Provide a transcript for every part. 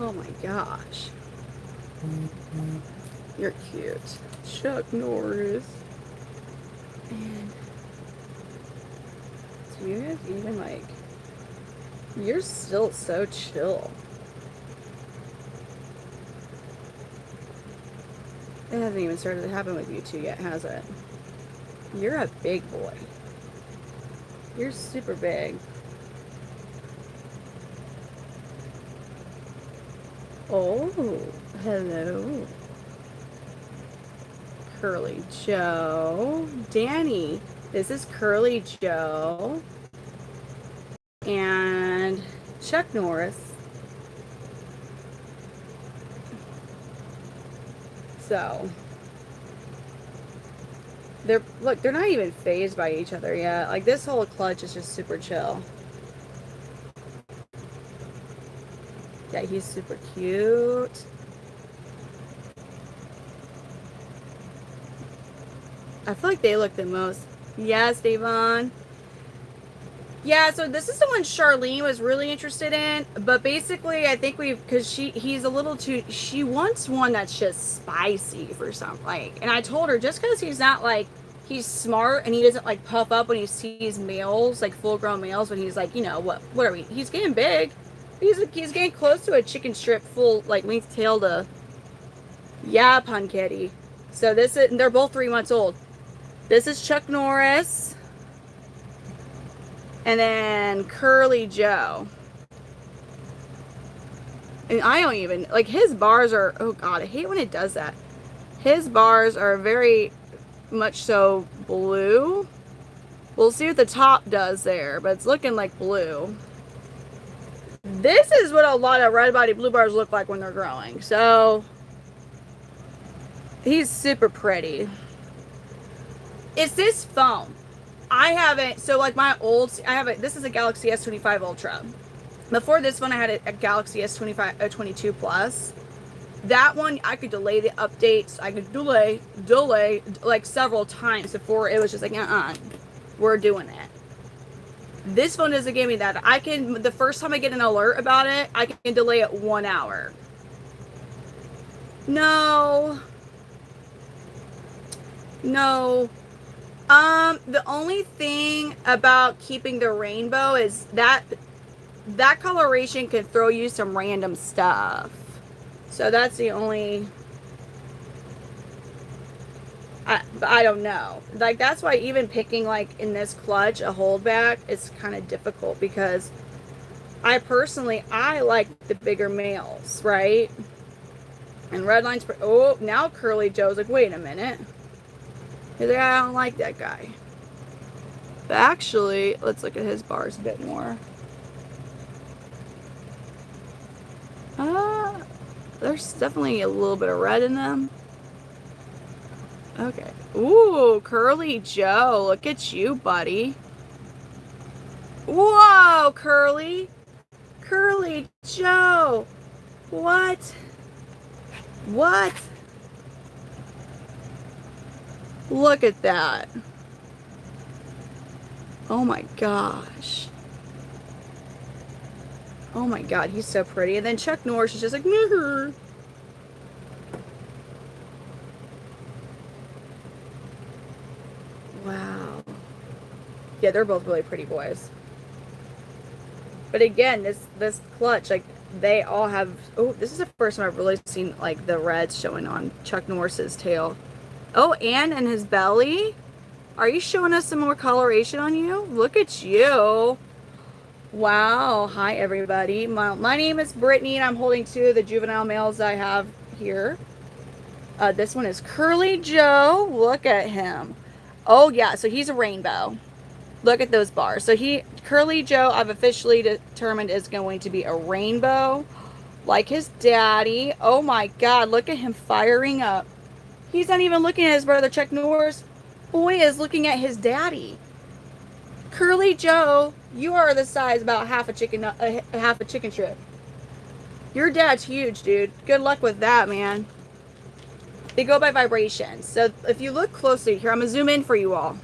Oh my gosh. You're cute. Chuck Norris. And do you guys even like... You're still so chill. It hasn't even started to happen with you two yet, has it? You're a big boy. You're super big. Oh, hello. Curly Joe. Danny, this is Curly Joe. And Chuck Norris. So, they're not even phased by each other yet. Like, this whole clutch is just super chill. Yeah, he's super cute. I feel like they look the most. Yes, Devon. Yeah, so this is the one Charlene was really interested in, but basically I think because he's a little too, she wants one that's just spicy for something, like, and I told her just because he's not like, he's smart and he doesn't like puff up when he sees males, like full grown males, when he's like, what are we, he's getting big. He's getting close to a chicken strip full, like, length tail to, yeah, Punkitty. So they're both 3 months old. This is Chuck Norris. And then Curly Joe. And I don't even, like, his bars are, oh God, I hate when it does that. His bars are very much so blue. We'll see what the top does there, but it's looking like blue. This is what a lot of red body blue bars look like when they're growing. So, he's super pretty. It's this phone. I haven't, so like this is a Galaxy S25 Ultra. Before this one, I had a Galaxy S25, 22 Plus. That one, I could delay the updates. I could delay like several times before it was just like, we're doing it. This phone doesn't give me that. The first time I get an alert about it, I can delay it 1 hour. No. The only thing about keeping the rainbow is that coloration can throw you some random stuff. So that's the only... I don't know. Like, that's why even picking, like, in this clutch, a holdback is kind of difficult, because I like the bigger males, right? And Redline's... Oh, now Curly Joe's like, wait a minute. He's like, I don't like that guy. But actually, let's look at his bars a bit more. There's definitely a little bit of red in them. Okay. Ooh, Curly Joe. Look at you, buddy. Whoa, Curly. Curly Joe. What? Look at that. Oh my gosh. Oh my God, he's so pretty. And then Chuck Norris is just like, Nuh-hur. Wow. Yeah, they're both really pretty boys. But again, this clutch, like, they all have... Oh, this is the first time I've really seen, like, the reds showing on Chuck Norris's tail. Oh, and in his belly? Are you showing us some more coloration on you? Look at you. Wow. Hi, everybody. My name is Brittany, and I'm holding two of the juvenile males I have here. This one is Curly Joe. Look at him. Oh, yeah. So he's a rainbow. Look at those bars. So Curly Joe, I've officially determined, is going to be a rainbow, like his daddy. Oh, my God. Look at him firing up. He's not even looking at his brother, Chuck Norris. Boy is looking at his daddy. Curly Joe, you are the size about half a chicken strip. Your dad's huge, dude. Good luck with that, man. They go by vibration. So if you look closely here, I'm gonna zoom in for you all.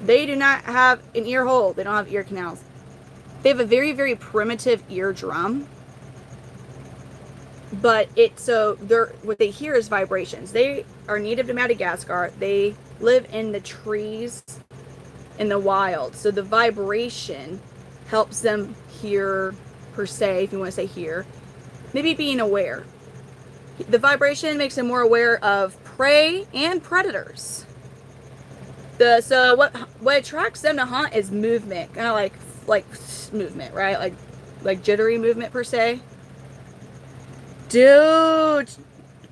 They do not have an ear hole. They don't have ear canals. They have a very, very primitive eardrum. but what they hear is vibrations. They are native to Madagascar. They live in the trees in the wild, so the vibration helps them hear, per se, if you want to say hear, maybe being aware. The vibration makes them more aware of prey and predators. So what attracts them to hunt is movement, kind of like movement, right? Like jittery movement, per se. Dude,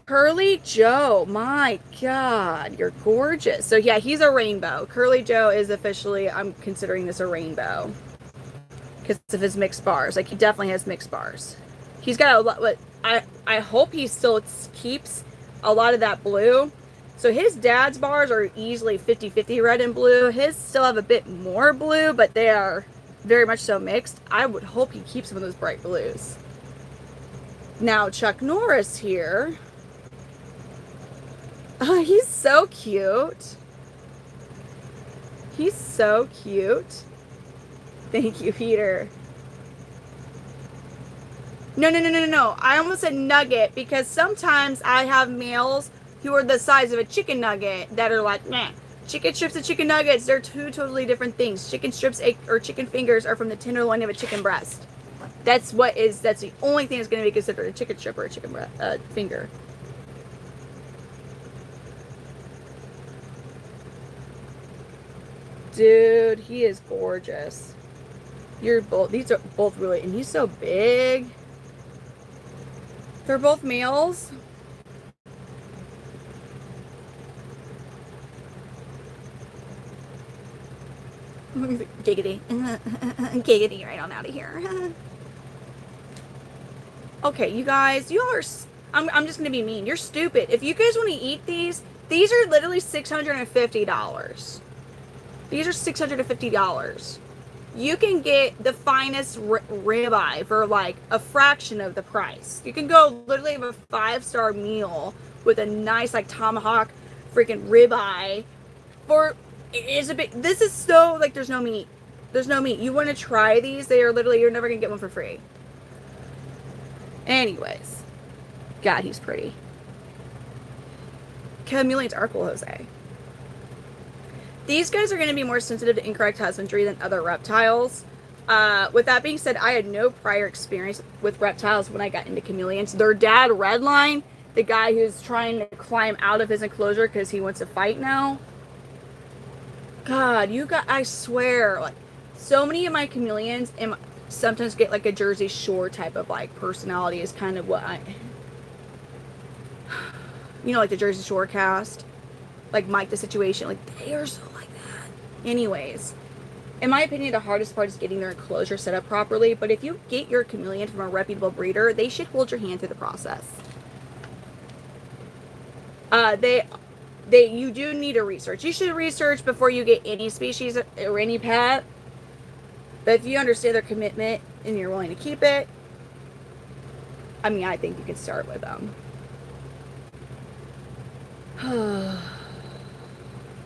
Curly Joe, my God, you're gorgeous. So yeah, he's a rainbow. Curly Joe is officially, I'm considering this a rainbow because of his mixed bars. Like, he definitely has mixed bars. He's got a lot, but I hope he still keeps a lot of that blue. So his dad's bars are easily 50-50 red and blue. His still have a bit more blue, but they are very much so mixed. I would hope he keeps some of those bright blues. Now, Chuck Norris here. Oh, he's so cute. He's so cute. Thank you, Peter. No. I almost said nugget because sometimes I have males who are the size of a chicken nugget that are like, nah. Chicken strips and chicken nuggets, they're two totally different things. Chicken strips or chicken fingers are from the tenderloin of a chicken breast. That's the only thing that's going to be considered a chicken strip or a chicken finger. Dude, he is gorgeous. These are both really, and he's so big. They're both males. Giggity. Giggity right on out of here. Okay, you guys, you are, I'm just going to be mean. You're stupid. If you guys want to eat these are literally $650. These are $650. You can get the finest ribeye for like a fraction of the price. You can go literally have a 5-star meal with a nice like tomahawk freaking ribeye for, it's a bit, this is so like there's no meat. There's no meat. You want to try these? They are literally, you're never going to get one for free. Anyways. God, he's pretty. Chameleons are cool, Jose. These guys are going to be more sensitive to incorrect husbandry than other reptiles. With that being said, I had no prior experience with reptiles when I got into chameleons. Their dad, Redline, the guy who's trying to climb out of his enclosure because he wants to fight now. God, I swear, like, so many of my chameleons sometimes get like a Jersey Shore type of like personality is kind of what like the Jersey Shore cast, like Mike the Situation, like they are so like that. Anyways, in my opinion, the hardest part is getting their enclosure set up properly, but if you get your chameleon from a reputable breeder, they should hold your hand through the process. You do need to research. You should research before you get any species or any pet. But if you understand their commitment and you're willing to keep it, I mean, I think you can start with them.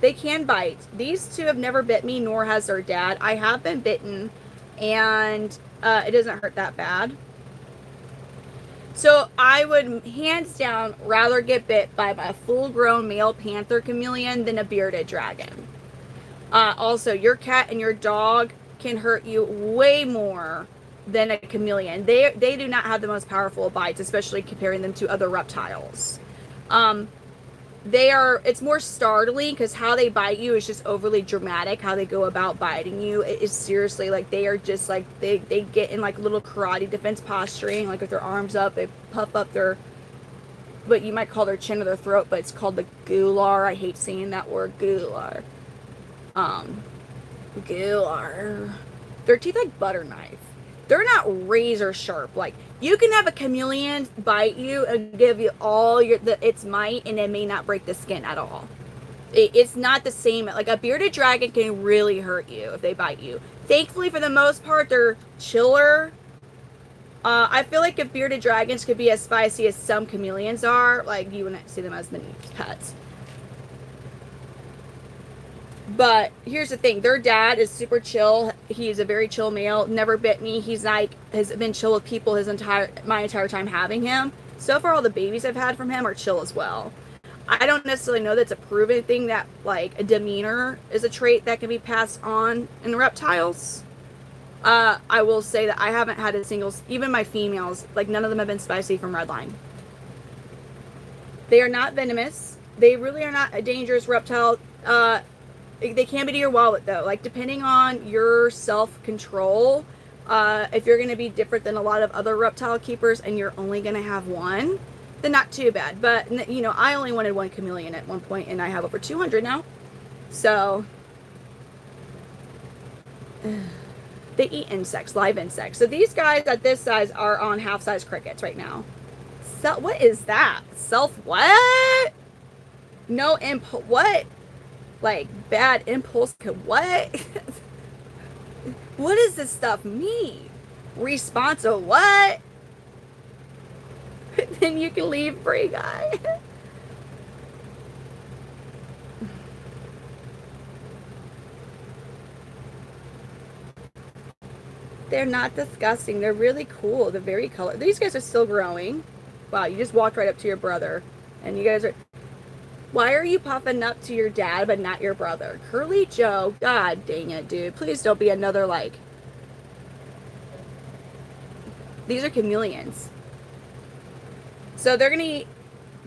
They can bite. These two have never bit me, nor has their dad. I have been bitten, and it doesn't hurt that bad. So I would, hands down, rather get bit by a full-grown male panther chameleon than a bearded dragon. Also, your cat and your dog can hurt you way more than a chameleon. They do not have the most powerful bites, especially comparing them to other reptiles. It's more startling because how they bite you is just overly dramatic. How they go about biting you, it is seriously like they are just like they get in like little karate defense posturing, like with their arms up, they puff up their, what you might call their chin or their throat, but it's called the gular. I hate saying that word, gular. Gular. Their teeth like butter knife. They're not razor sharp. Like, you can have a chameleon bite you and give you all its might, and it may not break the skin at all. It's not the same. Like, a bearded dragon can really hurt you if they bite you. Thankfully, for the most part, they're chiller. I feel like if bearded dragons could be as spicy as some chameleons are, like, you wouldn't see them as many pets. But here's the thing, their dad is super chill. He's a very chill male, never bit me. He's like, has been chill with people my entire time having him. So far, all the babies I've had from him are chill as well. I don't necessarily know that's a proven thing that like a demeanor is a trait that can be passed on in reptiles. I will say that I haven't had a single, even my females, like none of them have been spicy from Redline. They are not venomous. They really are not a dangerous reptile. They can be to your wallet though. Like depending on your self-control, if you're going to be different than a lot of other reptile keepers and you're only going to have one, then not too bad. But you know, I only wanted one chameleon at one point, and I have over 200 now. So they eat insects, live insects. So these guys at this size are on half-size crickets right now. So what is that? Self what? No impulse. What? Like bad impulse? What? What does this stuff mean? Responsive what? Then you can leave free, guy. They're not disgusting. They're really cool. They're very colorful. These guys are still growing. Wow, you just walked right up to your brother. And you guys are... Why are you popping up to your dad but not your brother? Curly Joe. God dang it, dude. Please don't be another, like... These are chameleons. So they're going to eat...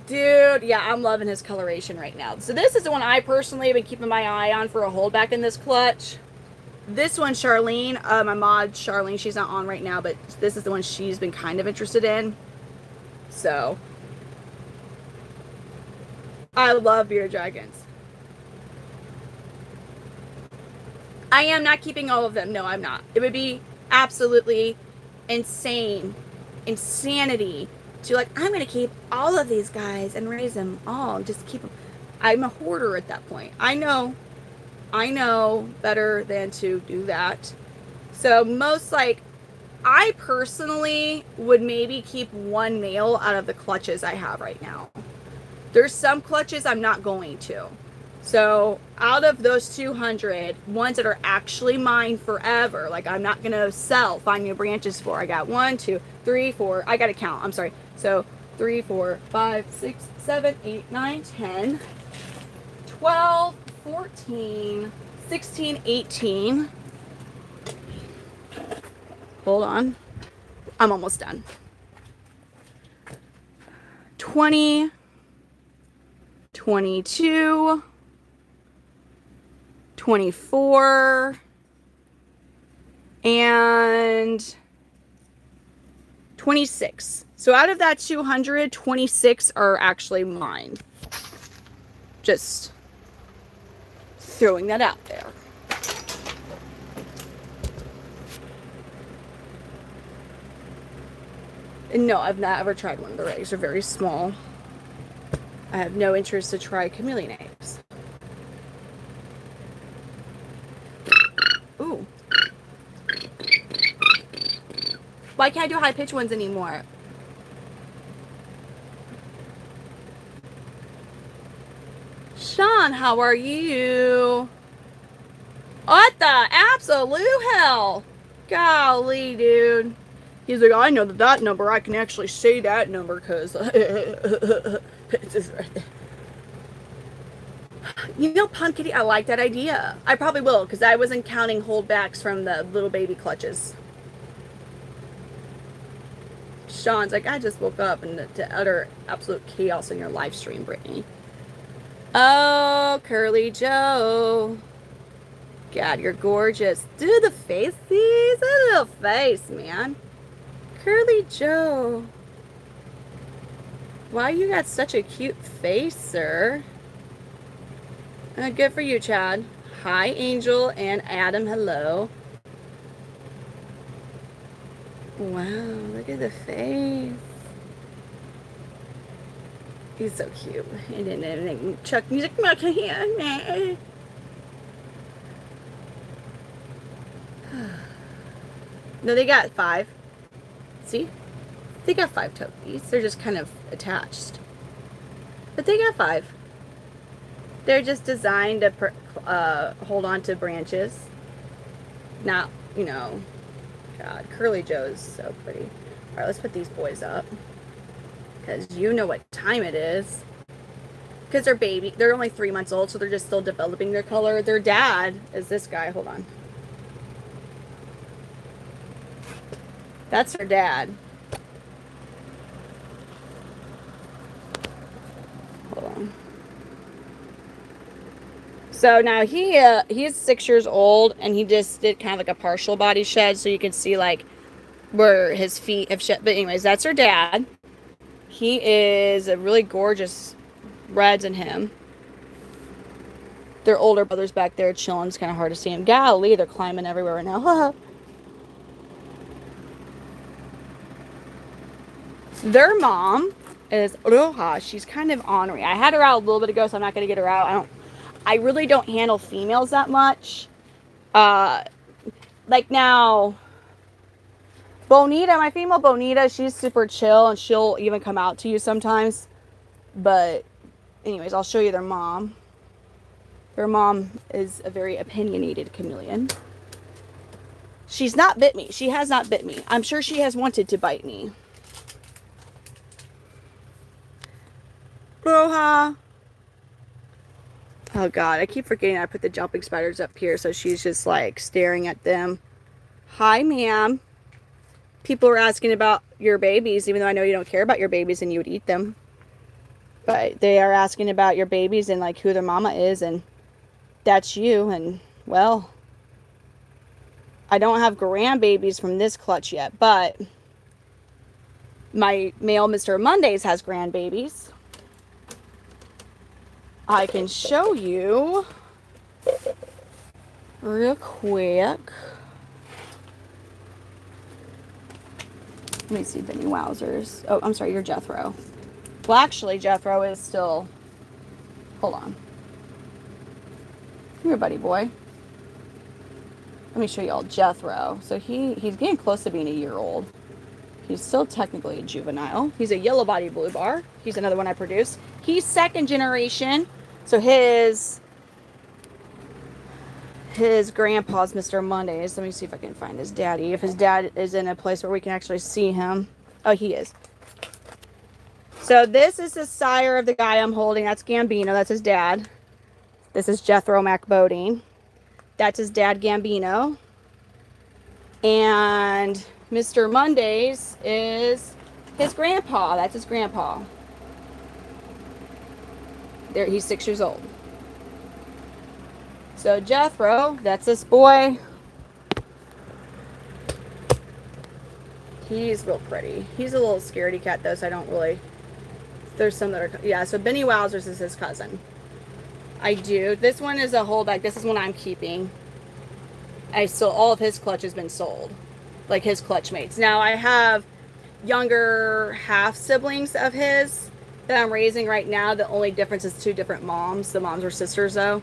Dude, yeah, I'm loving his coloration right now. So this is the one I personally have been keeping my eye on for a holdback in this clutch. This one, Charlene, my mod, Charlene, she's not on right now, but this is the one she's been kind of interested in. So, I love bearded dragons. I am not keeping all of them. No, I'm not. It would be absolutely insanity to like, I'm going to keep all of these guys and raise them all. Just keep them. I'm a hoarder at that point. I know better than to do that. So most like, I personally would maybe keep one male out of the clutches I have right now. There's some clutches I'm not going to. So out of those 200, ones that are actually mine forever, like I'm not going to sell, find new branches for. I got 1, 2, 3, 4. I got to count. I'm sorry. So 3, 4, 5, 6, 7, 8, 9, 10, 12, 14, 16, 18. Hold on. I'm almost done. 20, 22, 24, and 26. So out of that 200, 26 are actually mine. Just throwing that out there. No, I've not ever tried one. The eggs are very small. I have no interest to try chameleon eggs. Ooh. Why can't I do high-pitched ones anymore? Sean, how are you? What the absolute hell? Golly, dude. He's like, I know that number. I can actually say that number because it's just right there. You know, Pun Kitty, I like that idea. I probably will because I wasn't counting holdbacks from the little baby clutches. Sean's like, I just woke up and to utter absolute chaos in your live stream, Brittany. Oh, Curly Joe. God, you're gorgeous. Do the face, please. A little face, man. Curly Joe. Why you got such a cute face, sir? Good for you, Chad. Hi, Angel and Adam. Hello. Wow, look at the face. He's so cute. And then Chuck music. No, they got 5. See? They got 5 tokies. They're just kind of attached. But they got 5. They're just designed to hold on to branches. Not, you know. God, Curly Joe's so pretty. Alright, let's put these boys up. because you know what time it is. Because they're only 3 months old, so they're just still developing their color. Their dad is this guy. Hold on. That's their dad. Hold on. So now he's 6 years old, and he just did kind of like a partial body shed, so you can see like where his feet have shed. But anyways, that's her dad. He is a really gorgeous reds in him. Their older brother's back there chilling. It's kind of hard to see him. Golly, they're climbing everywhere right now. Their mom is Roja. She's kind of ornery. I had her out a little bit ago, so I'm not going to get her out. I really don't handle females that much. Like now, Bonita, my female Bonita, she's super chill, and she'll even come out to you sometimes. But anyways, I'll show you their mom. Their mom is a very opinionated chameleon. She's not bit me. She has not bit me. I'm sure she has wanted to bite me. Roja. Oh God, I keep forgetting I put the jumping spiders up here, so she's just like staring at them. Hi, ma'am. People are asking about your babies, even though I know you don't care about your babies and you would eat them. But they are asking about your babies and like who their mama is, and that's you. And well, I don't have grandbabies from this clutch yet, but my male Mr. Mondays has grandbabies. I can show you real quick. Let me see, Benny Wowzers. Oh, I'm sorry, you're Jethro. Well, actually, Jethro is still... Hold on. Come here, buddy boy. Let me show you all Jethro. So he's getting close to being a year old. He's still technically a juvenile. He's a yellow-bodied blue bar. He's another one I produced. He's second generation. So his grandpa's Mr. Mondays. Let me see if I can find his daddy. If his dad is in a place where we can actually see him. Oh, he is. So this is the sire of the guy I'm holding. That's Gambino. That's his dad. This is Jethro MacBodine. That's his dad, Gambino. And Mr. Mondays is his grandpa. That's his grandpa. There, he's 6 years old. So Jethro, that's this boy. He's real pretty. He's a little scaredy cat though, so I don't really... There's some that are... Yeah, so Benny Wowzers is his cousin. I do. This one is a holdback. This is one I'm keeping. All of his clutch has been sold. Like his clutch mates. Now I have younger half siblings of his that I'm raising right now. The only difference is 2 different moms. The moms are sisters though.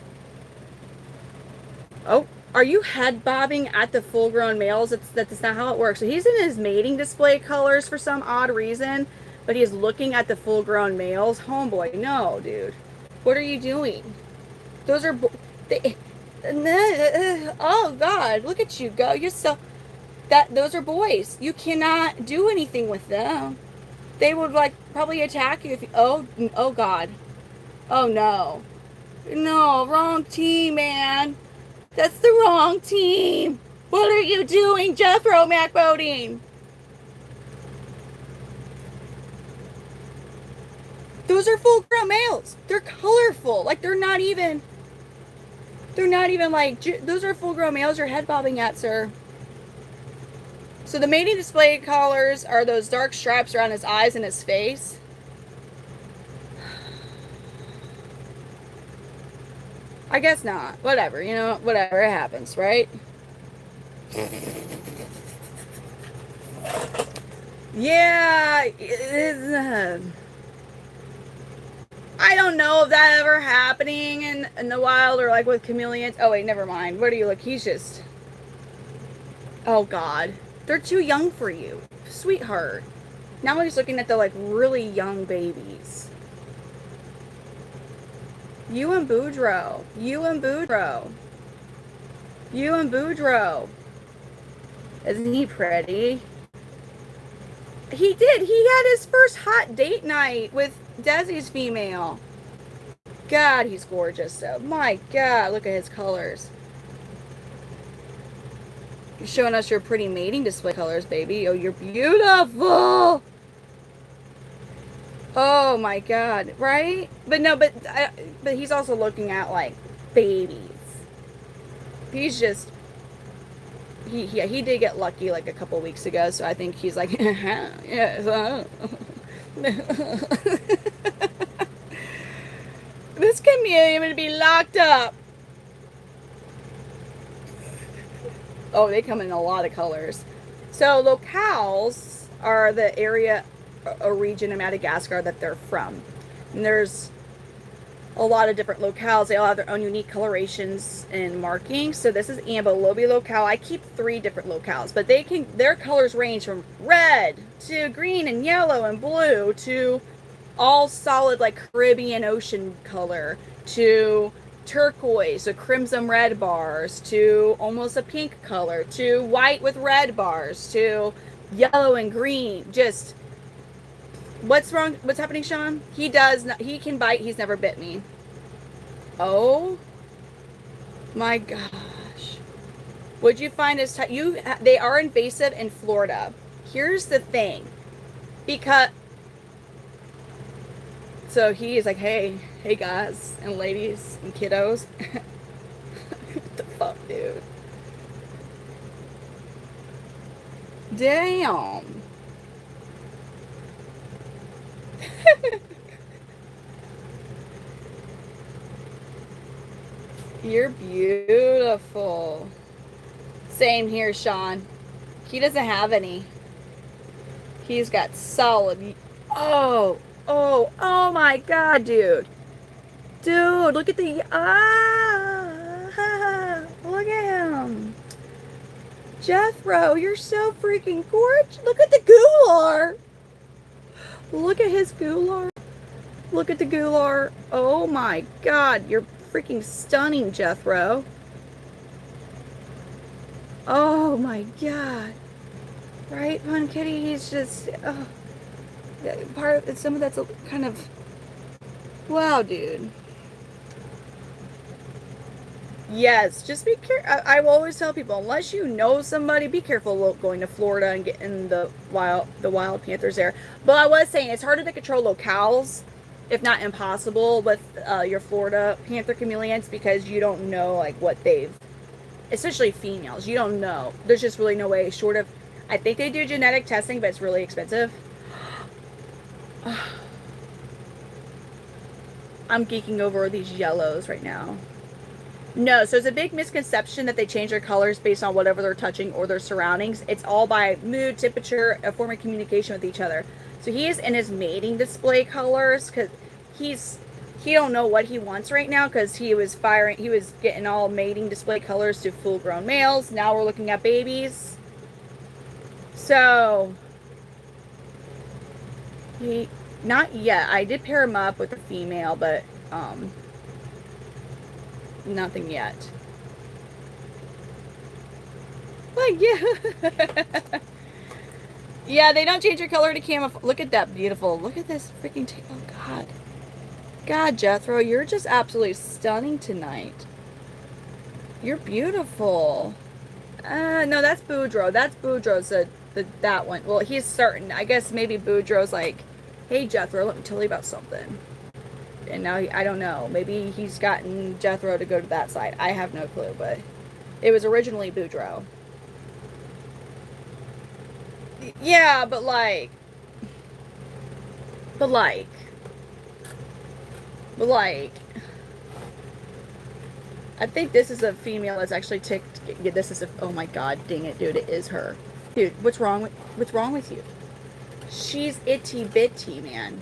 Oh, are you head bobbing at the full grown males? That's not how it works. So he's in his mating display colors for some odd reason, but he's looking at the full grown males. Homeboy, no, dude. What are you doing? Those are... oh God, look at you go. You're so... Those are boys. You cannot do anything with them. They would like probably attack you if you... Oh God. Oh no. No, wrong team, man. That's the wrong team. What are you doing, Jethro MacBodine? Those are full grown males. They're colorful. Like they're not even like, those are full grown males you're head bobbing at, sir. So the mating display collars are those dark stripes around his eyes and his face. I guess not. Whatever, you know, whatever, it happens, right? Yeah, I don't know if that ever happening in the wild or like with chameleons. Oh wait, never mind. Where do you look? He's just... Oh God. They're too young for you. Sweetheart. Now he's looking at the like really young babies. You and Boudreaux. You and Boudreaux. You and Boudreaux. Isn't he pretty? He did. He had his first hot date night with Desi's female. God, he's gorgeous. So, my God, look at his colors. You're showing us your pretty mating display colors, baby. Oh, you're beautiful. Oh my God, right? But no, but he's also looking at like babies. He's just he did get lucky like a couple weeks ago, so I think he's like, yes. This chameleon going to be locked up. Oh, they come in a lot of colors. So locales are the area or region in Madagascar that they're from. And there's a lot of different locales. They all have their own unique colorations and markings. So this is Ambilobi locale. I keep 3 different locales, but their colors range from red to green and yellow and blue to all solid like Caribbean Ocean color to turquoise, so crimson red bars, to almost a pink color, to white with red bars, to yellow and green. Just what's wrong? What's happening, Sean? He does not, he can bite. He's never bit me. Oh my gosh. Would you find this they are invasive in Florida. Here's the thing. Because so he is like, hey guys and ladies and kiddos. What the fuck, dude? Damn. You're beautiful. Same here, Sean. He doesn't have any. He's got solid. Oh my God, dude. Dude, look at the. Look at him. Jethro, you're so freaking gorgeous. Look at the gular. Look at his gular. Look at the gular. Oh my God, you're freaking stunning, Jethro. Oh my God. Right, Pun Kitty? He's just part of some of that's a kind of wow, dude. Yes, just be careful. I will always tell people, unless you know somebody, be careful going to Florida and getting the wild panthers there. But I was saying it's harder to control locales, if not impossible, with your Florida panther chameleons because you don't know like what they've, especially females. You don't know. There's just really no way. Short of, I think they do genetic testing, but it's really expensive. I'm geeking over these yellows right now. No, so it's a big misconception that they change their colors based on whatever they're touching or their surroundings. It's all by mood, temperature, a form of communication with each other. So he is in his mating display colors because he don't know what he wants right now because he was getting all mating display colors to full-grown males. Now we're looking at babies. So not yet. I did pair him up with a female, but nothing yet. Like, yeah. Yeah, they don't change your color to camouflage. Look at that beautiful. Look at this freaking oh God. God, Jethro, you're just absolutely stunning tonight. You're beautiful. No, that's Boudreaux. That's Boudreaux's that one. Well, he's certain. I guess maybe Boudreaux's like, hey, Jethro, let me tell you about something. And now I don't know. Maybe he's gotten Jethro to go to that side. I have no clue, but it was originally Boudreaux. Yeah, but like, I think this is a female that's actually ticked. Yeah, this is a. Oh my God, dang it, dude! It is her, dude. What's wrong with you? She's itty bitty, man.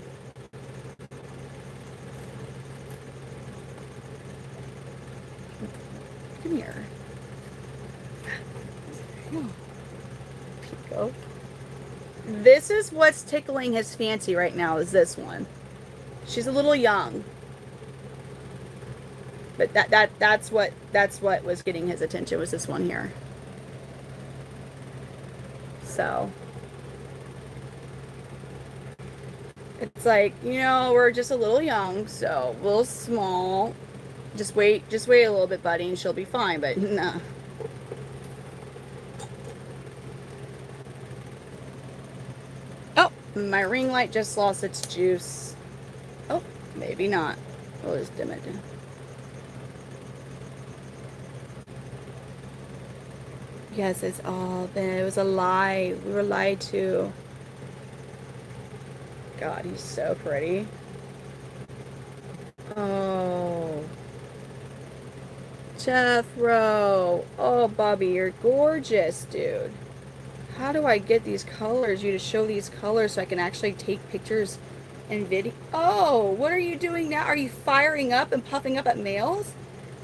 Come here. Pico. This is what's tickling his fancy right now. Is this one? She's a little young, but that's what was getting his attention, was this one here. So It's like, you know, we're just a little young, so a little small. Just wait a little bit, buddy, and she'll be fine, but nah. Oh, my ring light just lost its juice. Oh, maybe not. We'll just dim it down. Yes, it's all been, it was a lie. We were lied to. God, he's so pretty. Oh, Jethro. Oh, Bobby, you're gorgeous, dude. How do I get these colors, you to show these colors so I can actually take pictures and video? Oh, what are you doing now? Are you firing up and puffing up at males?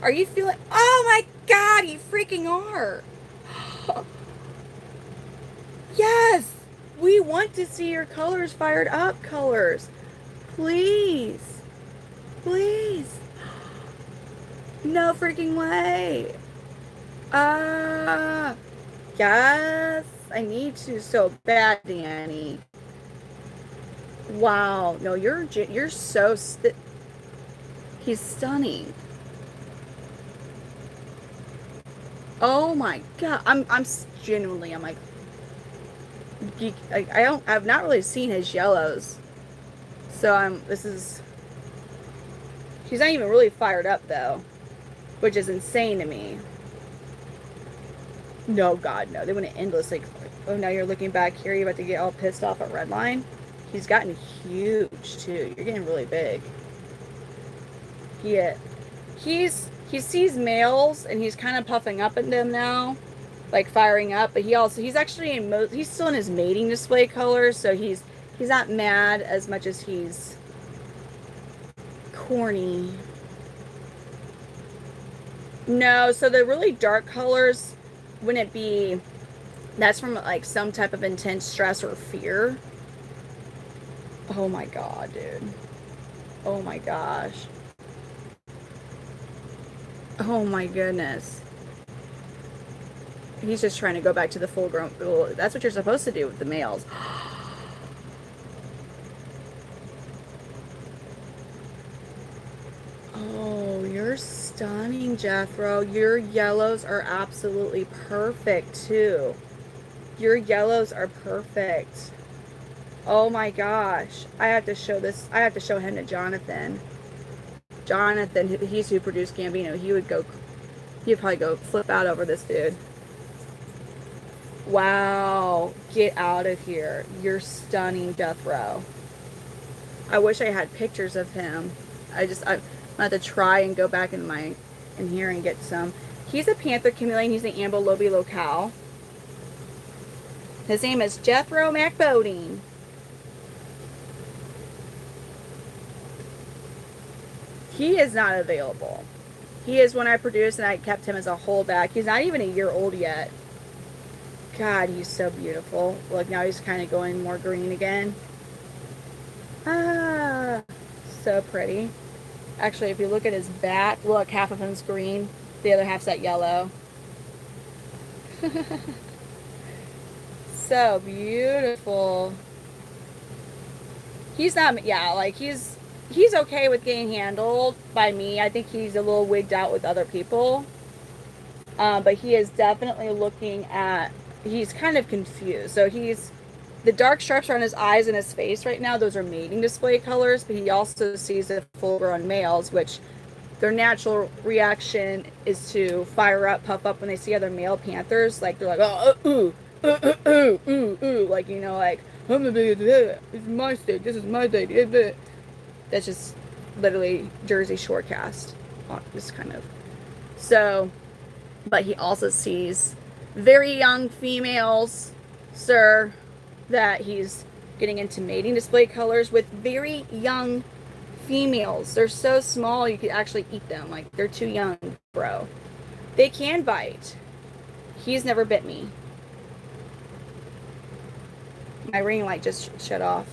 Are you feeling, oh my God, you freaking are. Yes, we want to see your colors fired up colors. Please, please. No freaking way. Ah, yes, I need to so bad, Danny. Wow, no, you're so he's stunning. Oh my God, I'm genuinely, I'm like, I've not really seen his yellows, so this is, she's not even really fired up though, which is insane to me. No, God, no, they went endlessly. Oh, now you're looking back here, you're about to get all pissed off at Redline. He's gotten huge too. You're getting really big. Yeah, he sees males and he's kind of puffing up at them now, like firing up. But he's actually he's still in his mating display colors, so he's not mad as much as he's corny. No, so the really dark colors wouldn't be. That's from like some type of intense stress or fear. Oh my God, dude. Oh my gosh. Oh my goodness. He's just trying to go back to the full grown. Well, that's what you're supposed to do with the males. Oh, you're stunning, Jethro. Your yellows are absolutely perfect too. Your yellows are perfect. Oh my gosh. I have to show this. I have to show him to Jonathan. Jonathan, he's who produced Gambino. He'd probably go flip out over this dude. Wow. Get out of here. You're stunning, Jethro. I wish I had pictures of him. I'm going to try and go back in here and get some. He's a Panther Chameleon. He's an Ambilobi locale. His name is Jethro McBodine. He is not available. He is one I produced and I kept him as a holdback. He's not even a year old yet. God, he's so beautiful. Look, now he's kind of going more green again. Ah, so pretty. Actually, if you look at his back, look, half of him's green. The other half's that yellow. So beautiful. He's not, yeah, like he's okay with getting handled by me. I think he's a little wigged out with other people. But he is definitely looking at, he's kind of confused. So the dark stripes around his eyes and his face right now, those are mating display colors, but he also sees the full-grown males, which their natural reaction is to fire up, puff up when they see other male panthers. Like, they're like, oh, ooh, like, you know, like, this is my state, this is my state. That's just literally Jersey Shorecast, this kind of. So, but he also sees very young females, sir, that he's getting into mating display colors with very young females. They're so small you could actually eat them. Like, they're too young, bro. They can bite. He's never bit me. My ring light just shut off.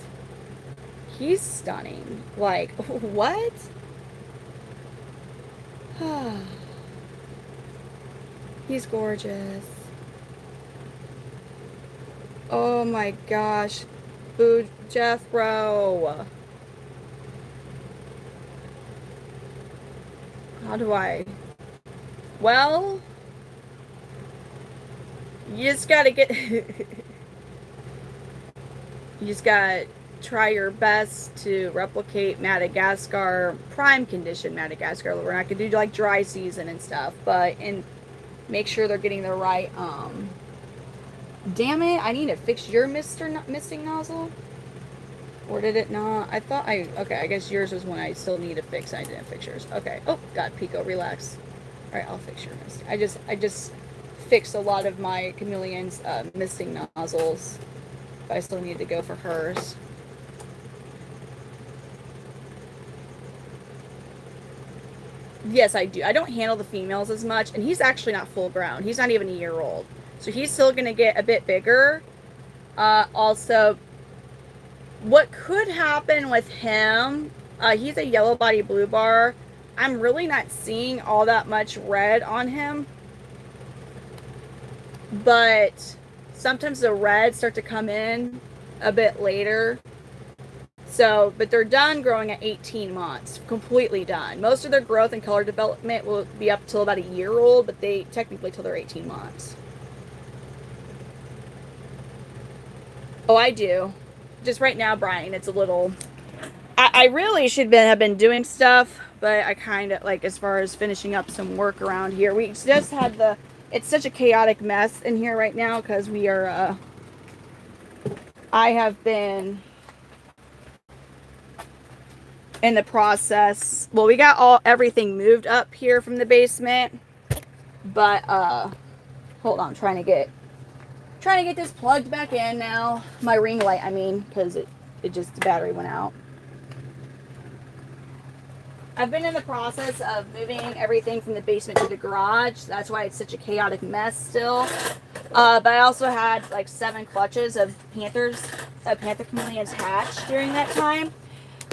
He's stunning. Like, what? He's gorgeous. Oh my gosh. Boo, Jethro. How do I? Well, you just gotta get. You just gotta try your best to replicate Madagascar, prime condition Madagascar. We're not gonna do like dry season and stuff, but and make sure they're getting the right. Damn it! I need to fix your misting nozzle. Or did it not? I thought okay, I guess yours was one I still need to fix. I didn't fix yours. Okay. Oh, God, Pico, relax. All right, I'll fix your misting. I just fixed a lot of my Chameleon's misting nozzles. But I still need to go for hers. Yes, I do. I don't handle the females as much, and he's actually not full grown. He's not even a year old. So he's still going to get a bit bigger. Also, what could happen with him, he's a yellow body blue bar. I'm really not seeing all that much red on him. But sometimes the reds start to come in a bit later. So, but they're done growing at 18 months, completely done. Most of their growth and color development will be up till about a year old, but they technically till they're 18 months. Oh, I do. Just right now, Brian, it's a little... I really should have been doing stuff, but I kind of, like, as far as finishing up some work around here, we just had the... It's such a chaotic mess in here right now, because we are, I have been in the process... Well, we got everything moved up here from the basement, but, hold on, I'm trying to get this plugged back in now. My ring light, I mean, because it just, the battery went out. I've been in the process of moving everything from the basement to the garage. That's why it's such a chaotic mess still. But I also had like 7 clutches of Panther Chameleons hatch during that time,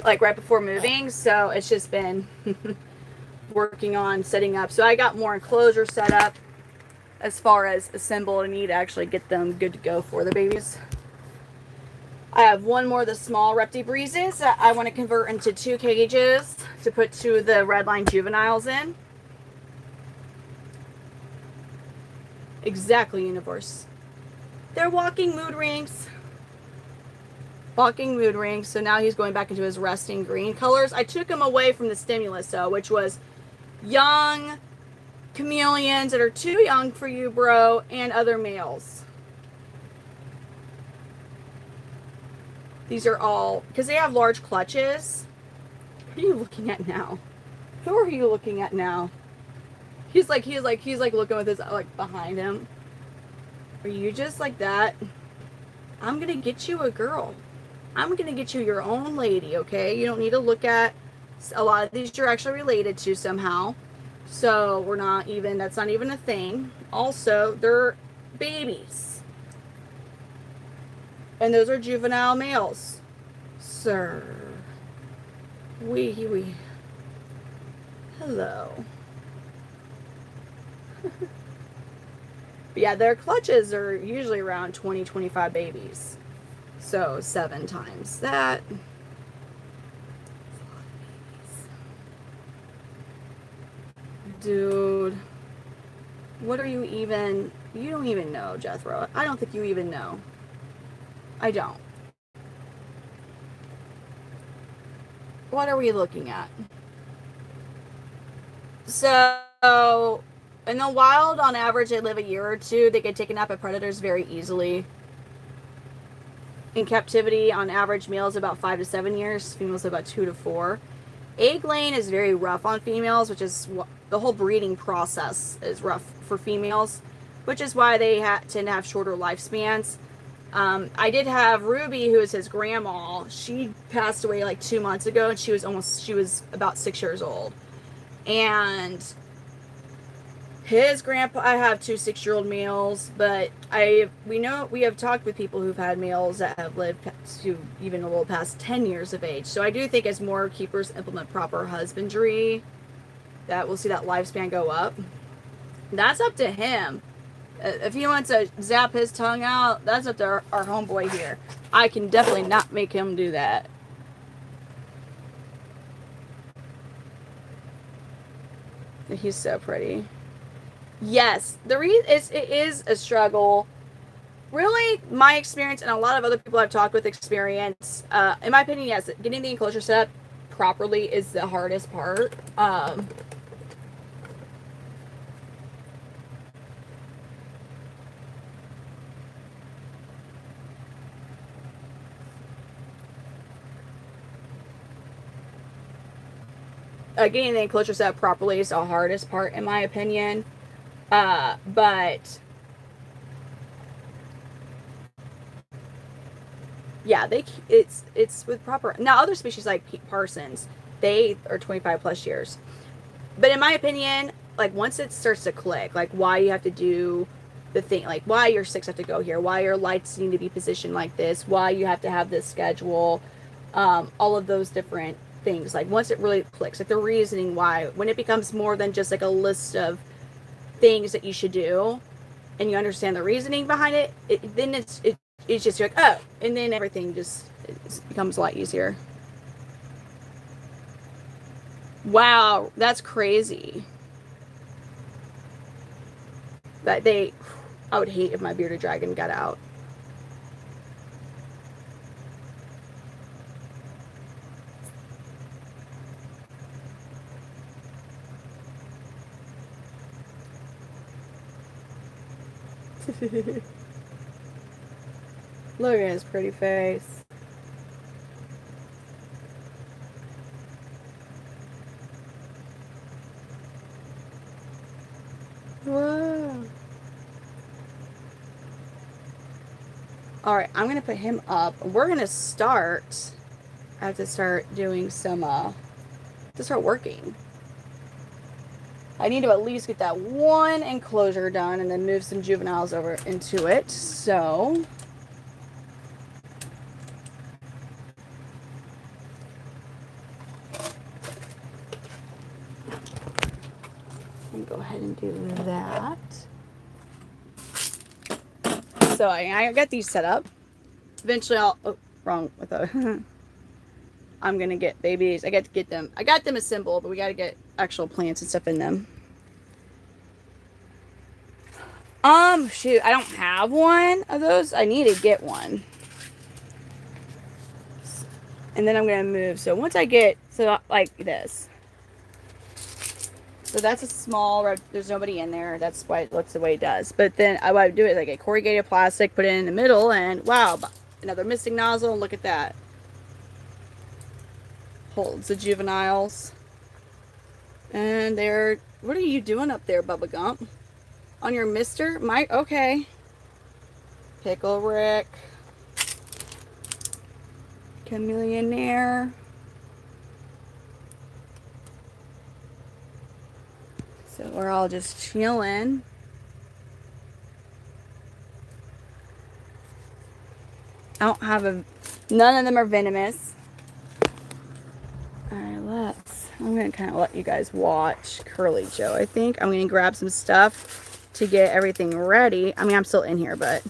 like right before moving. So it's just been working on setting up. So I got more enclosure set up as far as assembled. I need to actually get them good to go for the babies. I have one more of the small Repti Breezes that I want to convert into 2 cages to put 2 of the Redline Juveniles in. Exactly, Universe. They're walking mood rings. Walking mood rings. So now he's going back into his resting green colors. I took him away from the stimulus, though, which was young chameleons that are too young for you, bro, and other males. These are all, because they have large clutches. What are you looking at now? Who are you looking at now? He's like looking with his, like, behind him. Are you just like that? I'm gonna get you a girl. I'm gonna get you your own lady, okay? You don't need to look at, a lot of these you're actually related to somehow. So we're not even, that's not even a thing. Also, they're babies. And those are juvenile males. Sir. Wee. Hello. But yeah, their clutches are usually around 20-25 babies. So 7 times that. Dude. What are you even... You don't even know, Jethro. I don't think you even know. I don't. What are we looking at? So, in the wild, on average, they live a year or 2. They get taken up by predators very easily. In captivity, on average, males about 5 to 7 years. Females about 2 to 4. Egg laying is very rough on females, which is the whole breeding process is rough for females, which is why they tend to have shorter lifespans. I did have Ruby, who is his grandma. She passed away like 2 months ago, and she was about 6 years old. And his grandpa, I have 2 6-year-old males, but we have talked with people who've had males that have lived to even a little past 10 years of age. So I do think as more keepers implement proper husbandry, that we'll see that lifespan go up. That's up to him. If he wants to zap his tongue out, that's up to our homeboy here. I can definitely not make him do that. He's so pretty. Yes, the reason it is a struggle. Really, my experience and a lot of other people I've talked with experience, in my opinion, yes, getting the enclosure set up properly is the hardest part. Getting the enclosure set up properly is the hardest part, in my opinion. But yeah, it's with proper. Now, other species like parsons, they are 25 plus years. But in my opinion, like once it starts to click, like why you have to do the thing, like why your six have to go here, why your lights need to be positioned like this, why you have to have this schedule, all of those different things. Like once it really clicks, like the reasoning why, when it becomes more than just like a list of things that you should do, and you understand the reasoning behind it, then it's just like, oh, and then everything just becomes a lot easier. Wow, that's crazy. That they, I would hate if my bearded dragon got out. Look at his pretty face. Whoa. All right, I'm gonna put him up. We're gonna start. I have to start doing some. To start working. I need to at least get that one enclosure done, and then move some juveniles over into it. So. Go ahead and do that. So I got these set up. Eventually I'll, oh, wrong with the, I'm gonna get babies. I got to get them. I got them assembled, but we got to get actual plants and stuff in them. Shoot, I don't have one of those. I need to get one. And then I'm gonna move. So once I get, so like this. So that's a small, there's nobody in there. That's why it looks the way it does. But then I would do it like a corrugated plastic, put it in the middle, and wow, another missing nozzle. And look at that. Holds the juveniles. And they're, what are you doing up there, Bubba Gump? On your Mr. Mike? Okay. Pickle Rick. Chameleonaire. So we're all just chilling. I don't have a, none of them are venomous. Alright, I'm going to kind of let you guys watch Curly Joe, I think. I'm going to grab some stuff to get everything ready. I mean, I'm still in here, but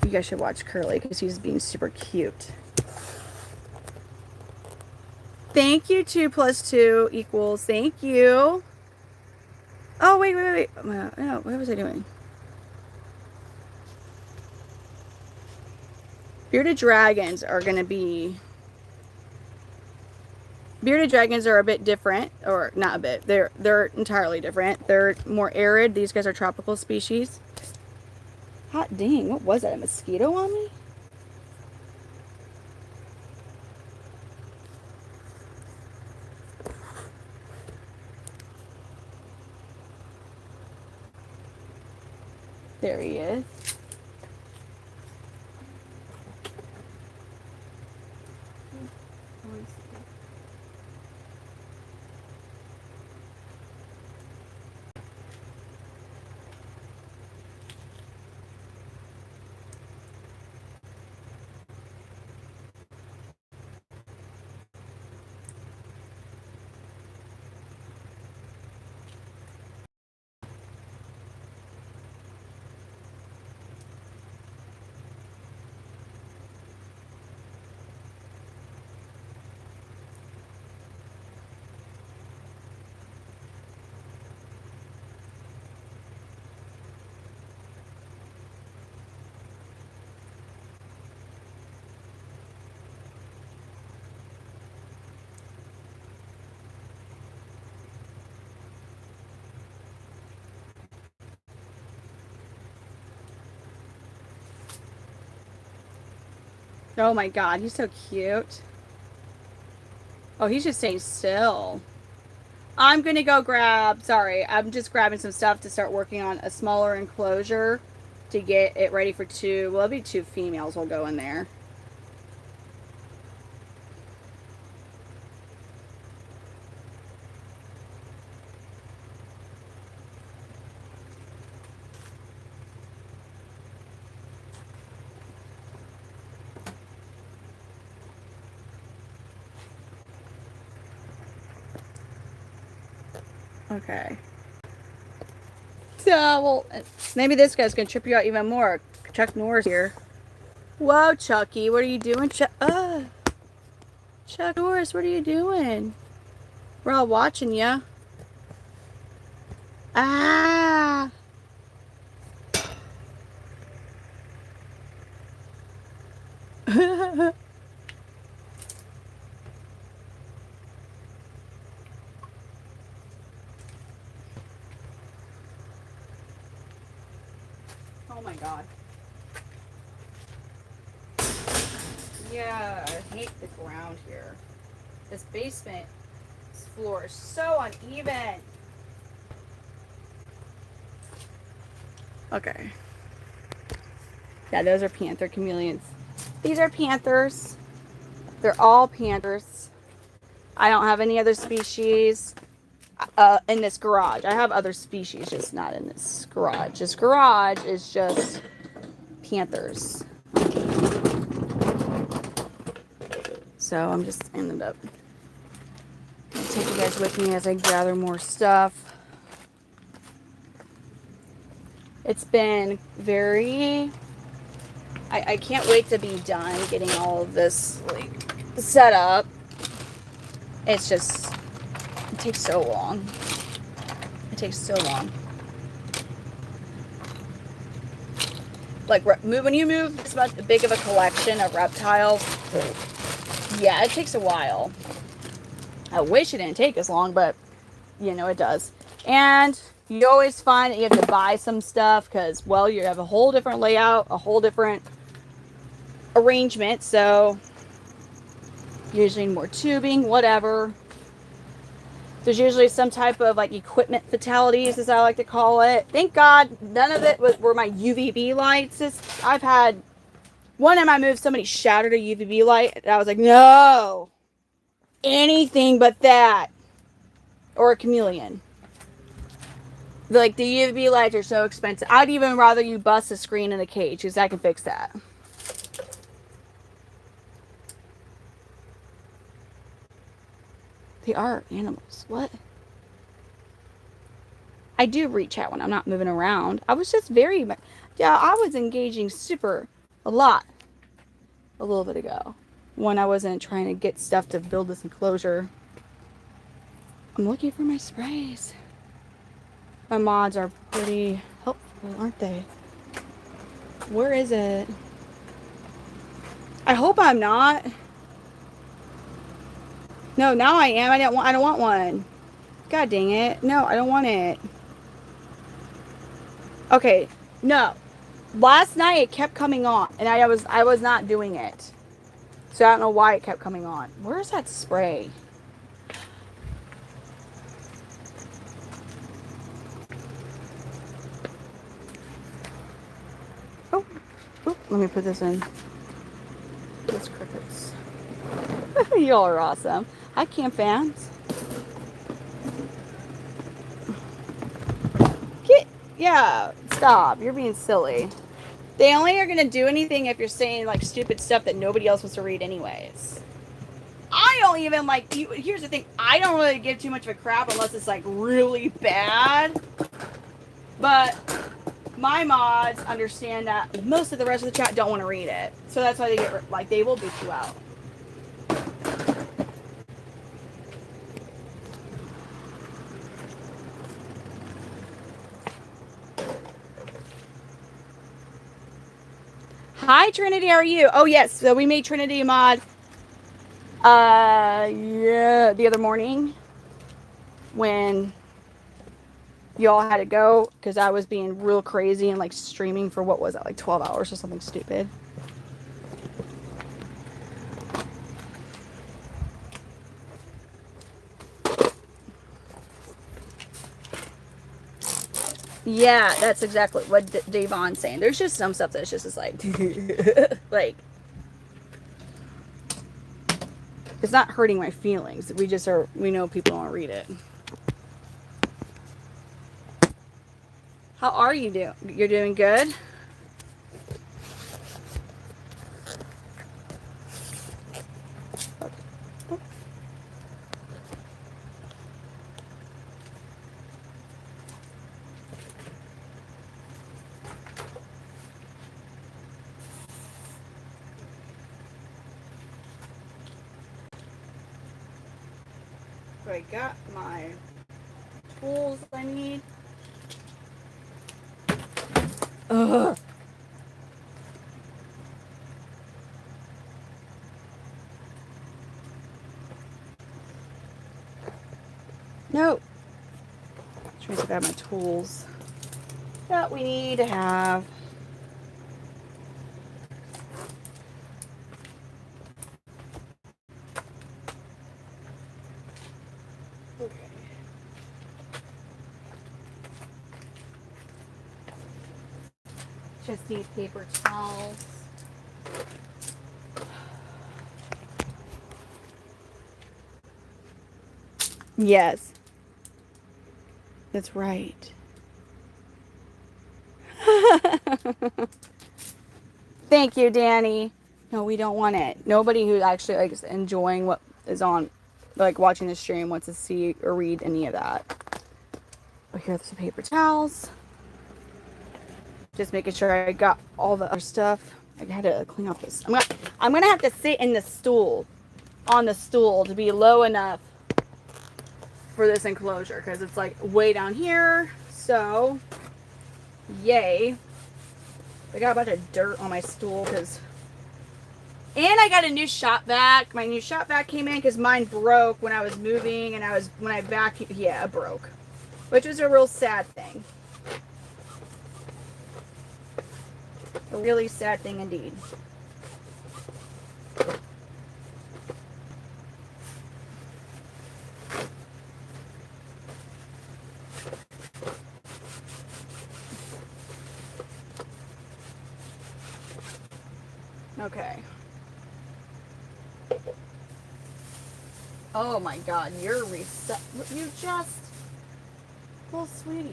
you guys should watch Curly because he's being super cute. Thank you, 2 + 2 = thank you. Oh, wait. No, what was I doing? Bearded dragons are going to be... Bearded dragons are a bit different, or not a bit. They're entirely different. They're more arid. These guys are tropical species. Hot dang, what was that? A mosquito on me? There he is. Oh my god, he's so cute. Oh, he's just staying still. I'm gonna go grab, sorry, I'm just grabbing some stuff to start working on a smaller enclosure to get it ready for two. Well, it'll be two females will go in there. Okay. So, well, maybe this guy's gonna trip you out even more. Chuck Norris here. Whoa, Chucky, what are you doing? Chuck Norris, what are you doing? We're all watching ya. Ah! Oh my god. Yeah, I hate the ground here. This basement floor is so uneven. Okay. Yeah, those are Panther Chameleons. These are Panthers. They're all Panthers. I don't have any other species in this garage. I have other species, just not in this garage. This garage is just Panthers. So I'm just ended up take you guys with me as I gather more stuff. It's been very I can't wait to be done getting all of this like set up. It's just it takes so long. It takes so long. Like when you move this much big of a collection of reptiles, yeah, it takes a while. I wish it didn't take as long, but you know it does. And you always find that you have to buy some stuff because, well, you have a whole different layout, a whole different arrangement. So usually more tubing, whatever. There's usually some type of like equipment fatalities, as I like to call it. Thank God none of it were my UVB lights. I've had one time I moved, somebody shattered a UVB light. And I was like, no, anything but that. Or a chameleon. Like, the UVB lights are so expensive. I'd even rather you bust a screen in a cage, because I can fix that. They are animals. What? I do reach out when I'm not moving around. I was just very... Yeah, I was engaging a lot a little bit ago. When I wasn't trying to get stuff to build this enclosure. I'm looking for my sprays. My mods are pretty helpful, aren't they? Where is it? I hope I'm not. No, now I am. I don't want one. God dang it. No, I don't want it. Okay, no. Last night it kept coming on, and I was not doing it. So I don't know why it kept coming on. Where's that spray? Oh, let me put this in. Those crickets. Y'all are awesome. Hi, camp fans. Yeah, stop. You're being silly. They only are going to do anything if you're saying, like, stupid stuff that nobody else wants to read anyways. I don't even, like, here's the thing. I don't really give too much of a crap unless it's, like, really bad. But my mods understand that most of the rest of the chat don't want to read it. So that's why they get, like, they will beat you out. Hi, Trinity, how are you? Oh, yes, so we made Trinity a mod, yeah, the other morning when y'all had to go because I was being real crazy and, like, streaming for, what was that, like 12 hours or something stupid. Yeah, that's exactly what Davon's saying. There's just some stuff that's just like, like, it's not hurting my feelings. We know people don't read it. How are you doing? You're doing good? So I got my tools I need. Ugh. No. Trying to grab my tools that we need to have. Okay. Just need paper towels. Yes. That's right. Thank you, Danny. No, we don't want it. Nobody who actually likes enjoying what is on, like watching the stream, wants to see or read any of that. But here's the paper towels. Just making sure I got all the other stuff. I had to clean up this. I'm gonna have to sit in the stool, on the stool, to be low enough for this enclosure because it's like way down here. So, yay! I got a bunch of dirt on my stool because. And I got a new shop vac. My new shop vac came in because mine broke when I was moving, and when I vacuumed, yeah, it broke, which was a real sad thing. A really sad thing indeed. Okay. Oh my God, you're reset. You just, well, sweetie,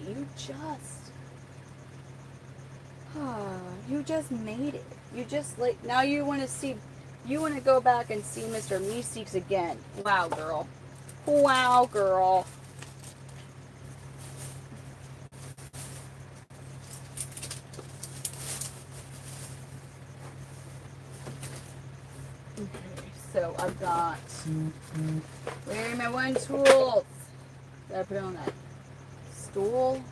you just made it. You just like now you want to go back and see Mr. Meeseeks again. Wow, girl. Wow, girl. Okay, so I've got. Where are my one tools? That I put on that stool.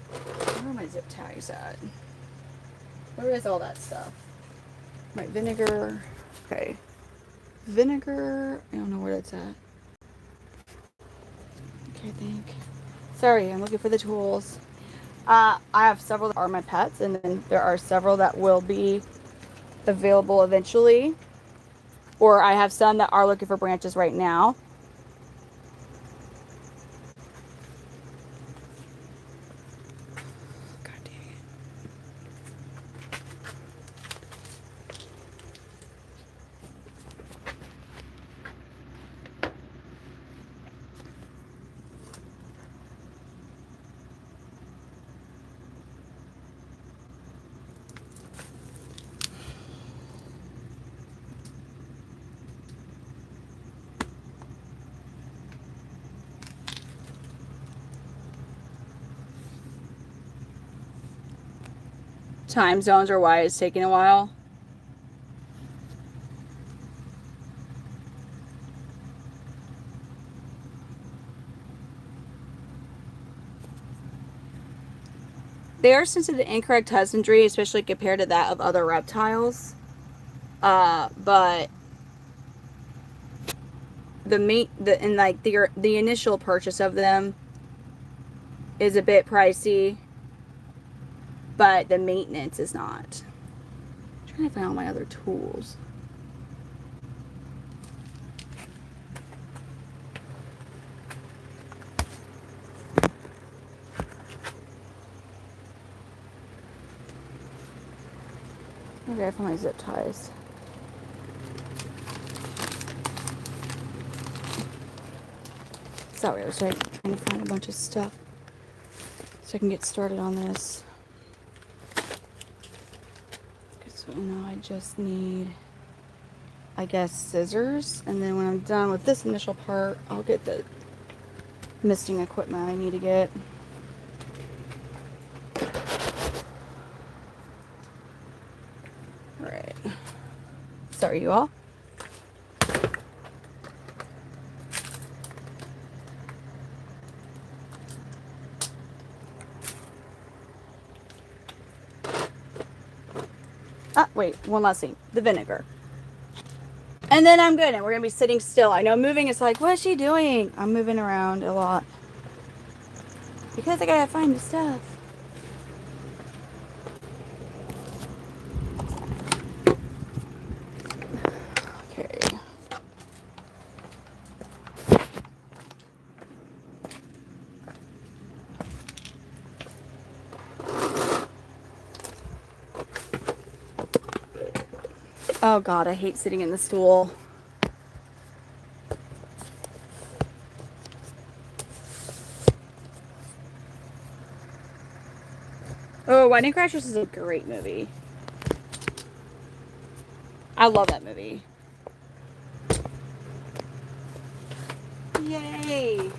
Where are my zip tags at? Where is all that stuff? My vinegar. Okay. Vinegar. I don't know where that's at. Okay, I think. Sorry, I'm looking for the tools. I have several that are my pets, and then there are several that will be available eventually. Or I have some that are looking for branches right now. God dang it. Time zones are why it's taking a while. They are sensitive to incorrect husbandry, especially compared to that of other reptiles. But the initial purchase of them is a bit pricey, but the maintenance is not. I'm trying to find all my other tools. Okay, I found my zip ties. Sorry, I was trying to find a bunch of stuff so I can get started on this. So now I just need, I guess, scissors, and then when I'm done with this initial part, I'll get the misting equipment I need to get. Alright. Sorry, you all. Ah, wait, one last thing. The vinegar. And then I'm good, and we're going to be sitting still. I know moving is like, what is she doing? I'm moving around a lot. Because I got to find the stuff. Okay. Oh God, I hate sitting in the stool. Oh, Wedding Crashers is a great movie. I love that movie. Yay!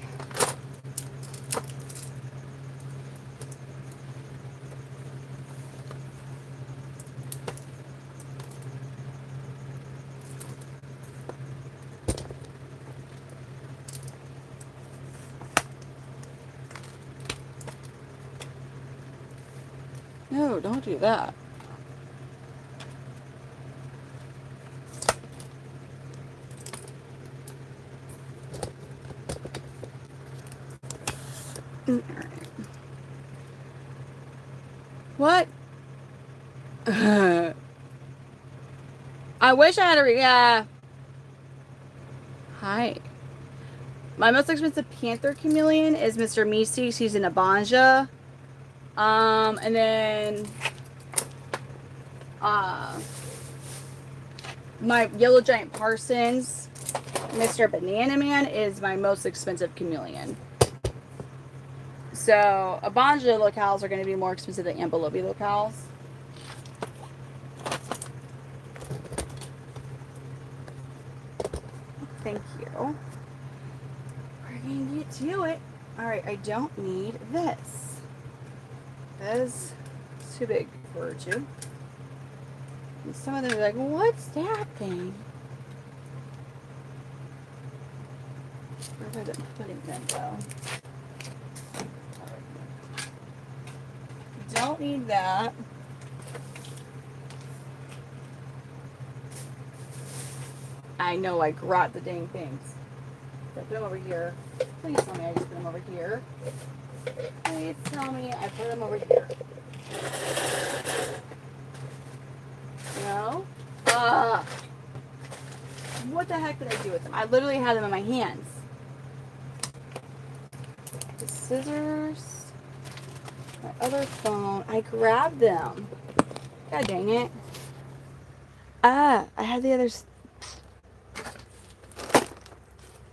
No, don't do that. All right. What? I wish I had a yeah. Hi. My most expensive Panther Chameleon is Mr. Meeseeks. He's in Abanja. And then my Yellow Giant Parsons, Mr. Banana Man, is my most expensive chameleon. So Abanja locales are going to be more expensive than Ambelobi locales. Thank you. We're going to get to it. Alright, I don't need this. That is too big for you. And some of them are like, what's that thing? Where have I been putting them though? Don't need that. I know I grabbed the dang things. So I put them over here. Please tell me I just put them over here. Please tell me I put them over here. No? What the heck did I do with them? I literally had them in my hands. The scissors. My other phone. I grabbed them. God dang it. I had the others.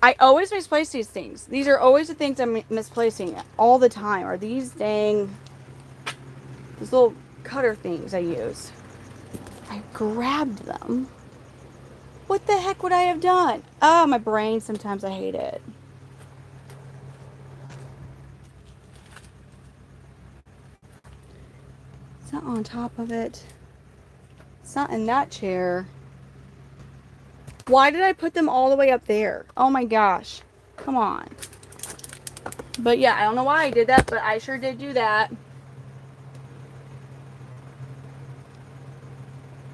I always misplace these things. These are always the things I'm misplacing all the time. Are these dang, these little cutter things I use. I grabbed them. What the heck would I have done? Oh, my brain, sometimes I hate it. It's not on top of it. It's not in that chair. Why did I put them all the way up there? Oh my gosh. Come on. But yeah, I don't know why I did that, but I sure did do that.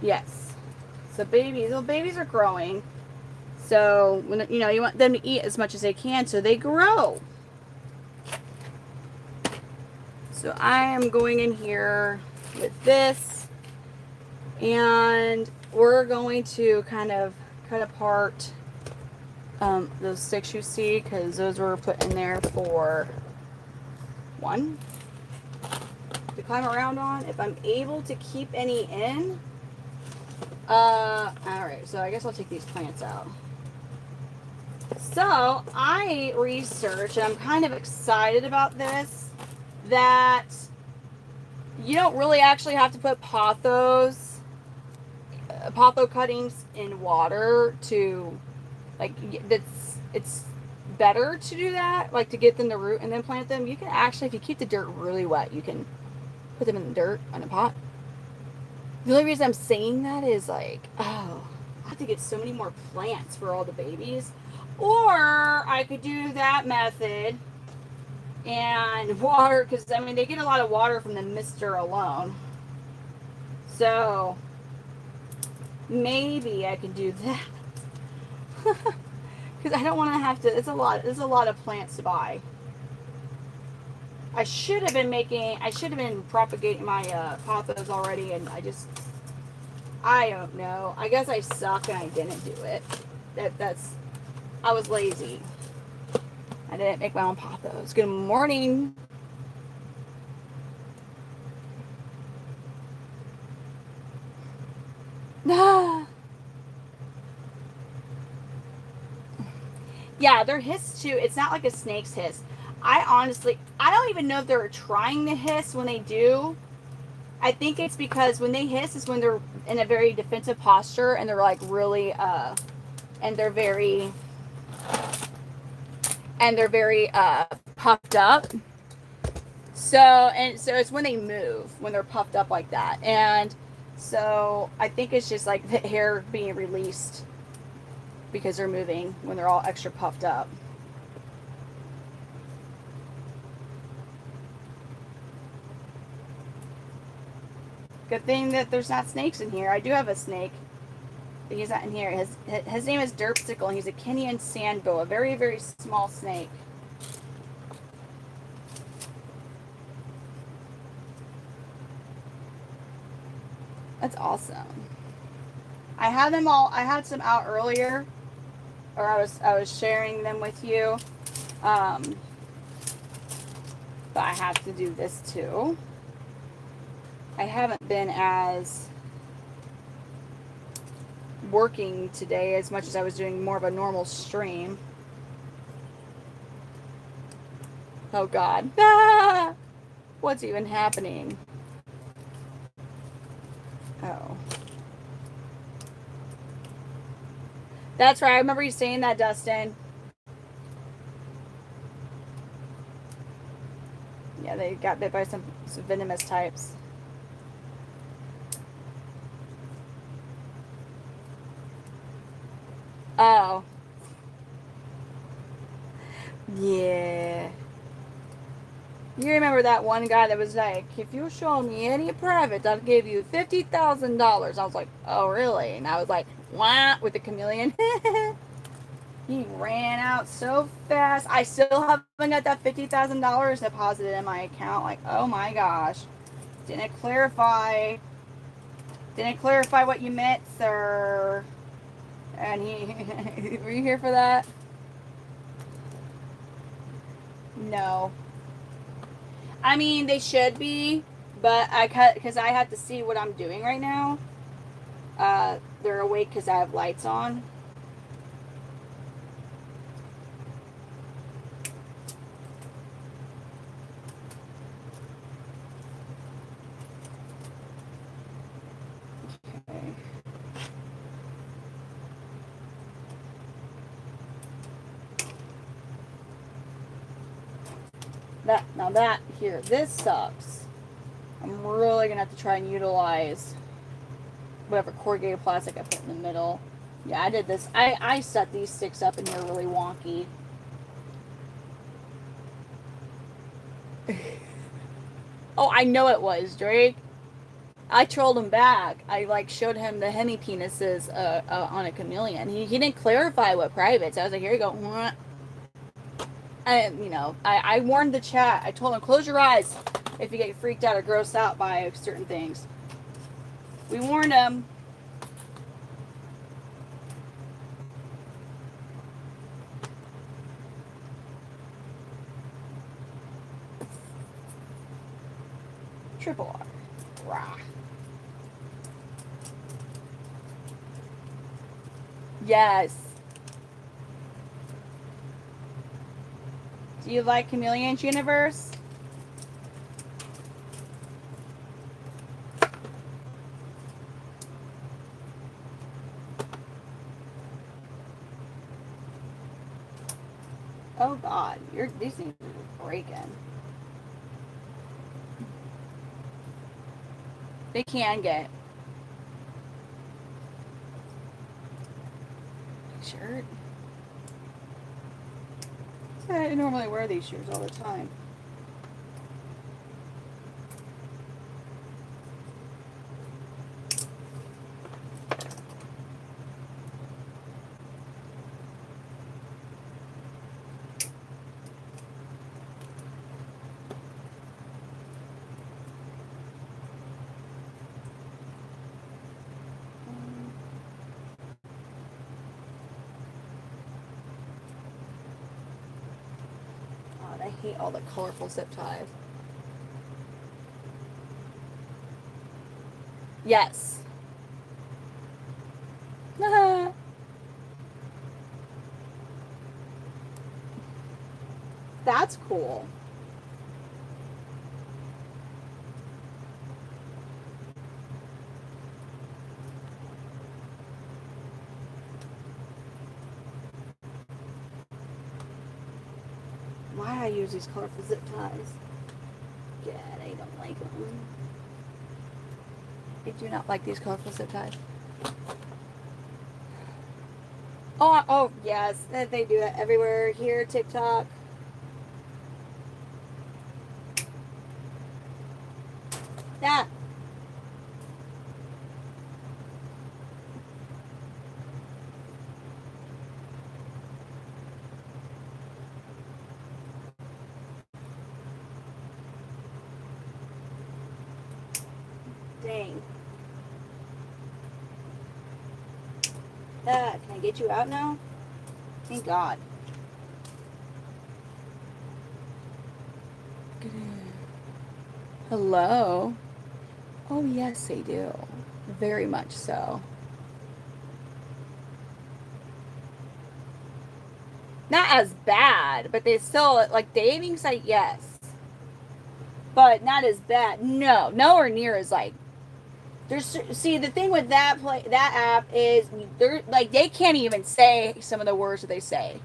Yes. So babies, little babies are growing. So, when you know, you want them to eat as much as they can so they grow. So I am going in here with this, and we're going to kind of cut apart those sticks you see, because those were put in there for one, to climb around on. If I'm able to keep any in, Alright, so I guess I'll take these plants out. So, I researched, and I'm kind of excited about this, that you don't really actually have to put potho cuttings in water to, like, it's better to do that, like to get them to root and then plant them. You can actually, if you keep the dirt really wet, you can put them in the dirt on a pot. The only reason I'm saying that is like, oh, I have to get so many more plants for all the babies. Or I could do that method and water, because I mean, they get a lot of water from the mister alone. So maybe I could do that. Because I don't want to have to, it's a lot of plants to buy. I should have been propagating my pothos already, and I don't know. I guess I suck and I didn't do it. I was lazy. I didn't make my own pothos. Good morning. Yeah, their hiss too. It's not like a snake's hiss. I don't even know if they're trying to hiss when they do. I think it's because when they hiss is when they're in a very defensive posture and they're like really and they're very puffed up. So it's when they move, when they're puffed up like that. And so I think it's just like the hair being released because they're moving when they're all extra puffed up. Good thing that there's not snakes in here. I do have a snake, but he's not in here. His name is Derpsicle, and he's a Kenyan sand boa, a very, very small snake. That's awesome. I had them all. I had some out earlier, or I was sharing them with you. But I have to do this too. I haven't been as working today as much as I was doing more of a normal stream. Oh God. Ah! What's even happening? Oh. That's right. I remember you saying that, Dustin. Yeah, they got bit by some venomous types. Oh. Yeah. You remember that one guy that was like, if you show me any private, I'll give you $50,000. I was like, oh, really? And I was like, wah, with the chameleon. He ran out so fast. I still haven't got that $50,000 deposited in my account. Like, oh my gosh. Didn't clarify what you meant, sir. And he, were you here for that? No. I mean, they should be, but because I have to see what I'm doing right now. They're awake because I have lights on. Okay. This sucks. I'm really gonna have to try and utilize whatever corrugated plastic I put in the middle. Yeah, I did this. I set these sticks up and they're really wonky. Oh, I know it was, Drake. I trolled him back. I like showed him the hemi penises on a chameleon. He didn't clarify what private. So I was like, here you go. And I warned the chat. I told him, close your eyes if you get freaked out or grossed out by certain things. We warned him. Triple R. Rah. Yes. Do you like Chameleon's universe? Oh God, these things are breaking. They can get. Shirt. I normally wear these shoes all the time. God, I hate all the colorful zip ties. Yes. That's cool. Why I use these colorful zip ties? God, I don't like them. I do not like these colorful zip ties. Oh, yes, they do that everywhere. Here, TikTok. That. Dang. Can I get you out now? Thank God. Hello. Oh, yes, they do. Very much so. Not as bad, but they still, like, dating site, yes. But not as bad. No, nowhere near as, like, there's, see, the thing with that app is, they're, like, they can't even say some of the words that they say.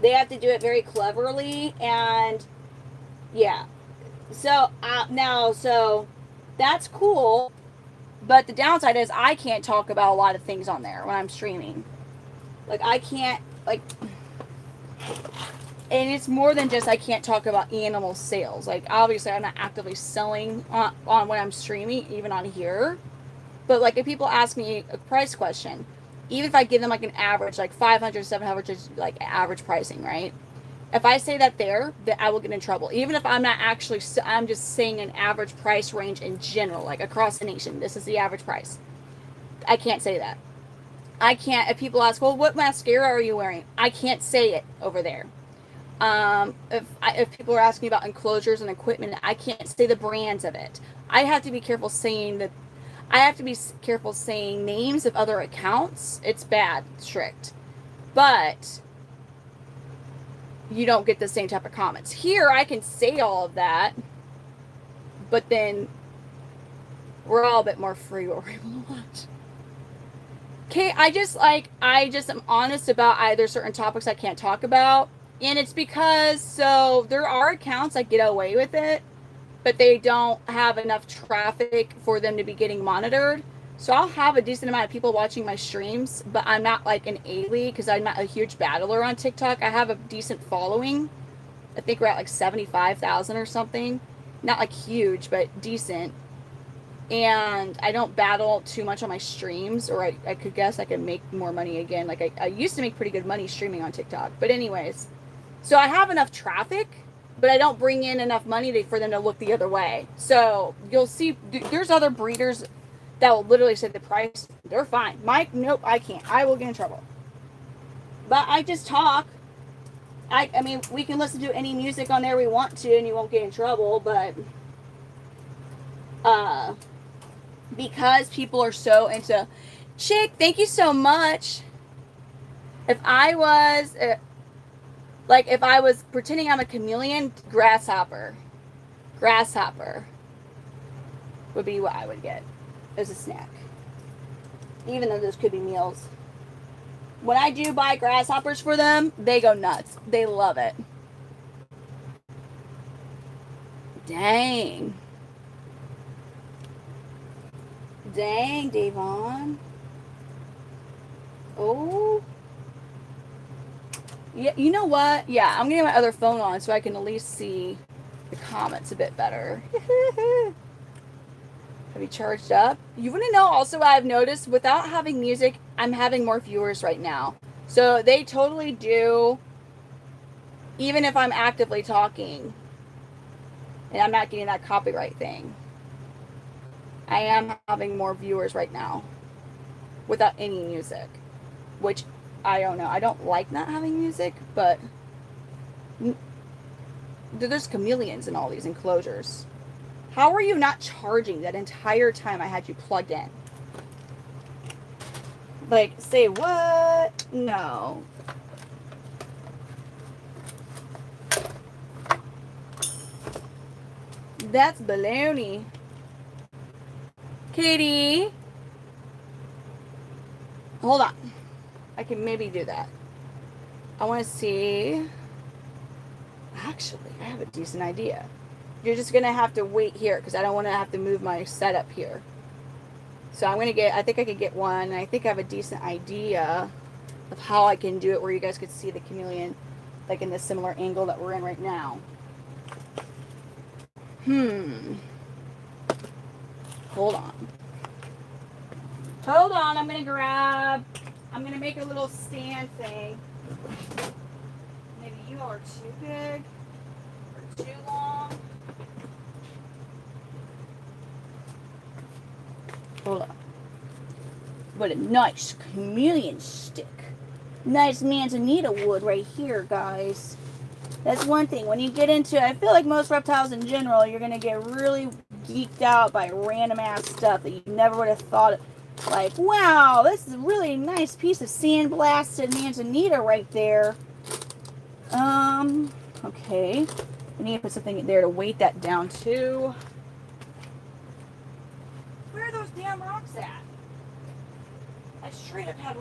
They have to do it very cleverly, and, yeah. So, so, that's cool, but the downside is I can't talk about a lot of things on there when I'm streaming. Like, I can't, like, and it's more than just I can't talk about animal sales. Like, obviously, I'm not actively selling on when I'm streaming, even on here. But, like, if people ask me a price question, even if I give them, like, an average, like 500, 700, is, like, average pricing, right? If I say that I will get in trouble. Even if I'm not actually, I'm just saying an average price range in general, like, across the nation. This is the average price. I can't say that. I can't, if people ask, well, what mascara are you wearing? I can't say it over there. If people are asking about enclosures and equipment, I can't say the brands of it. I have to be careful saying that. I have to be careful saying names of other accounts. It's bad, strict. But you don't get the same type of comments. Here, I can say all of that, but then we're all a bit more free what we're able to watch. Okay, I just am honest about either certain topics I can't talk about. And it's because, so there are accounts that get away with it, but they don't have enough traffic for them to be getting monitored. So I'll have a decent amount of people watching my streams, but I'm not like an A-League because I'm not a huge battler on TikTok. I have a decent following. I think we're at like 75,000 or something. Not like huge, but decent. And I don't battle too much on my streams, or I could guess I could make more money again. Like I used to make pretty good money streaming on TikTok. But anyways, so I have enough traffic, but I don't bring in enough money for them to look the other way. So you'll see there's other breeders that will literally say the price. They're fine. Mike, nope, I can't. I will get in trouble. But I just talk. I mean, we can listen to any music on there we want to, and you won't get in trouble. But because people are so into Chick, thank you so much. If I was, like, if I was pretending I'm a chameleon, grasshopper. Grasshopper would be what I would get as a snack. Even though those could be meals. When I do buy grasshoppers for them, they go nuts. They love it. Dang. Dang, Davon. Oh. Yeah, you know what? Yeah, I'm getting my other phone on so I can at least see the comments a bit better. Have you charged up? You want to know also what I've noticed? Without having music, I'm having more viewers right now. So they totally do, even if I'm actively talking and I'm not getting that copyright thing. I am having more viewers right now without any music, which I don't know. I don't like not having music, but there's chameleons in all these enclosures. How are you not charging that entire time I had you plugged in? Like, say what? No. That's baloney. Katie. Hold on. I can maybe do that. I want to see. Actually, I have a decent idea. You're just going to have to wait here because I don't want to have to move my setup here. So I'm going to get, I think I could get one. I think I have a decent idea of how I can do it where you guys could see the chameleon like in the similar angle that we're in right now. Hold on. Hold on, I'm going to make a little stand thing. Maybe you are too big or too long. Hold on. What a nice chameleon stick. Nice manzanita wood right here, guys. That's one thing. When you get into, I feel like most reptiles in general, you're going to get really geeked out by random ass stuff that you never would have thought of. Like, wow, this is a really nice piece of sandblasted manzanita right there. Okay. I need to put something there to weight that down too. Where are those damn rocks at? I straight up had,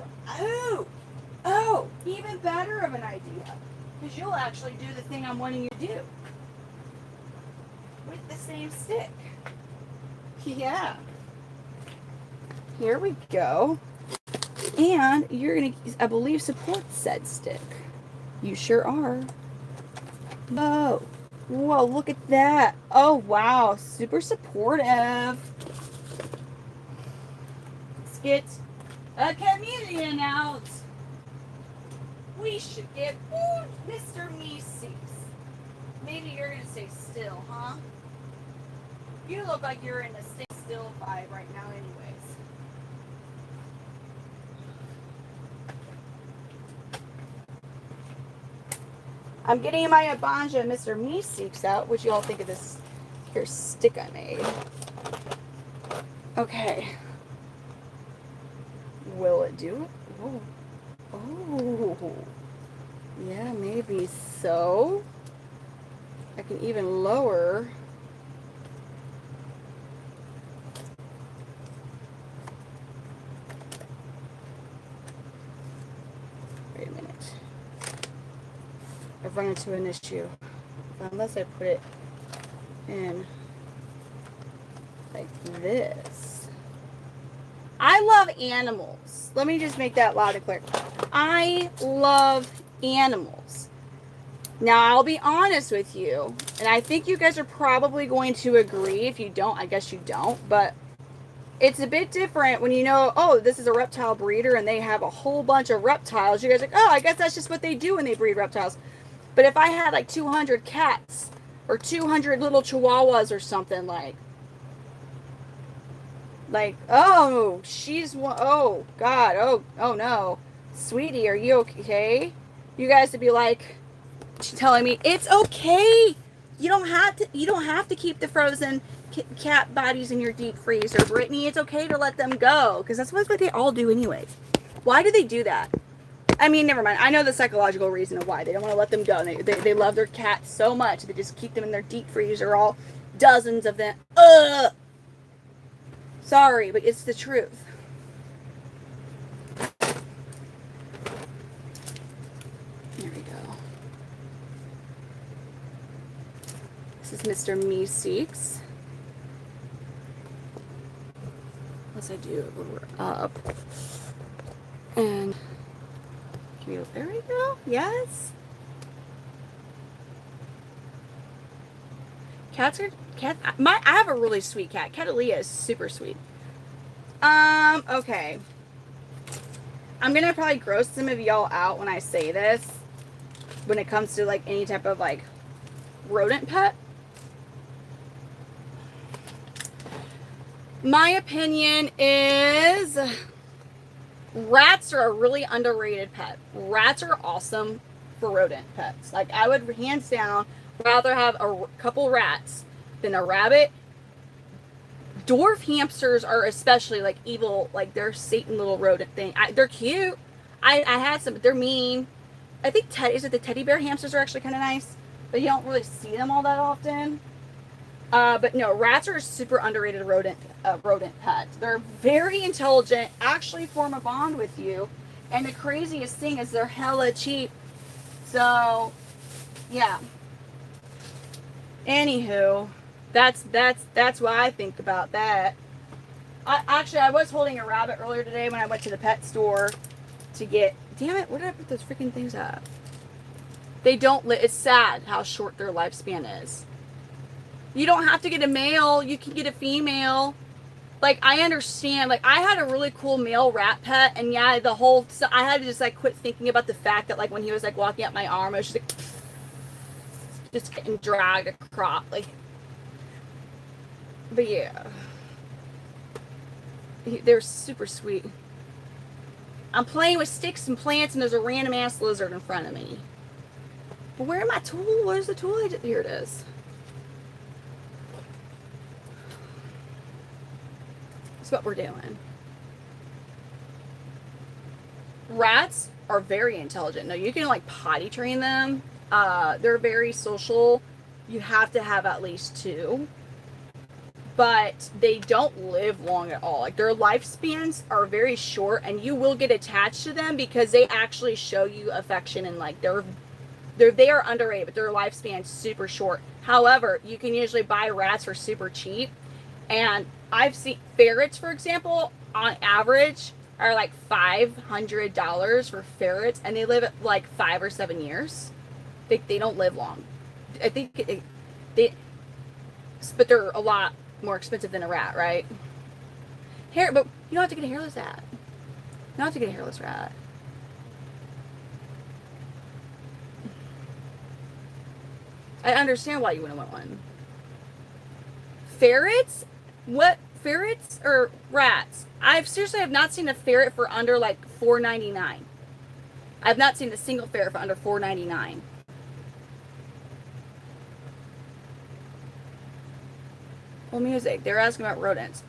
oh, even better of an idea. Because you'll actually do the thing I'm wanting you to do. With the same stick. Yeah. Here we go. And you're going to, I believe, support said stick. You sure are. Whoa. Whoa, look at that. Oh, wow. Super supportive. Let's get a chameleon out. We should get Mr. Meeseeks. Maybe you're going to stay still, huh? You look like you're in a stay still vibe right now anyways. I'm getting my Abanja Mr. Meeseeks out. What you all think of this here stick I made? Okay. Will it do it? Oh. Oh. Yeah, maybe so. I can even lower. Wait a minute. I've run into an issue. Unless I put it in like this. I love animals. Let me just make that loud and clear. I love animals. Now, I'll be honest with you, and I think you guys are probably going to agree. If you don't, I guess you don't, but it's a bit different when you know, oh, this is a reptile breeder and they have a whole bunch of reptiles. You guys are like, oh, I guess that's just what they do when they breed reptiles. But if I had like 200 cats or 200 little chihuahuas or something like, oh, she's one, oh, God, oh no. Sweetie, are you okay? You guys would be like, telling me, it's okay. You don't have to keep the frozen cat bodies in your deep freezer, Brittany. It's okay to let them go. Because that's what they all do anyways. Why do they do that? I mean, never mind. I know the psychological reason of why. They don't want to let them go. They love their cats so much. They just keep them in their deep freezer, all dozens of them. Ugh! Sorry, but it's the truth. There we go. This is Mr. Meeseeks. Let's do up. And there we go. Yes. I have a really sweet cat. Catalia is super sweet. Okay. I'm gonna probably gross some of y'all out when I say this. When it comes to like any type of like rodent pet. My opinion is rats are a really underrated pet. Rats are awesome for rodent pets. Like, I would hands down rather have a couple rats than a rabbit. Dwarf hamsters are especially like evil, like they're Satan little rodent thing. They're cute. I had some, but they're mean. I think the teddy bear hamsters are actually kind of nice, but you don't really see them all that often. But no, rats are a super underrated rodent pet. They're very intelligent, actually form a bond with you, and the craziest thing is they're hella cheap. So, yeah. Anywho, that's what I think about that. I was holding a rabbit earlier today when I went to the pet store to get. Damn it! Where did I put those freaking things at? They don't. It's sad how short their lifespan is. You don't have to get a male. You can get a female. Like, I understand. Like, I had a really cool male rat pet, and yeah, I had to just like quit thinking about the fact that like when he was like walking up my arm, I was just like just getting dragged across. Like, but yeah, they're super sweet. I'm playing with sticks and plants, and there's a random ass lizard in front of me. But where am I tool? Where's the tool? Here it is. That's what we're doing. Rats are very intelligent. Now, you can like potty train them. They're very social. You have to have at least 2. But they don't live long at all. Like, their lifespans are very short, and you will get attached to them because they actually show you affection, and like they are underrated, but their lifespan's super short. However, you can usually buy rats for super cheap. And I've seen ferrets, for example, on average are like $500 for ferrets, and they live at like 5 or 7 years. They don't live long. I think but they're a lot more expensive than a rat, right? But you don't have to get a hairless rat. You don't have to get a hairless rat. I understand why you wouldn't want one. Ferrets? What? Ferrets or rats? I seriously have not seen a ferret for under like $4.99. I've not seen a single ferret for under $4.99. Well, music. They're asking about rodents.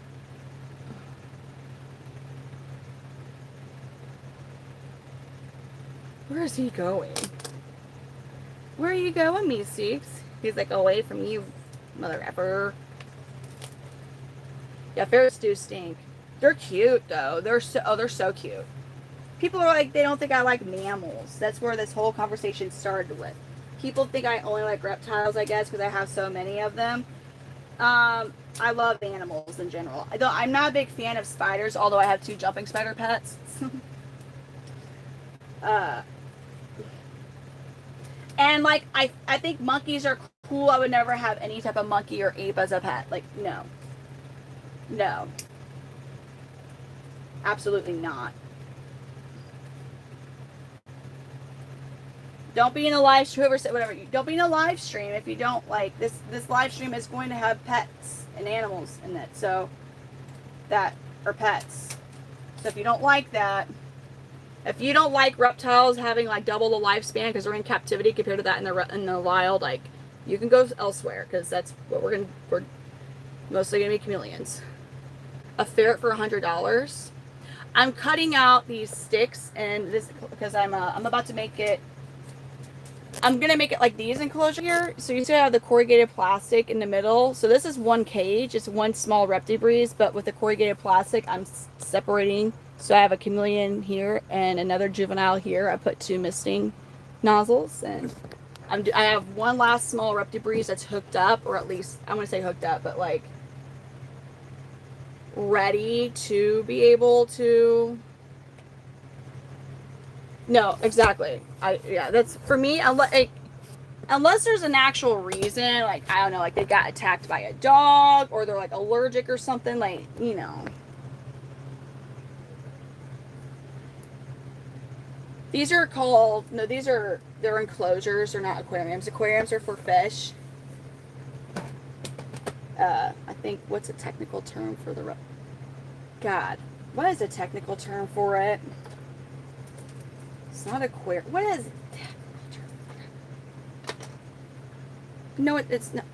Where is he going? Where are you going, Meeseeks? He's like, away from you, mother effer. Yeah, ferrets do stink. They're cute though. They're so cute. People are like, they don't think I like mammals. That's where this whole conversation started with. People think I only like reptiles, I guess, because I have so many of them. I love animals in general. I'm not a big fan of spiders, although I have 2 jumping spider pets. And like, I think monkeys are cool. I would never have any type of monkey or ape as a pet. Like, no. No. Absolutely not. Don't be in a live stream, whoever said whatever. Don't be in a live stream if you don't like this. This live stream is going to have pets and animals in it. So that are pets. So if you don't like that, if you don't like reptiles having like double the lifespan because they're in captivity compared to that in the wild, like, you can go elsewhere because that's what we're mostly gonna be chameleons. A ferret for $100. I'm cutting out these sticks and this because I'm about to make it. I'm gonna make it like these enclosure here. So you see I have the corrugated plastic in the middle. So this is one cage. It's one small reptibreeze, but with the corrugated plastic, I'm separating. So I have a chameleon here and another juvenile here. I put 2 misting nozzles, and I have one last small reptibreeze that's hooked up, or at least I want to say hooked up, but like ready to be able to. No, exactly. Yeah, that's for me. Unless there's an actual reason, like I don't know, like they got attacked by a dog or they're like allergic or something, like you know. These are called no. They're enclosures. They're not aquariums. Aquariums are for fish. I think what's a technical term for the God? What is a technical term for it? It's not aquarium. What is no? It's not.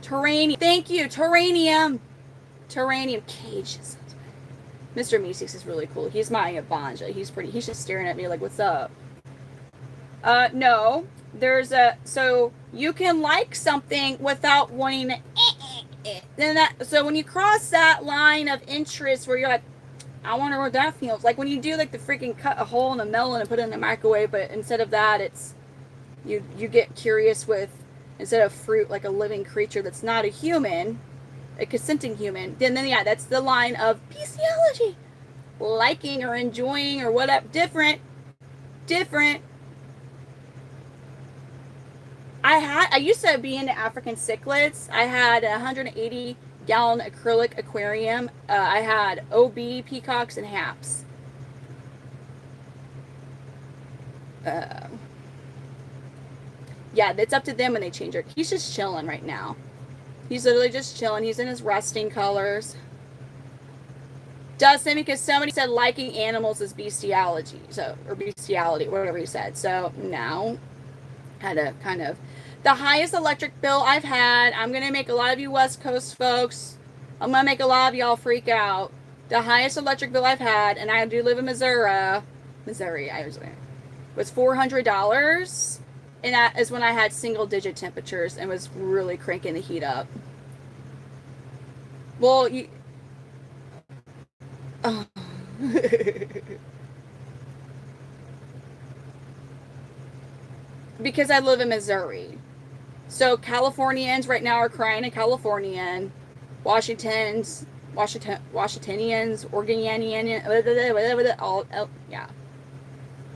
Terranium. Thank you. Terranium. Terranium cages. Mr. Meeseeks is really cool. He's my Abanja. He's pretty. He's just staring at me like, "What's up?" No. There's a so you can like something without wanting to. Then that so when you cross that line of interest where you're like, I wonder what that feels like when you do like the freaking cut a hole in a melon and put it in the microwave, but instead of that, it's you get curious with instead of fruit like a living creature that's not a human, a consenting human. Then yeah, that's the line of bestiality, liking or enjoying or whatever. Different. I used to be into African cichlids. I had a 180-gallon acrylic aquarium. I had OB peacocks and haps. Yeah, it's up to them when they change it. He's just chilling right now. He's literally just chilling. He's in his resting colors. Dustin, because somebody said liking animals is bestiality, or bestiality, whatever he said. So now, had to kind of the highest electric bill I've had. I'm gonna make a lot of you West Coast folks. I'm gonna make a lot of y'all freak out. The highest electric bill I've had, and I do live in Missouri. Was $400, and that is when I had single-digit temperatures and was really cranking the heat up. Well, you. Oh. Because I live in Missouri. So Californians right now are crying a Californian. Washingtonians, Oregonians, all, yeah.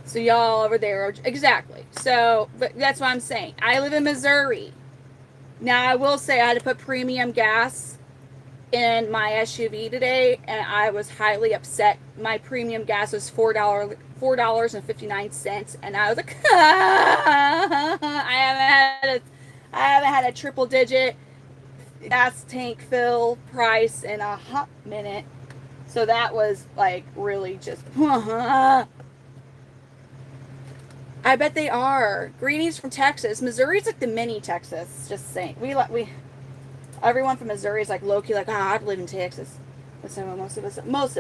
So y'all over there, exactly. So, but that's what I'm saying. I live in Missouri. Now I will say I had to put premium gas in my SUV today, and I was highly upset. My premium gas was $4.59, and I was like, I haven't had a triple digit gas tank fill price in a hot minute. So that was like really just I bet they are. Greenies from Texas. Missouri's like the mini Texas, just saying. We everyone from Missouri is like low-key like, I'd live in Texas. But most of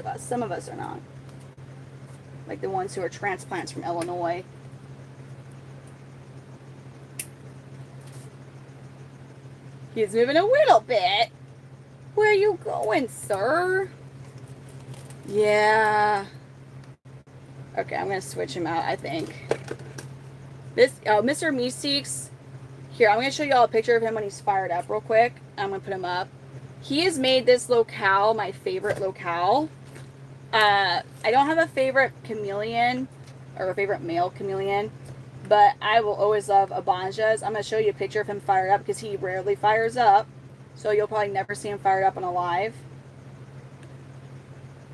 us, some of us are not. Like the ones who are transplants from Illinois. He's moving a little bit. Where are you going, sir? Yeah. Okay, I'm going to switch him out, I think. Mr. Meeseeks. Here, I'm going to show you all a picture of him when he's fired up real quick. I'm going to put him up. He has made this locale my favorite locale. I don't have a favorite chameleon or a favorite male chameleon, but I will always love Abanjas. I'm going to show you a picture of him fired up because he rarely fires up. So you'll probably never see him fired up on a live.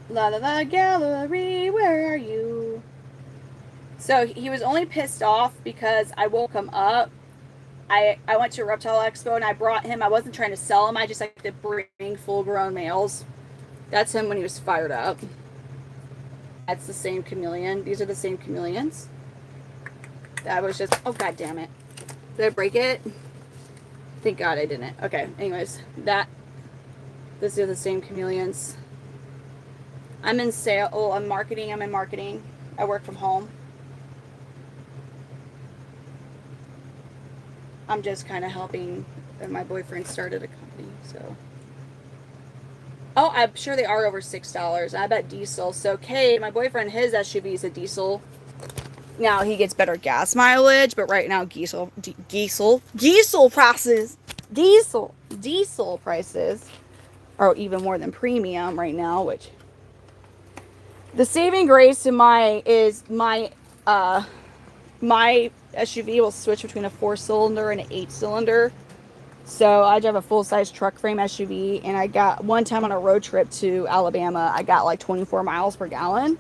La la la gallery, where are you? So he was only pissed off because I woke him up. I went to a reptile expo and I brought him. I wasn't trying to sell him. I just like to bring full-grown males. That's him when he was fired up. That's the same chameleon. These are the same chameleons. That was just, oh god damn it. Did I break it? Thank god I didn't. Okay, anyways, these are the same chameleons. I'm in sale. Oh, I'm marketing. I'm in marketing. I work from home. I'm just kind of helping. And my boyfriend started a company, so. Oh, I'm sure they are over $6. I bet diesel. So, Kate, my boyfriend, his SUV is a diesel. Now he gets better gas mileage, but right now diesel prices are even more than premium right now. Which the saving grace in my my SUV will switch between a 4-cylinder and an 8-cylinder. So I drive a full-size truck frame SUV, and I got one time on a road trip to Alabama, I got like 24 miles per gallon.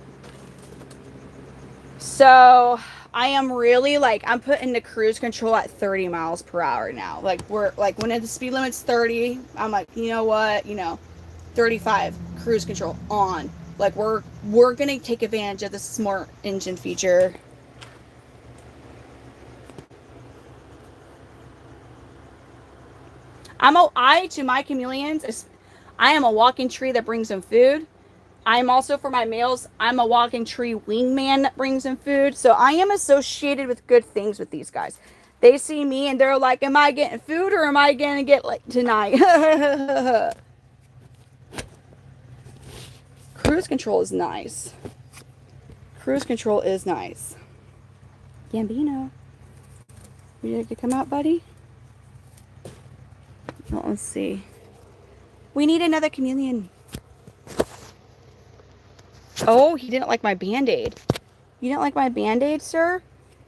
So I am really like, I'm putting the cruise control at 30 miles per hour now. Like we're like, when the speed limit's 30, I'm like, you know what, 35 cruise control on. Like we're gonna take advantage of the smart engine feature. To my chameleons, I am a walking tree that brings them food. I'm also, for my males, I'm a walking tree wingman that brings them food. So I am associated with good things with these guys. They see me and they're like, am I getting food or am I going to get like tonight? Cruise control is nice. Cruise control is nice. Gambino, you ready to come out, buddy? Well, let's see. We need another chameleon. Oh, he didn't like my Band-Aid. You didn't like my Band-Aid, sir?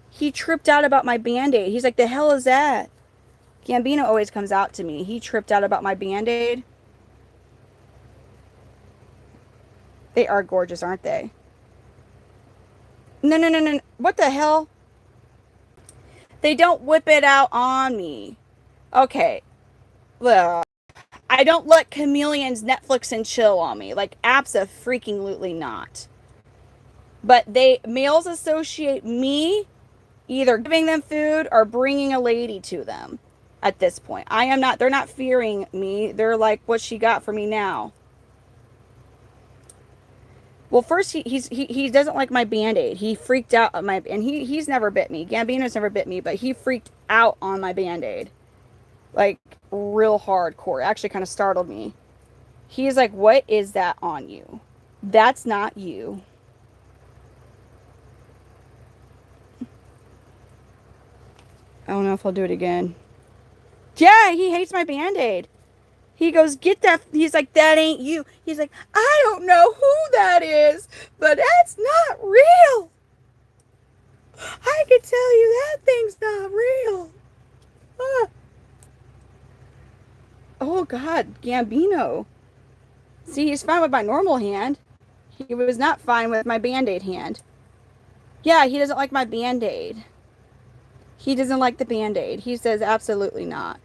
He tripped out about my Band-Aid. He's like, the hell is that? Gambino always comes out to me. He tripped out about my Band-Aid. They are gorgeous, aren't they? No, no, no, no. What the hell? They don't whip it out on me. Okay. Well, I don't let chameleons Netflix and chill on me. Like, abso-freaking-lutely not. But males associate me either giving them food or bringing a lady to them at this point. They're not fearing me. They're like, what she got for me now? Well, first he doesn't like my Band-Aid. He freaked out at and he's never bit me. Gambino's never bit me, but he freaked out on my Band-Aid. Like, real hardcore. It actually kind of startled me. He's like, what is that on you? That's not you. I don't know if I'll do it again. Yeah, he hates my Band-Aid. He goes, get that. He's like, that ain't you. He's like, I don't know who that is, but that's not real. I can tell you that thing's not real. Ah. Oh, God, Gambino. See, he's fine with my normal hand. He was not fine with my Band-Aid hand. Yeah, he doesn't like my Band-Aid. He doesn't like the Band-Aid. He says, absolutely not.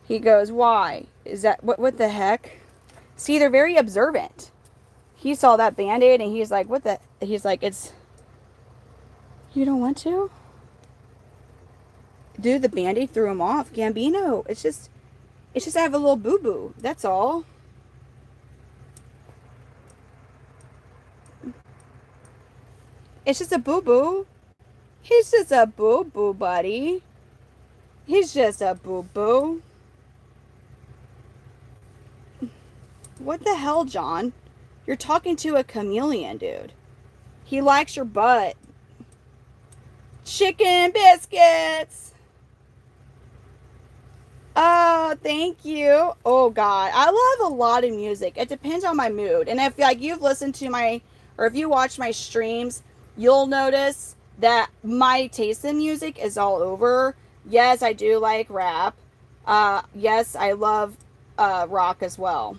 He goes, why? Is that, what the heck? See, they're very observant. He saw that Band-Aid and he's like, what the, he's like, it's, you don't want to? Dude, the Band-Aid threw him off. Gambino, it's just I have a little boo-boo. That's all. It's just a boo-boo. He's just a boo-boo, buddy. He's just a boo-boo. What the hell, John? You're talking to a chameleon, dude. He likes your butt. Chicken biscuits. Oh, thank you. Oh, God. I love a lot of music. It depends on my mood. And if like you've listened to if you watch my streams, you'll notice that my taste in music is all over. Yes, I do like rap. Yes, I love rock as well.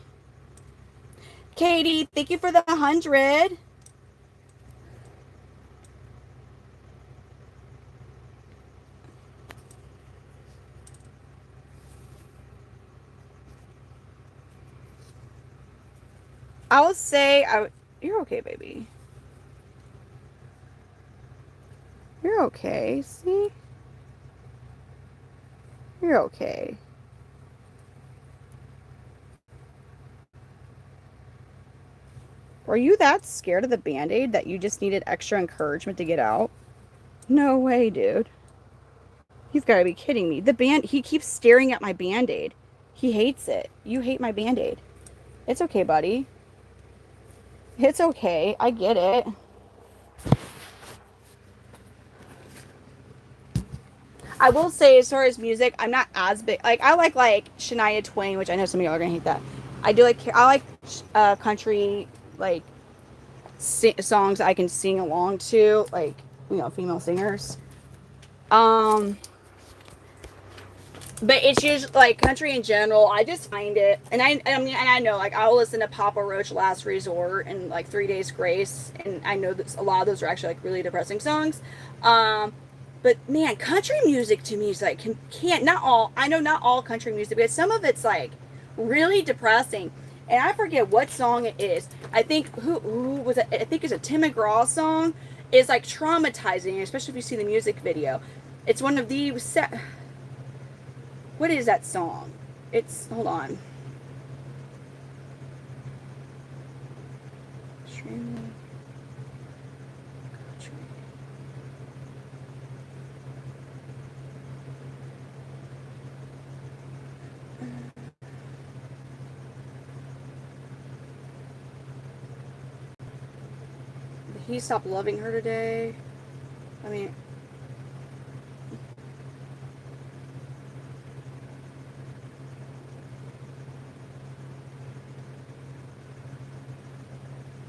Katie, thank you for the 100. I'll say, you're okay, baby. You're okay. See? You're okay. Were you that scared of the Band-Aid that you just needed extra encouragement to get out? No way, dude. You've got to be kidding me. He keeps staring at my Band-Aid. He hates it. You hate my Band-Aid. It's okay, buddy. It's okay. I get it. I will say, as far as music, I'm not as big. Like, I like Shania Twain, which I know some of y'all are gonna hate that. I like country, like songs I can sing along to, like, female singers. Um, but it's just like country in general. I just find it, and I know, like, I'll listen to Papa Roach, Last Resort, and like 3 Days Grace, and I know that a lot of those are actually like really depressing songs. But man, country music to me is like can't not all. I know not all country music, but some of it's like really depressing. And I forget what song it is. I think who was it? I think it's a Tim McGraw song. Is like traumatizing, especially if you see the music video. It's one of the what is that song? It's hold on. He stopped loving her today. I mean,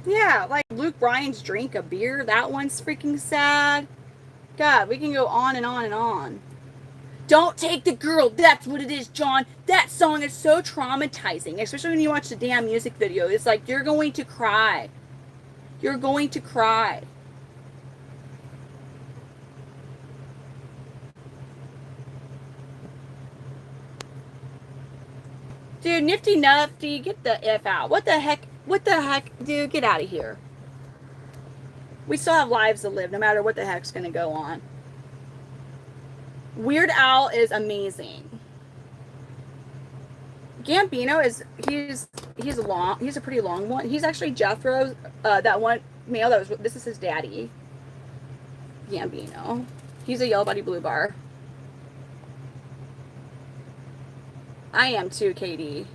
yeah, like Luke Bryan's Drink a Beer. That one's freaking sad. God, we can go on and on and on. Don't take the girl. That's what it is, John. That song is so traumatizing, especially when you watch the damn music video. It's like you're going to cry. You're going to cry. Dude, Nifty Nufty, get the F out. What the heck? What the heck? Dude, get out of here. We still have lives to live, no matter what the heck's going to go on. Weird Al is amazing. Gambino he's a pretty long one. He's actually Jethro's that one male this is his daddy. Gambino. He's a yellow body blue bar. I am too, Katie.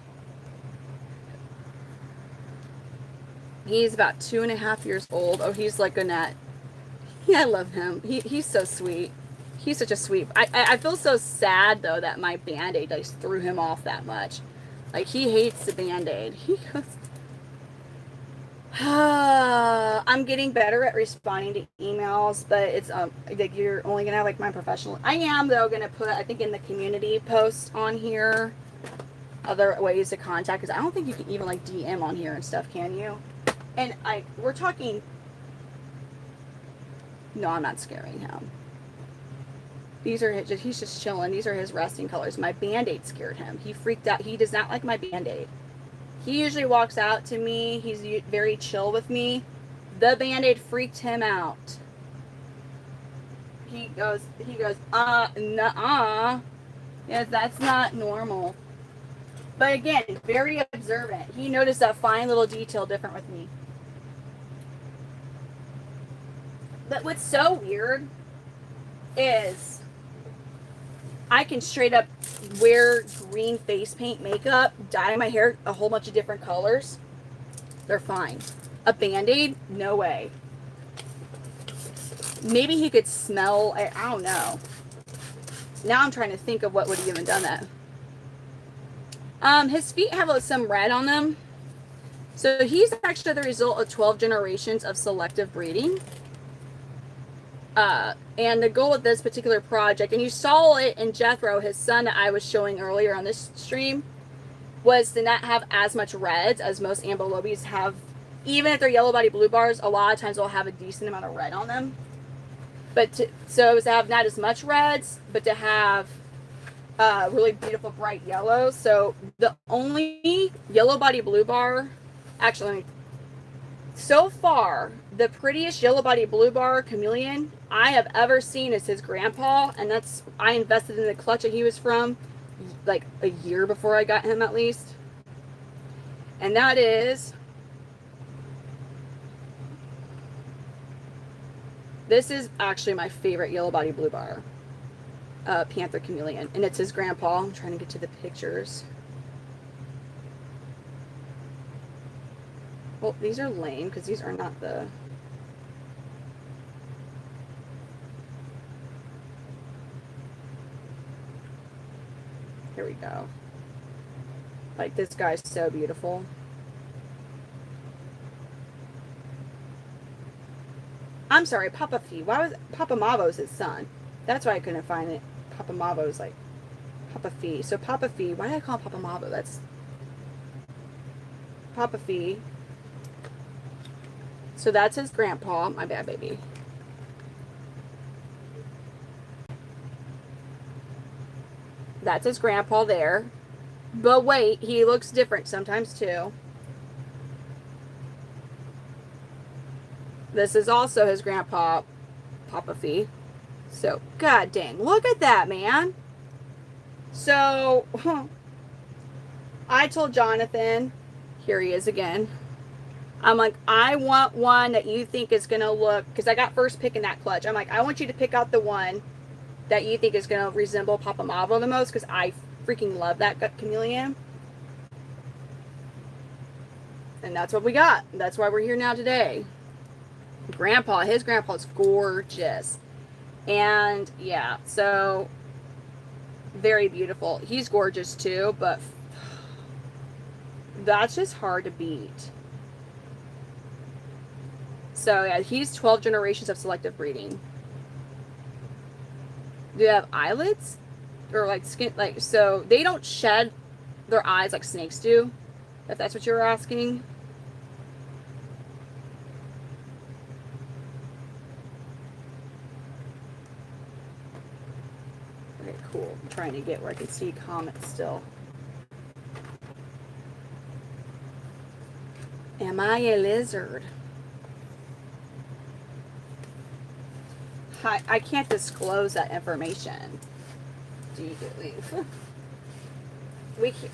He's about 2.5 years old. Oh, he's like a net. Yeah, I love him. He's so sweet. He's such a sweet. I feel so sad though that my Band-Aid just threw him off that much. Like, he hates the Band-Aid. He goes, I'm getting better at responding to emails, but it's like you're only gonna have like my professional. I am though gonna put, I think, in the community post on here other ways to contact, because I don't think you can even like DM on here and stuff, can you? And we're talking. No, I'm not scaring him. He's just chilling. These are his resting colors. My Band-Aid scared him. He freaked out. He does not like my Band-Aid. He usually walks out to me. He's very chill with me. The Band-Aid freaked him out. He goes, nuh-uh. Yes, that's not normal. But again, very observant. He noticed that fine little detail different with me. But what's so weird is I can straight up wear green face paint makeup, dye my hair a whole bunch of different colors. They're fine. A Band-Aid? No way. Maybe he could smell, I don't know. Now I'm trying to think of what would have even done that. His feet have some red on them. So he's actually the result of 12 generations of selective breeding. And the goal of this particular project, and you saw it in Jethro, his son that I was showing earlier on this stream, was to not have as much reds as most Ambolobis have. Even if they're yellow body blue bars, a lot of times they'll have a decent amount of red on them. So it was to have not as much reds, but to have really beautiful bright yellow. So the only yellow body blue bar, actually, so far, the prettiest yellow body blue bar chameleon I have ever seen is his grandpa, and I invested in the clutch that he was from like a year before I got him, at least. And that is This is actually my favorite yellow body blue bar. Panther Chameleon. And it's his grandpa. I'm trying to get to the pictures. Well, these are lame because these are not the... Here we go. Like, this guy's so beautiful. I'm sorry, Papa Fee. Why was Papa Mavo's his son? That's why I couldn't find it. Papa Mavo's like Papa Fee. So Papa Fee, why did I call him Papa Mavo? That's Papa Fee. So that's his grandpa. My bad, baby. That's his grandpa there. But wait, he looks different sometimes too. This is also his grandpa, Papa Fee. So, god dang, look at that, man. So, I told Jonathan, here he is again. I'm like, I want one that you think is going to look, because I got first pick in that clutch. I'm like, I want you to pick out the one that you think is going to resemble Papa Mavo the most, because I freaking love that chameleon. And that's what we got. That's why we're here now today. His grandpa's gorgeous. And yeah, so very beautiful. He's gorgeous too, but that's just hard to beat. So yeah, he's 12 generations of selective breeding. Do you have eyelids? Or like skin, like, so they don't shed their eyes like snakes do, if that's what you're asking. Okay, cool. I'm trying to get where I can see comments still. Am I a lizard? I can't disclose that information.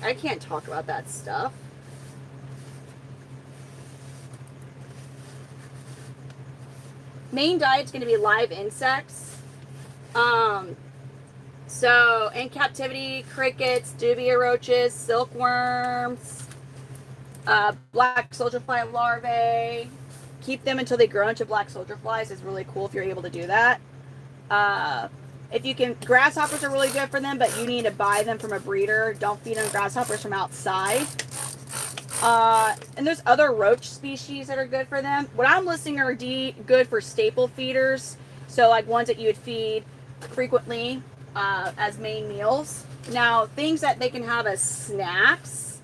I can't talk about that stuff. Main diet's going to be live insects. So in captivity, crickets, dubia roaches, silkworms, black soldier fly larvae. Keep them until they grow into black soldier flies is really cool if you're able to do that. If you can, grasshoppers are really good for them, but you need to buy them from a breeder. Don't feed them grasshoppers from outside. And there's other roach species that are good for them. What I'm listing are good for staple feeders. So like ones that you would feed frequently as main meals. Now, things that they can have as snacks.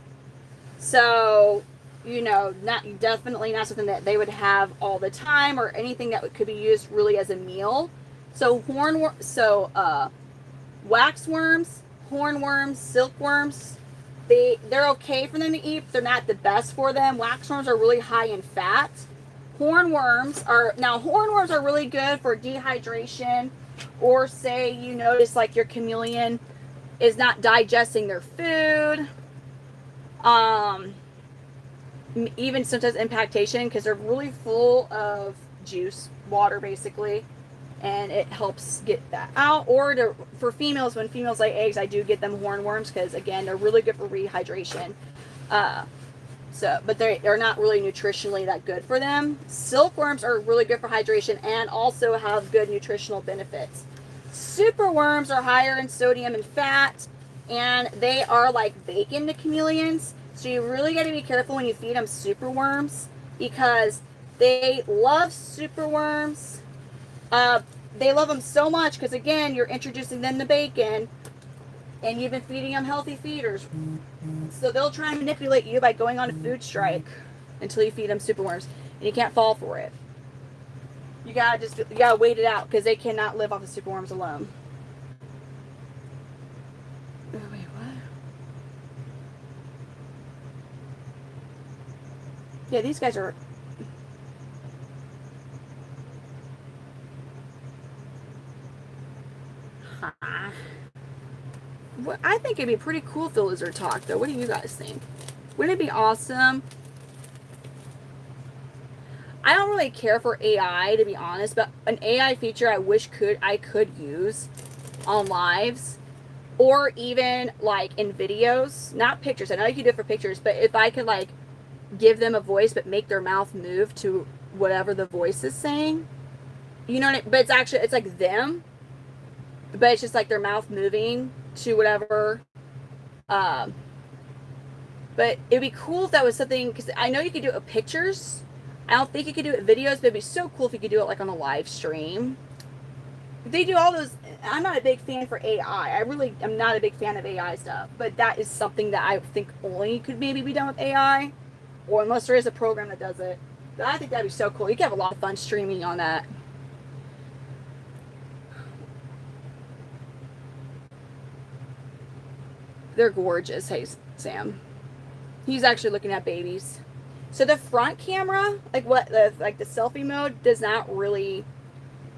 So, you know, definitely not something that they would have all the time or anything that could be used really as a meal. So waxworms, hornworms, silkworms, they're okay for them to eat, but they're not the best for them. Waxworms are really high in fat. Hornworms are really good for dehydration, or say you notice like your chameleon is not digesting their food. Even sometimes impactation, because they're really full of juice, water basically, and it helps get that out. Or for females, when females lay eggs, I do get them hornworms because again they're really good for rehydration. But they're not really nutritionally that good for them. Silkworms are really good for hydration and also have good nutritional benefits. Superworms are higher in sodium and fat, and they are like bacon to chameleons. So you really got to be careful when you feed them superworms, because they love superworms. They love them so much because, again, you're introducing them to bacon, and you've been feeding them healthy feeders. So they'll try and manipulate you by going on a food strike until you feed them superworms, and you can't fall for it. You gotta wait it out, because they cannot live off of superworms alone. Oh, wait, what? Yeah, these guys are... Well, I think it'd be pretty cool if the lizard talked, though. What do you guys think? Wouldn't it be awesome? I don't really care for AI, to be honest, but an AI feature I wish I could use on lives, or even like in videos, not pictures. I know you can do it for pictures, but if I could like give them a voice but make their mouth move to whatever the voice is saying, you know what I mean? But it's actually, it's like them, but it's just like their mouth moving to whatever. Um, but it'd be cool if that was something, because I know you could do it with pictures. I don't think you could do it with videos, but it'd be so cool if you could do it like on a live stream. They do all those. I'm not a big fan for AI. I really am not a big fan of AI stuff, but that is something that I think only could maybe be done with AI, or unless there is a program that does it. But I think that'd be so cool. You could have a lot of fun streaming on that. They're gorgeous. Hey, Sam. He's actually looking at babies. So the front camera, like the selfie mode, does not really,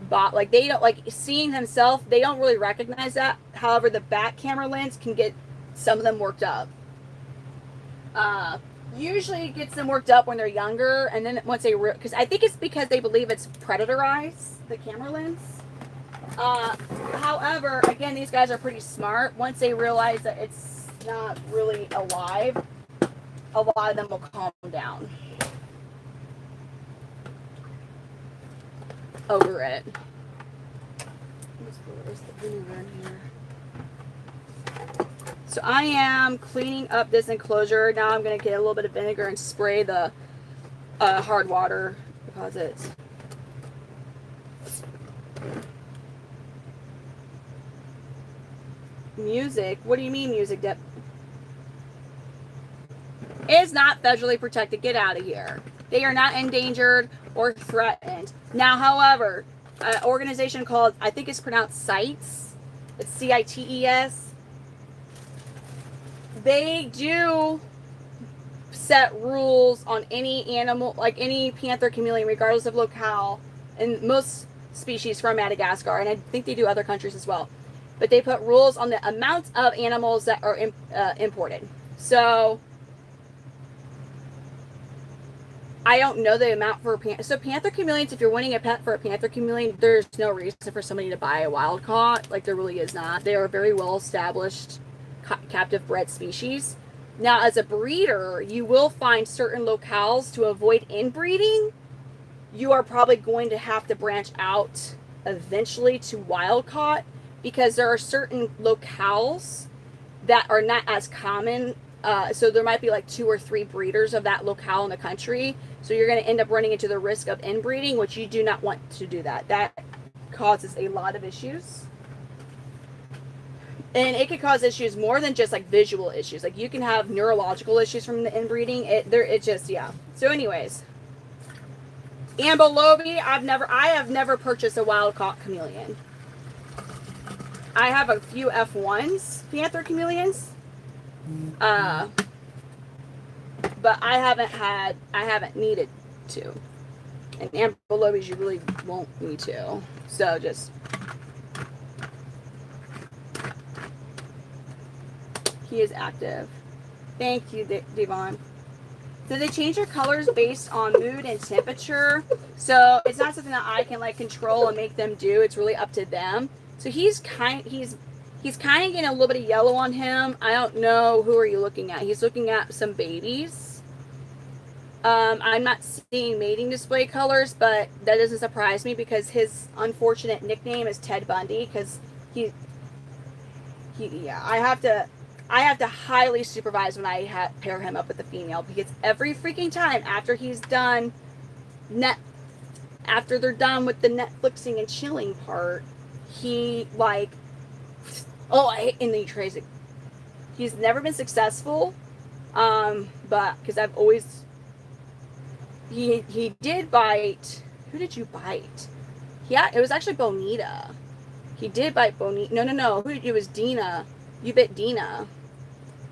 like they don't, like seeing himself, they don't really recognize that. However, the back camera lens can get some of them worked up. Usually it gets them worked up when they're younger, and then once they, because I think it's because they believe it's predator eyes, the camera lens. However, again, these guys are pretty smart. Once they realize that it's not really alive, a lot of them will calm down over it. Where's the vinegar in here? So I am cleaning up this enclosure. Now I'm going to get a little bit of vinegar and spray the hard water deposits. Music? What do you mean music, Dip? Is not federally protected. Get out of here. They are not endangered or threatened. Now, however, an organization called, I think it's pronounced CITES. It's CITES. They do set rules on any animal, like any panther chameleon, regardless of locale, and most species from Madagascar, and I think they do other countries as well. But they put rules on the amount of animals that are imported. So I don't know the amount for so panther chameleons. If you're winning a pet for a panther chameleon, there's no reason for somebody to buy a wild caught. Like there really is not. They are very well established captive bred species. Now, as a breeder, you will find certain locales to avoid inbreeding. You are probably going to have to branch out eventually to wild caught, because there are certain locales that are not as common. So there might be like 2 or 3 breeders of that locale in the country. So you're going to end up running into the risk of inbreeding, which you do not want to do that. That causes a lot of issues. And it could cause issues more than just like visual issues. Like you can have neurological issues from the inbreeding. It just, yeah. So anyways, Ambelobi, I have never purchased a wild caught chameleon. I have a few F1s, Panther Chameleons. But I haven't needed to. And Ambelobis you really won't need to. So just, he is active. Thank you, Devon. So they change their colors based on mood and temperature. So it's not something that I can like control and make them do. It's really up to them. So he's kind of getting a little bit of yellow on him. I don't know, who are you looking at? He's looking at some babies. I'm not seeing mating display colors, but that doesn't surprise me because his unfortunate nickname is Ted Bundy, because yeah, I have to highly supervise when I pair him up with a female, because every freaking time after he's done after they're done with the Netflixing and chilling part, he like, and then he tries it. He's never been successful, but because I've always, he did bite. Who did you bite? Yeah, it was actually Bonita. He did bite Bonita. No. It was Dina. You bit Dina.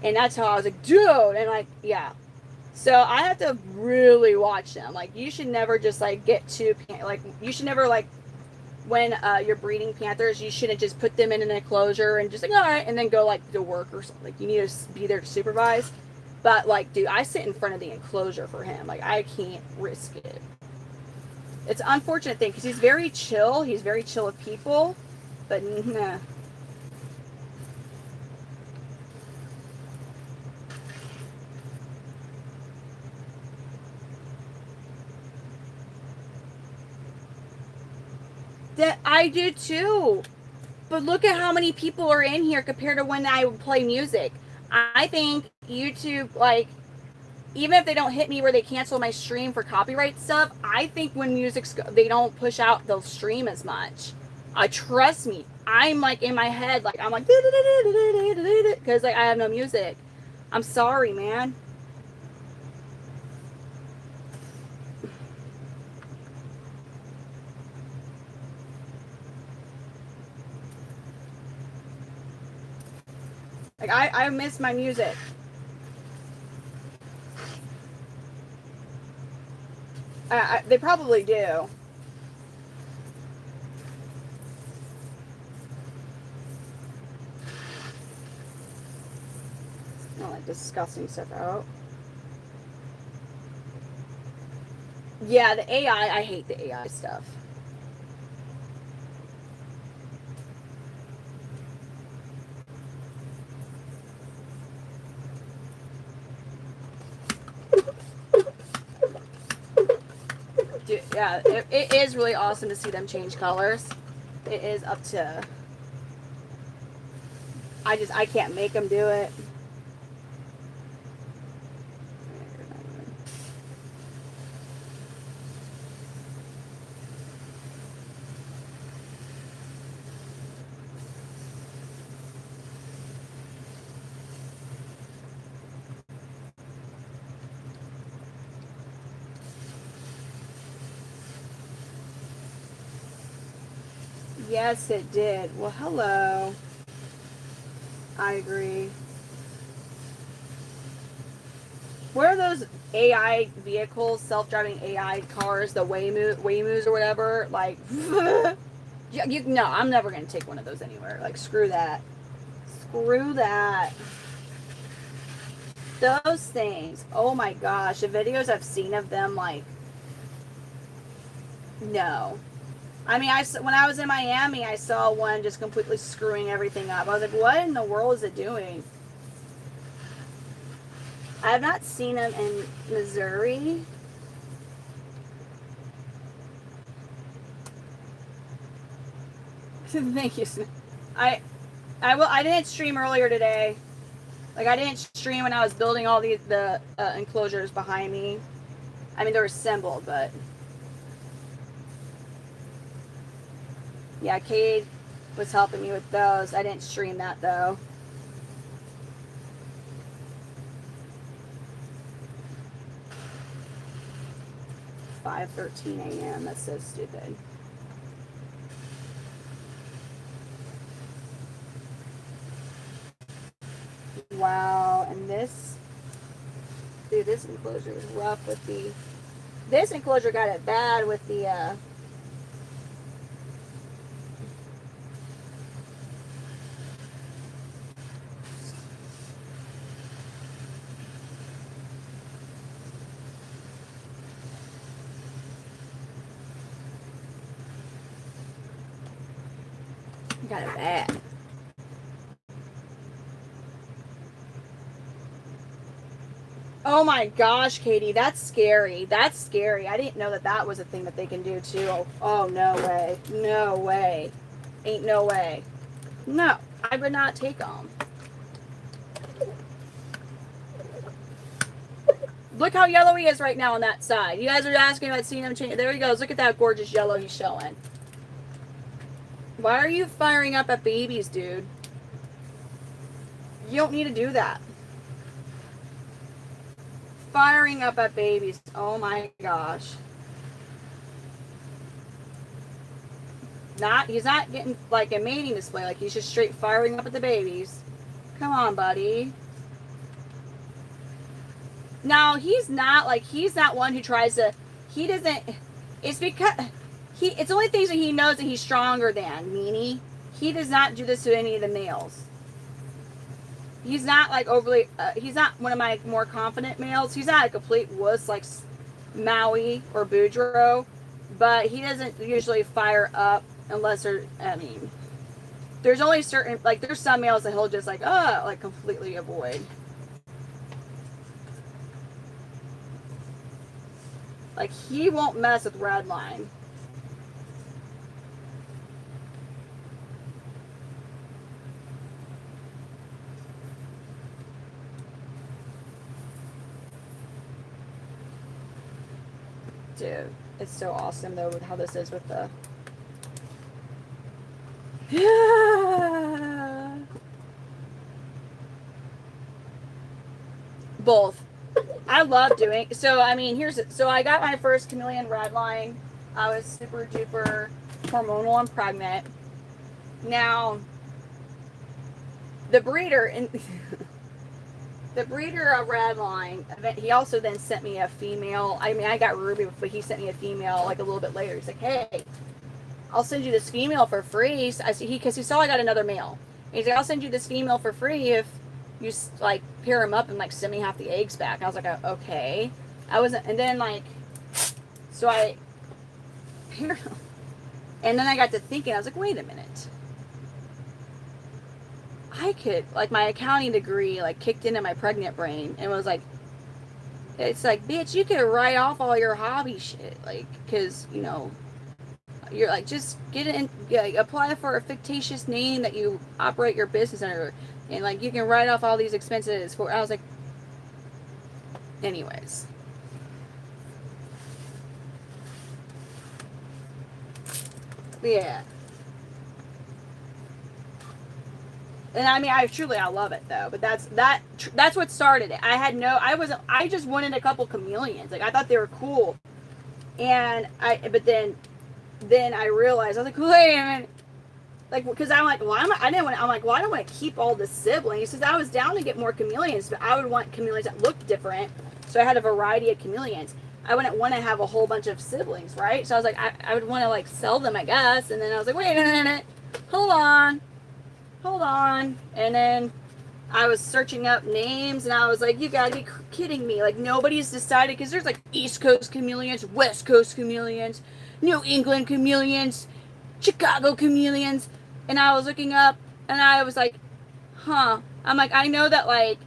And that's how I was like, dude. And like, yeah. So I have to really watch them. Like, you should never just like get too, like, you should never like, when you're breeding panthers, you shouldn't just put them in an enclosure and just like, all right, and then go like to work or something. Like, you need to be there to supervise. But like, dude, I sit in front of the enclosure for him. Like, I can't risk it. It's an unfortunate thing because he's very chill. He's very chill with people, but nah. That I do too. But look at how many people are in here compared to when I play music. I think YouTube, like, even if they don't hit me where they cancel my stream for copyright stuff, I think when music's, they don't push out the stream as much. Trust me, I'm like in my head, like, I'm like, because like I have no music. I'm sorry, man. Like, I miss my music. They probably do. All that disgusting stuff out. Yeah, the AI, I hate the AI stuff. Dude, yeah, it is really awesome to see them change colors. It is up to... I can't make them do it. Yes, it did. Well, hello. I agree. Where are those AI vehicles, self-driving AI cars, the Waymoos or whatever? Like, no, I'm never gonna take one of those anywhere. Like, screw that. Screw that. Those things. Oh my gosh, the videos I've seen of them, like, no. I mean, when I was in Miami, I saw one just completely screwing everything up. I was like, what in the world is it doing? I have not seen them in Missouri. Thank you. I didn't stream earlier today. Like, I didn't stream when I was building all the enclosures behind me. I mean, they're assembled, but yeah, Cade was helping me with those. I didn't stream that though. "5:13 a.m." That's so stupid. Wow, and this, dude, this enclosure is rough with the. This enclosure got it bad with the. Got it bad. Oh my gosh, Katie, that's scary. That's scary. I didn't know that was a thing that they can do too. Oh, no way. No way. Ain't no way. No, I would not take them. Look how yellow he is right now on that side. You guys are asking about seeing him change. There he goes. Look at that gorgeous yellow he's showing. Why are you firing up at babies, dude? You don't need to do that. Firing up at babies. Oh my gosh. He's not getting like a mating display. Like, he's just straight firing up at the babies. Come on, buddy. No, he's not one who tries to, he doesn't, it's because, it's only things that he knows that he's stronger than, meanie. He does not do this to any of the males. He's not like overly, he's not one of my more confident males. He's not a complete wuss like Maui or Boudreaux. but he doesn't usually fire up unless there's only certain, like, there's some males that he'll just, like, like, completely avoid. Like, he won't mess with red line. Dude, it's so awesome, though, with how this is with the... Both. I love doing... So, I mean, So, I got my first chameleon red line. I was super duper hormonal and pregnant. Now, the breeder... The breeder of Redline, he also then sent me a female. I mean, I got Ruby, but he sent me a female like a little bit later. He's like, hey, I'll send you this female for free. Because he saw I got another male. He's like, I'll send you this female for free if you like pair him up and like send me half the eggs back. And I was like, okay. I wasn't, and then like, so I paired him. And then I got to thinking, I was like, wait a minute. I could, like, my accounting degree, like, kicked into my pregnant brain and was like, it's like, bitch, you could write off all your hobby shit, like, because, you know, you're like, just get in, like, apply for a fictitious name that you operate your business under, and, like, you can write off all these expenses for, I was like, anyways. Yeah. And I mean, I love it though. But that's what started it. I just wanted a couple chameleons. Like, I thought they were cool, but then I realized, I was like, wait a minute, like, because I'm like, well, I don't want to keep all the siblings. Because I was down to get more chameleons, but I would want chameleons that looked different. So I had a variety of chameleons. I wouldn't want to have a whole bunch of siblings, right? So I was like, I would want to like sell them, I guess. And then I was like, wait a minute, hold on. And then I was searching up names, and I was like, you gotta be kidding me. Like, nobody's decided, because there's like East Coast chameleons, West Coast chameleons, New England chameleons, Chicago chameleons. And I was looking up, and I was like, I'm like, I know that, like,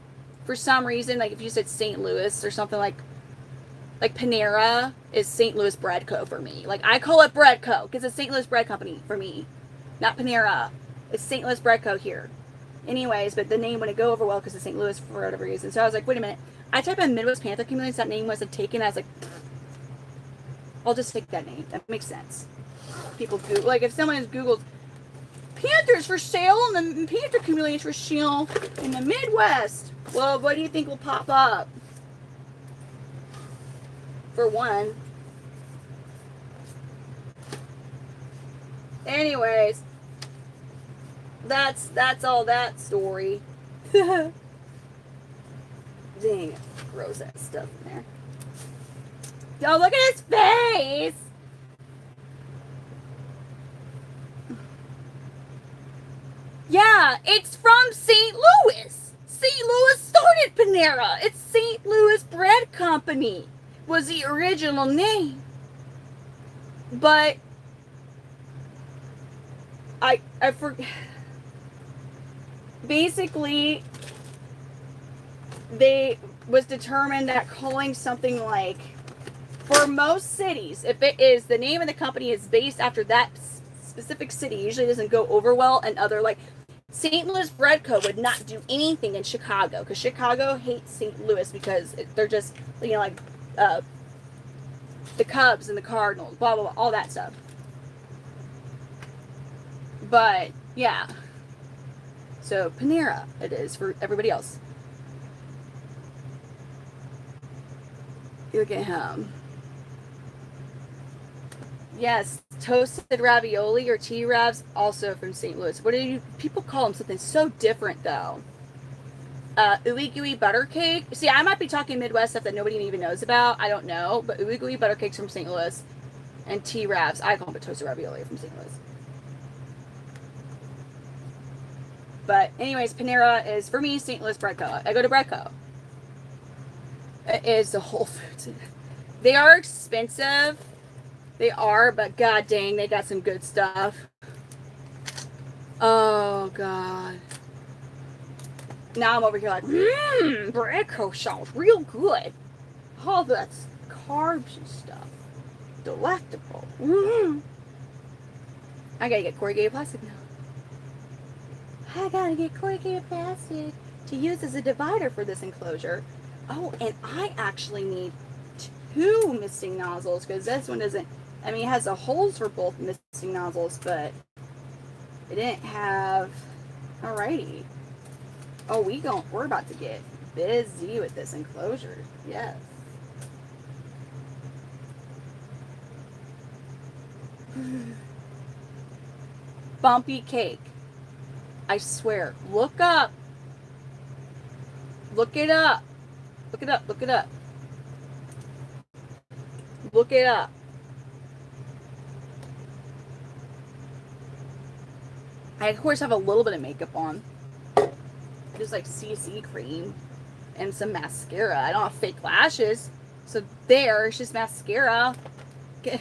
for some reason, like, if you said St. Louis or something, like Panera is St. Louis Bread Co. for me. Like, I call it Bread Co. because it's St. Louis Bread Company for me, not Panera. It's St. Louis Bread Co. here. Anyways, but the name wouldn't go over well because it's St. Louis for whatever reason. So I was like, wait a minute. I typed in Midwest Panther Chameleons. That name wasn't taken. I was like, I'll just take that name. That makes sense. People Google, like, if someone has Googled Panthers for sale and the Panther Chameleons for sale in the Midwest, well, what do you think will pop up? For one. Anyways, that's all that story. Dang, gross that stuff in there. Oh, look at his face! Yeah, it's from St. Louis. St. Louis started Panera. It's St. Louis Bread Company was the original name. But I forget. Basically, they was determined that calling something like, for most cities, if it is the name of the company is based after that specific city, usually doesn't go over well. And other, like, St. Louis Bread Co. would not do anything in Chicago because Chicago hates St. Louis because they're just, you know, like the Cubs and the Cardinals, blah blah blah, all that stuff. But yeah. So Panera it is for everybody else. Look at him. Yes, toasted ravioli or T-Ravs, also from St. Louis. What do you people call them? Something so different though. Ooey gooey butter cake. See, I might be talking Midwest stuff that nobody even knows about. I don't know, but ooey gooey butter cakes from St. Louis, and T-Ravs. I call them toasted ravioli from St. Louis. But anyways, Panera is, for me, St. Louis Bread Co. I go to Bread Co. It is the Whole Foods. They are expensive, They are, but god dang, they got some good stuff. Oh god. Now I'm over here like, Braco sounds real good. All that's carbs and stuff. Delectable. I gotta get corrugated plastic now. I gotta get corrugated plastic to use as a divider for this enclosure. Oh, and I actually need 2 misting nozzles because this one doesn't, I mean, it has the holes for both misting nozzles, but it didn't have, alrighty. Oh, we're about to get busy with this enclosure. Yes. Bumpy cake. I swear. Look up. Look it up. Look it up. Look it up. Look it up. I, of course, have a little bit of makeup on. Just like CC cream and some mascara. I don't have fake lashes. So there, it's just mascara. Okay.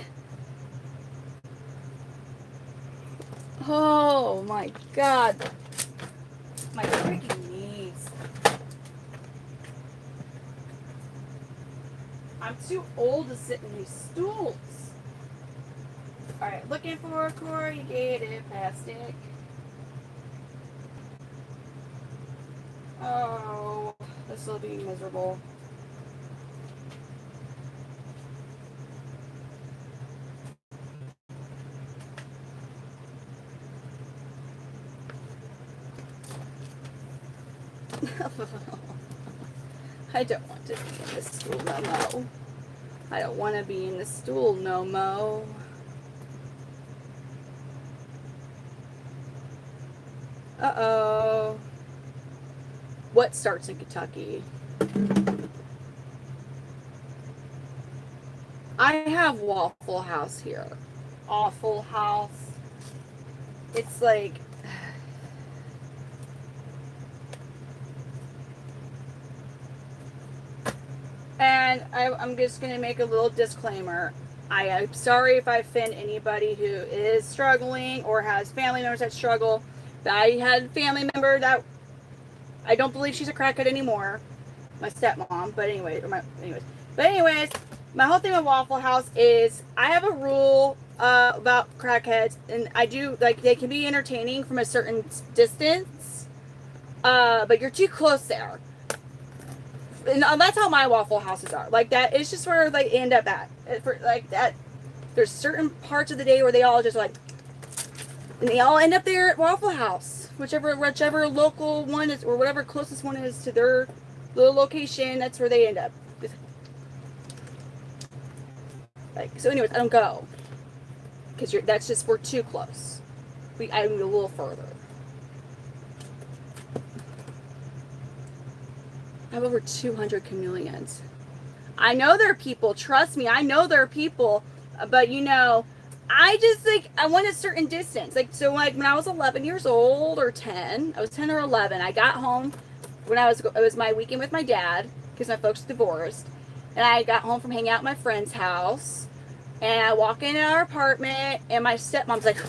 Oh my god. My freaking knees. I'm too old to sit in these stools. Alright, looking for corrugated plastic. Oh, this will be miserable. I don't want to be in this stool no mo. I don't want to be in the stool no mo. Uh-oh. What starts in Kentucky? I have Waffle House here. Awful House. It's like... And I'm just going to make a little disclaimer. I'm sorry if I offend anybody who is struggling or has family members that struggle. I had a family member that I don't believe she's a crackhead anymore. My stepmom, but anyways, my whole thing with Waffle House is I have a rule about crackheads, and I do like they can be entertaining from a certain distance, but you're too close there. And that's how my Waffle Houses are. Like that, it's just where they end up at. For like that, there's certain parts of the day where they all just like, and they all end up there at Waffle House, whichever local one is or whatever closest one is to their little location. That's where they end up. Like so, anyways, I don't go because that's just we're too close. I move a little further. I have over 200 chameleons. I know there are people, trust me, I know there are people, but you know, I just like, I want a certain distance. Like, so like when I was 11 years old or 10, I was 10 or 11, I got home when it was my weekend with my dad because my folks divorced. And I got home from hanging out at my friend's house and I walk into our apartment and my stepmom's like,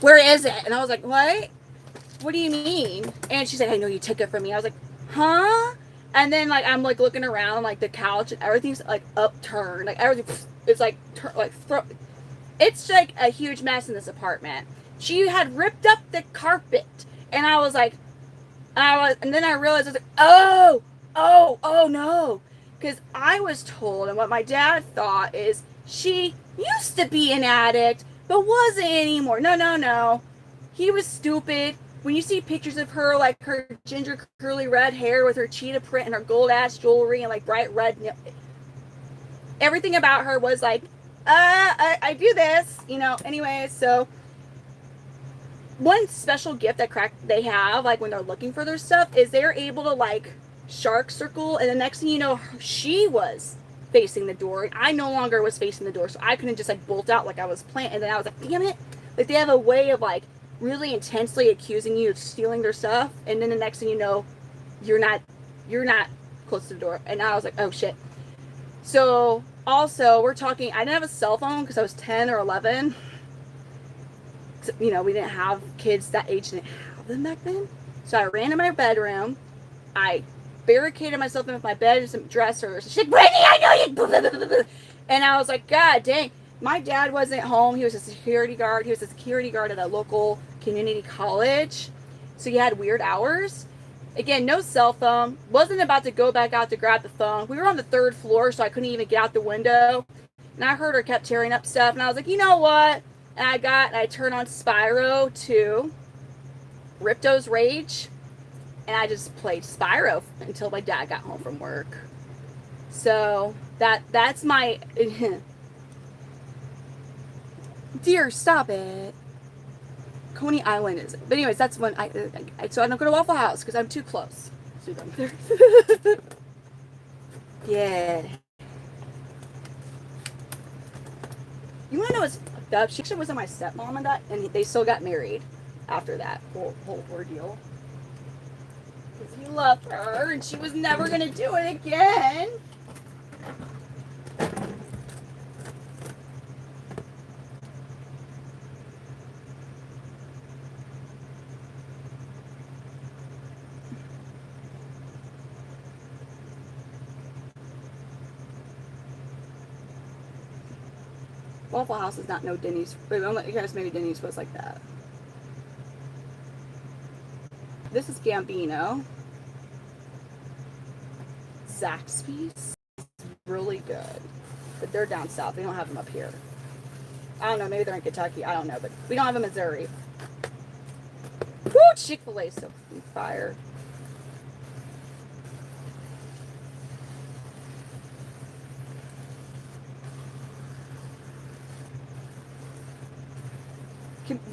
where is it? And I was like, what do you mean? And she's like, I know you took it from me. I was like, huh? And then like I'm like looking around like the couch and everything's like upturned, like everything is like it's like a huge mess in this apartment. She had ripped up the carpet, and I was like, and then I realized I was like, oh no, because I was told, and what my dad thought is she used to be an addict, but wasn't anymore. No, he was stupid. When you see pictures of her, like her ginger curly red hair with her cheetah print and her gold ass jewelry and like bright red, everything about her was like, I do this, you know. Anyway, so one special gift that they have, like when they're looking for their stuff, is they're able to like shark circle, and the next thing you know, she was facing the door, and I no longer was facing the door, so I couldn't just like bolt out like I was planning. And then I was like, damn it! Like they have a way of like really intensely accusing you of stealing their stuff, and then the next thing you know, you're not close to the door. And I was like, oh shit. So Also, we're talking, I didn't have a cell phone because I was 10 or 11. You know, we didn't have kids that age, didn't have them back then. So I ran in my bedroom. I barricaded myself in with my bed and some dressers. She's like, Brittany, I know you. And I was like, God dang. My dad wasn't home. He was a security guard. He was a security guard at a local community college. So he had weird hours. Again, no cell phone. Wasn't about to go back out to grab the phone. We were on the 3rd floor, so I couldn't even get out the window. And I heard her kept tearing up stuff. And I was like, you know what? And I turned on Spyro 2, Ripto's Rage, and I just played Spyro until my dad got home from work. So that's my dear, stop it. Coney Island is it? But anyways, that's when so I don't go to Waffle House because I'm too close to them. Yeah. You want to know what's fucked up? She actually wasn't my stepmom and they still got married after that whole ordeal. Because he loved her and she was never going to do it again. Waffle House is not no Denny's. I guess maybe Denny's was like that. This is Gambino. Zaxby's is really good. But they're down south. They don't have them up here. I don't know. Maybe they're in Kentucky. I don't know. But we don't have them in Missouri. Woo! Chick-fil-A is so fire.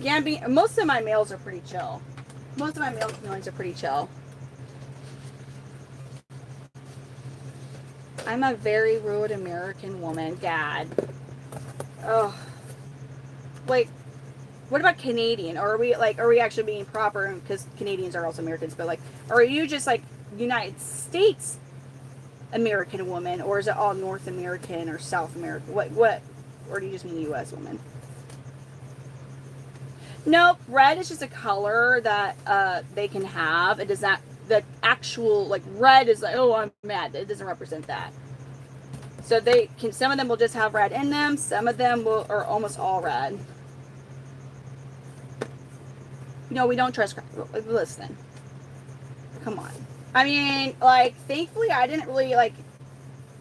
Gambino, most of my meals are pretty chill. Most of my meals are pretty chill. I'm a very rude American woman. God. Oh. Like, what about Canadian? Or are we actually being proper? Because Canadians are also Americans, but like, are you just like United States American woman, or is it all North American or South American? What? Or do you just mean U.S. woman? Nope, red is just a color that they can have. It does not, the actual, like, red is like, oh, I'm mad. It doesn't represent that. So they can, some of them will just have red in them. Some of them are almost all red. No, we don't trust, listen. Come on. I mean, like, thankfully I didn't really, like,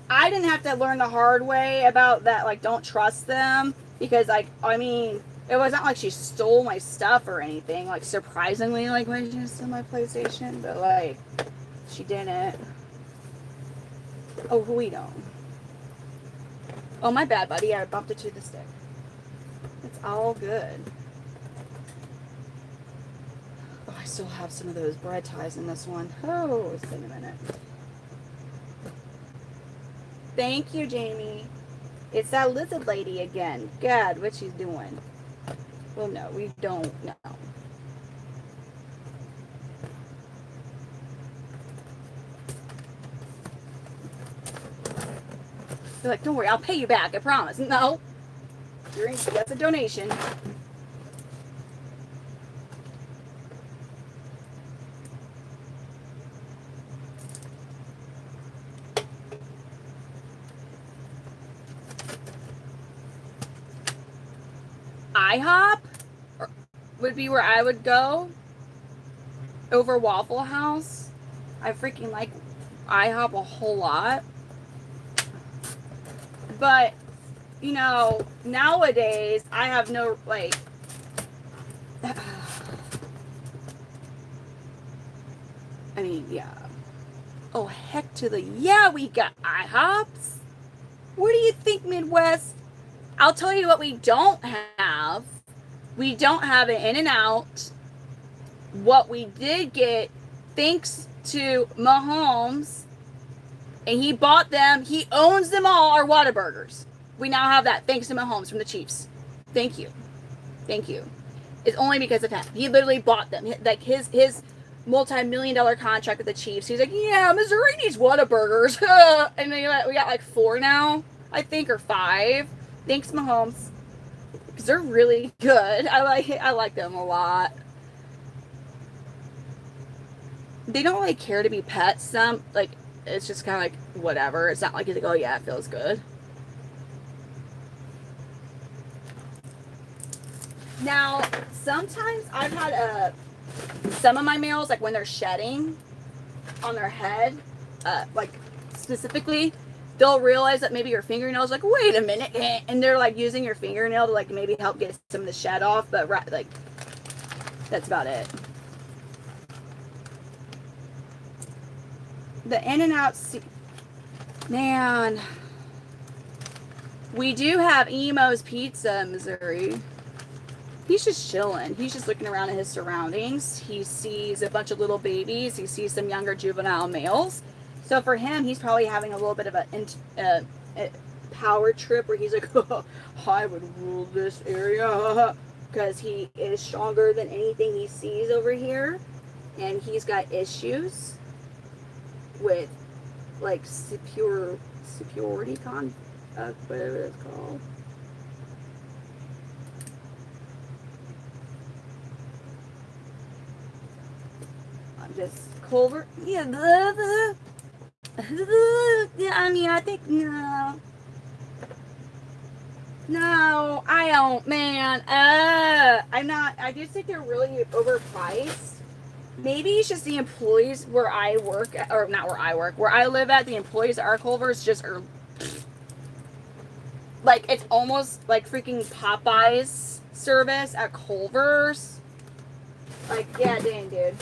I didn't have to learn the hard way about that, like, don't trust them. Because, like, I mean, it wasn't like she stole my stuff or anything. Like, surprisingly, like, why did she steal my PlayStation? But, like, she didn't. Oh, we don't. Oh, my bad, buddy. I bumped it to the stick. It's all good. Oh, I still have some of those bread ties in this one. Oh, it's been a minute. Thank you, Jamie. It's that lizard lady again. God, what she's doing. Well, no, we don't know. They're like, don't worry, I'll pay you back, I promise. No. That's a donation. IHOP would be where I would go over Waffle House. I freaking like IHOP a whole lot. But, you know, nowadays I have no, like, I mean, yeah. Oh, heck to the, yeah, we got IHOPs. What do you think, Midwest? I'll tell you what we don't have. We don't have an In-N-Out. What we did get, thanks to Mahomes, and he bought them, he owns them all, are Whataburgers. We now have that, thanks to Mahomes from the Chiefs. Thank you. Thank you. It's only because of him. He literally bought them. Like, his multi-million-dollar contract with the Chiefs. He's like, yeah, Missouri needs Whataburgers. And then we got like 4 now. I think, or 5. Thanks, Mahomes. Because they're really good. I like them a lot. They don't really care to be pets. Some, like, it's just kind of like, whatever. It's not like you think, oh yeah, it feels good. Now, sometimes I've had some of my males, like when they're shedding on their head, like specifically, they'll realize that maybe your fingernail's like, wait a minute, and they're like using your fingernail to like maybe help get some of the shed off, but like that's about it. The in and out, man. We do have Emo's Pizza in Missouri. He's just chilling. He's just looking around at his surroundings. He sees a bunch of little babies. He sees some younger juvenile males. So for him, he's probably having a little bit of a power trip where he's like, oh, I would rule this area because he is stronger than anything he sees over here. And he's got issues with like superiority whatever it's called. I'm just Culver. Yeah, yeah. I mean, I think no, I don't, man. I'm not. I do think they're really overpriced. Maybe it's just the employees where I work, or not where I work, where I live at. The employees at our Culvers just are like, it's almost like freaking Popeyes service at Culver's. Like, yeah, dang, dude.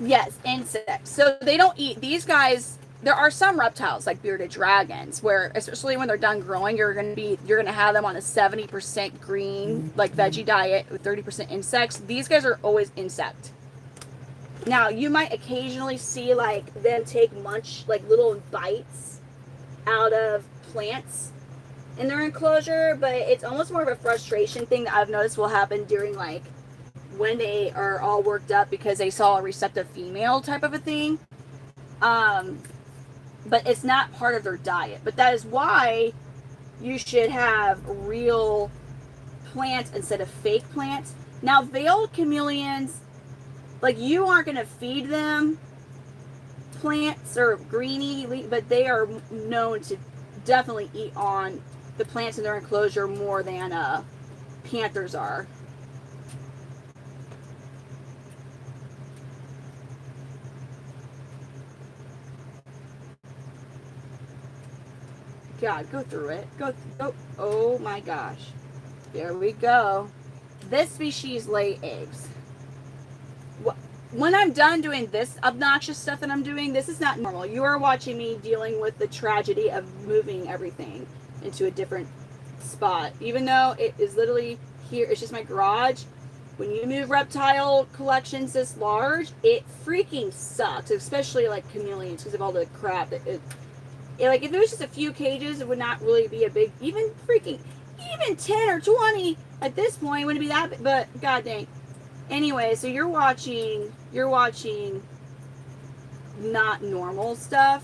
Yes, insects. So they don't eat these guys. There are some reptiles like bearded dragons where, especially when they're done growing, you're gonna have them on a 70% green like veggie diet with 30% insects. These guys are always insect. Now you might occasionally see like them take like little bites out of plants in their enclosure, but it's almost more of a frustration thing that I've noticed will happen during like when they are all worked up because they saw a receptive female type of a thing. But it's not part of their diet. But that is why you should have real plants instead of fake plants. Now, veiled chameleons, like, you aren't going to feed them plants or greeny, but they are known to definitely eat on the plants in their enclosure more than panthers are. God, go through it. Go. Oh my gosh. There we go. This species lay eggs. When I'm done doing this obnoxious stuff that I'm doing, this is not normal. You are watching me dealing with the tragedy of moving everything into a different spot. Even though it is literally here, it's just my garage. When you move reptile collections this large, it freaking sucks, especially like chameleons because of all the crap that like, if it was just a few cages, it would not really be a big, even 10 or 20 at this point, wouldn't be that big, but god dang. Anyway, so you're watching not normal stuff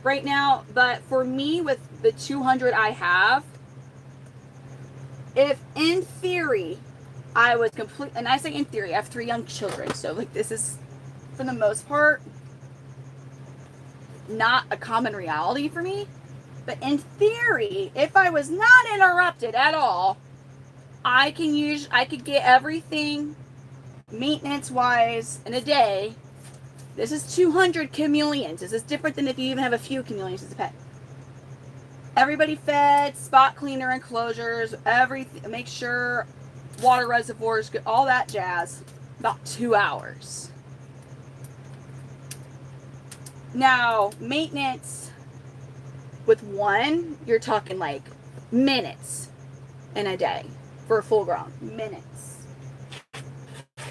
right now, but for me, with the 200 I have, if in theory I was complete, and I say in theory, I have 3 young children, so like this is, for the most part, not a common reality for me. But in theory, if I was not interrupted at all, I could get everything maintenance wise in a day. This is 200 chameleons. This is different than if you even have a few chameleons as a pet. Everybody fed, spot cleaner enclosures, everything, make sure water reservoirs, all that jazz. About 2 hours. Now, maintenance with one, you're talking like minutes in a day for a full grown. Minutes.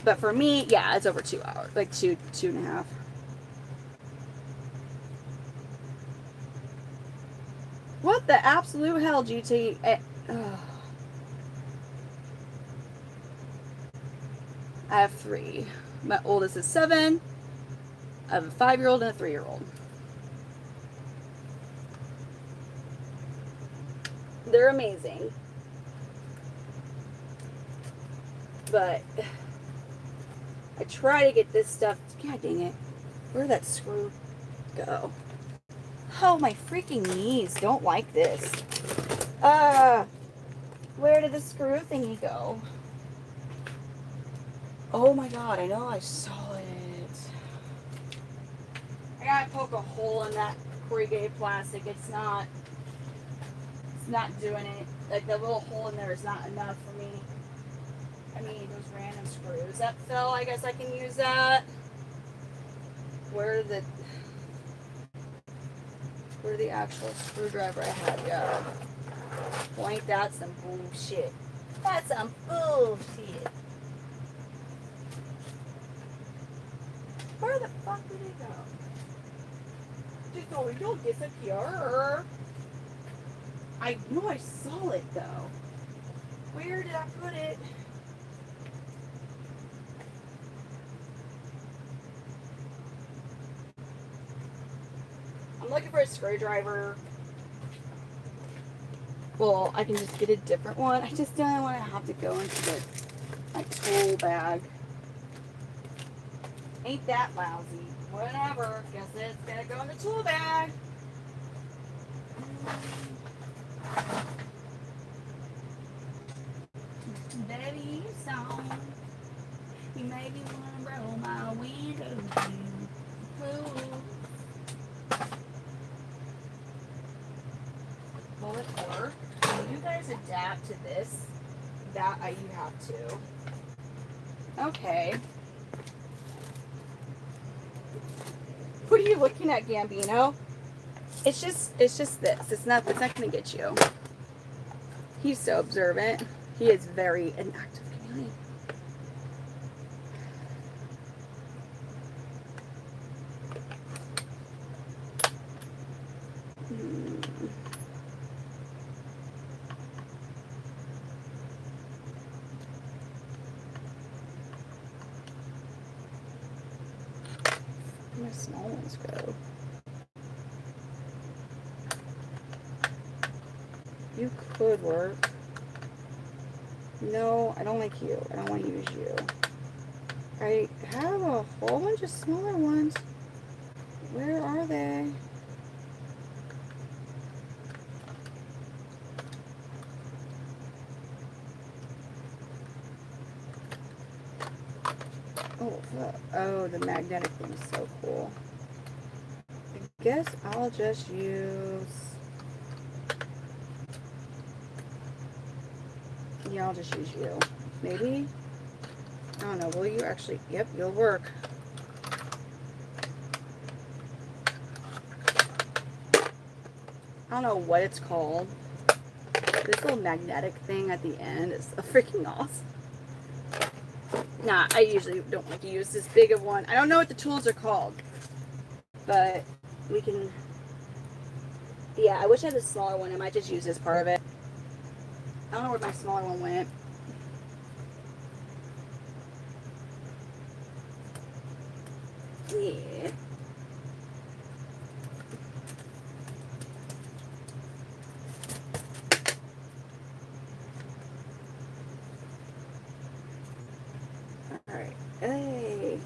But for me, yeah, it's over 2 hours, like two and a half. What the absolute hell, GT? I have 3. My oldest is 7. I have a 5-year-old and a 3-year-old. They're amazing. But I try to get this stuff. God dang it. Where did that screw go? Oh, my freaking knees don't like this. Where did the screw thingy go? Oh my god, I know I saw it. I gotta poke a hole in that corrugated plastic. It's not doing it. Like the little hole in there is not enough for me. I mean, those random screws. That fell, I guess I can use that. Where the actual screwdriver I had go? Well, ain't that some bullshit? That's some bullshit. Where the fuck did it go? Just so it don't disappear. I know I saw it though. Where did I put it? I'm looking for a screwdriver. Well, I can just get a different one. I just don't want to have to go into my tool bag. Ain't that lousy. Whatever. Guess it's gonna go in the tool bag. Baby song. You made me wanna roll my window down. Will it work? When you guys adapt to this, you have to. Okay. What are you looking at, Gambino? It's just this. It's not gonna get you. He's so observant. He is very an active chameleon. Where my small ones go? You could work. No, I don't like you. I don't want to use you. I have a whole bunch of smaller ones. Where are they? Oh, fuck. Oh, the magnetic thing is so cool. I guess I'll just use... Yeah, I'll just use you. Maybe? I don't know. Will you actually... Yep, you'll work. I don't know what it's called. This little magnetic thing at the end is so freaking awesome. Nah, I usually don't like to use this big of one. I don't know what the tools are called. But we can... Yeah, I wish I had a smaller one. I might just use this part of it. I don't know where my smaller one went. Yeah. Alright. Hey.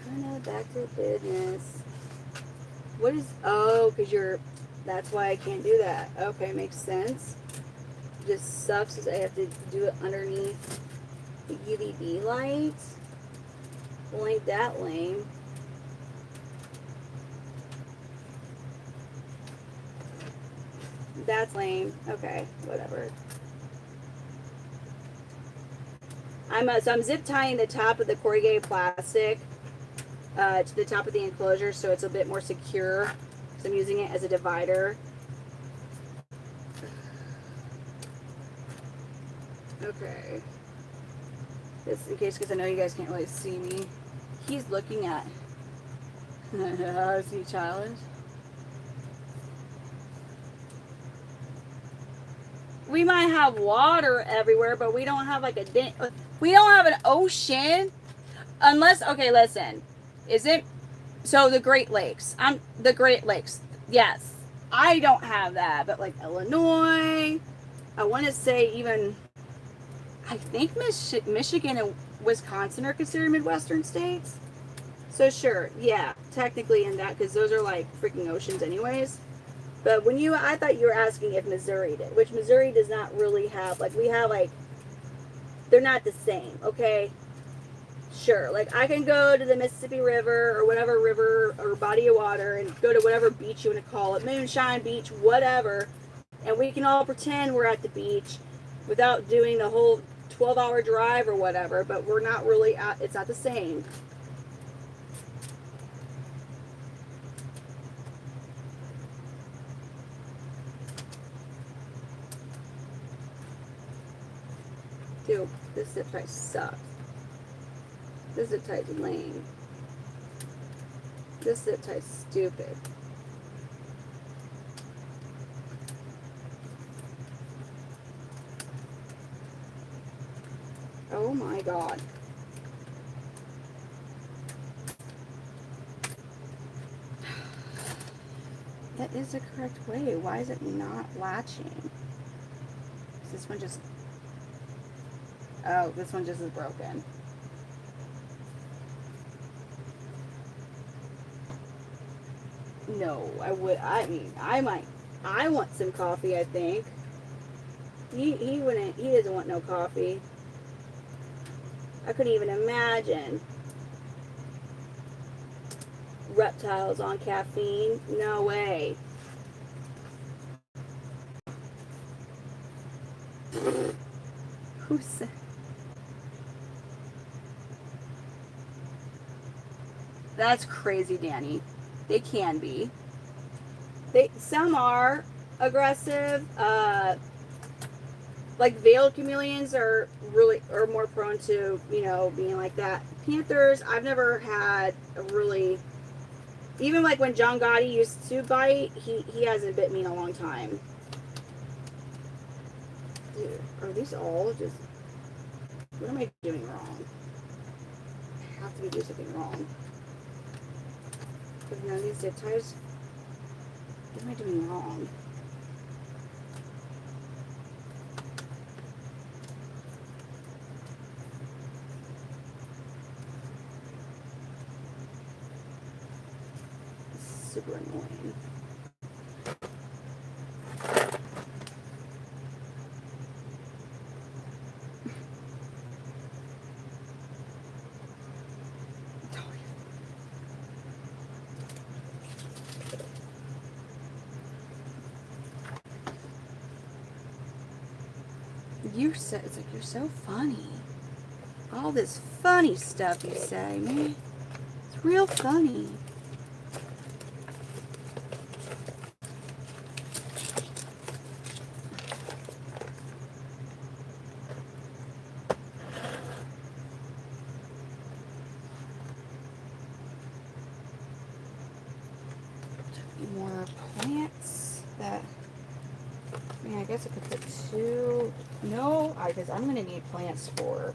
Kind of back to business. What is... Oh, because you're... That's why I can't do that. Okay, makes sense. Just sucks is I have to do it underneath the UVB light. Well, ain't that lame. That's lame. Okay, whatever. So I'm zip tying the top of the corrugated plastic to the top of the enclosure so it's a bit more secure. So I'm using it as a divider. Okay. Just in case, because I know you guys can't really see me. He's looking at... Is he childish? We might have water everywhere, but we don't have like a... We don't have an ocean. Unless, okay, listen. Is it so the Great Lakes? The Great Lakes. Yes. I don't have that, but like Illinois, I want to say even I think Michigan and Wisconsin are considered Midwestern states. So sure, yeah, technically in that because those are like freaking oceans anyways. But I thought you were asking if Missouri did, which Missouri does not really have. Like we have like, they're not the same. Okay, sure. Like I can go to the Mississippi River or whatever river or body of water and go to whatever beach you want to call it, Moonshine Beach, whatever, and we can all pretend we're at the beach without doing the whole 12-hour drive or whatever. But we're not really at. It's not the same. Dude, this zip tie sucks. This zip tie's lame. This zip tie's stupid. Oh my god. That is the correct way. Why is it not latching? Is this one just... Oh, this one just is broken. No, I mean, I want some coffee, I think. He wouldn't, he doesn't want no coffee. I couldn't even imagine. Reptiles on caffeine? No way. Who said? That's crazy, Danny. They can be. Some are aggressive. Like veiled chameleons are more prone to, being like that. Panthers, I've never had a really, even like when John Gotti used to bite, he hasn't bit me in a long time. Dude, are these all just, what am I doing wrong? I have to be doing something wrong. Because none of these zip ties, what am I doing wrong? Super annoying. It's like you're so funny. All this funny stuff you say, man. It's real funny. More plants that, I mean, I guess I could put two. No, because I'm going to need plants for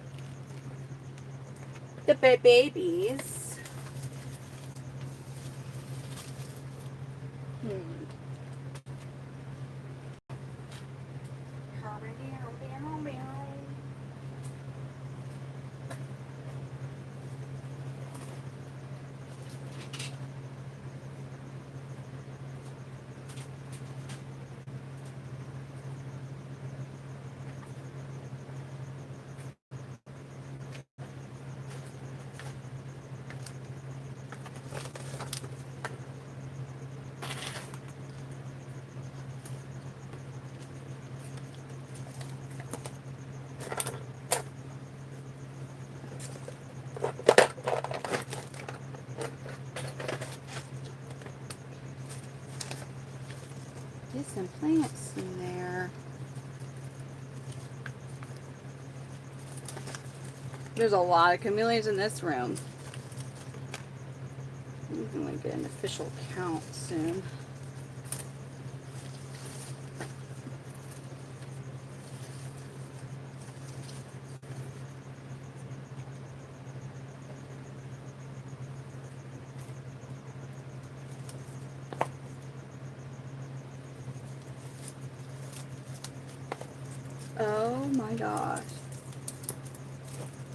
the babies. Get some plants in there. There's a lot of chameleons in this room. I'm going to get an official count soon. my gosh.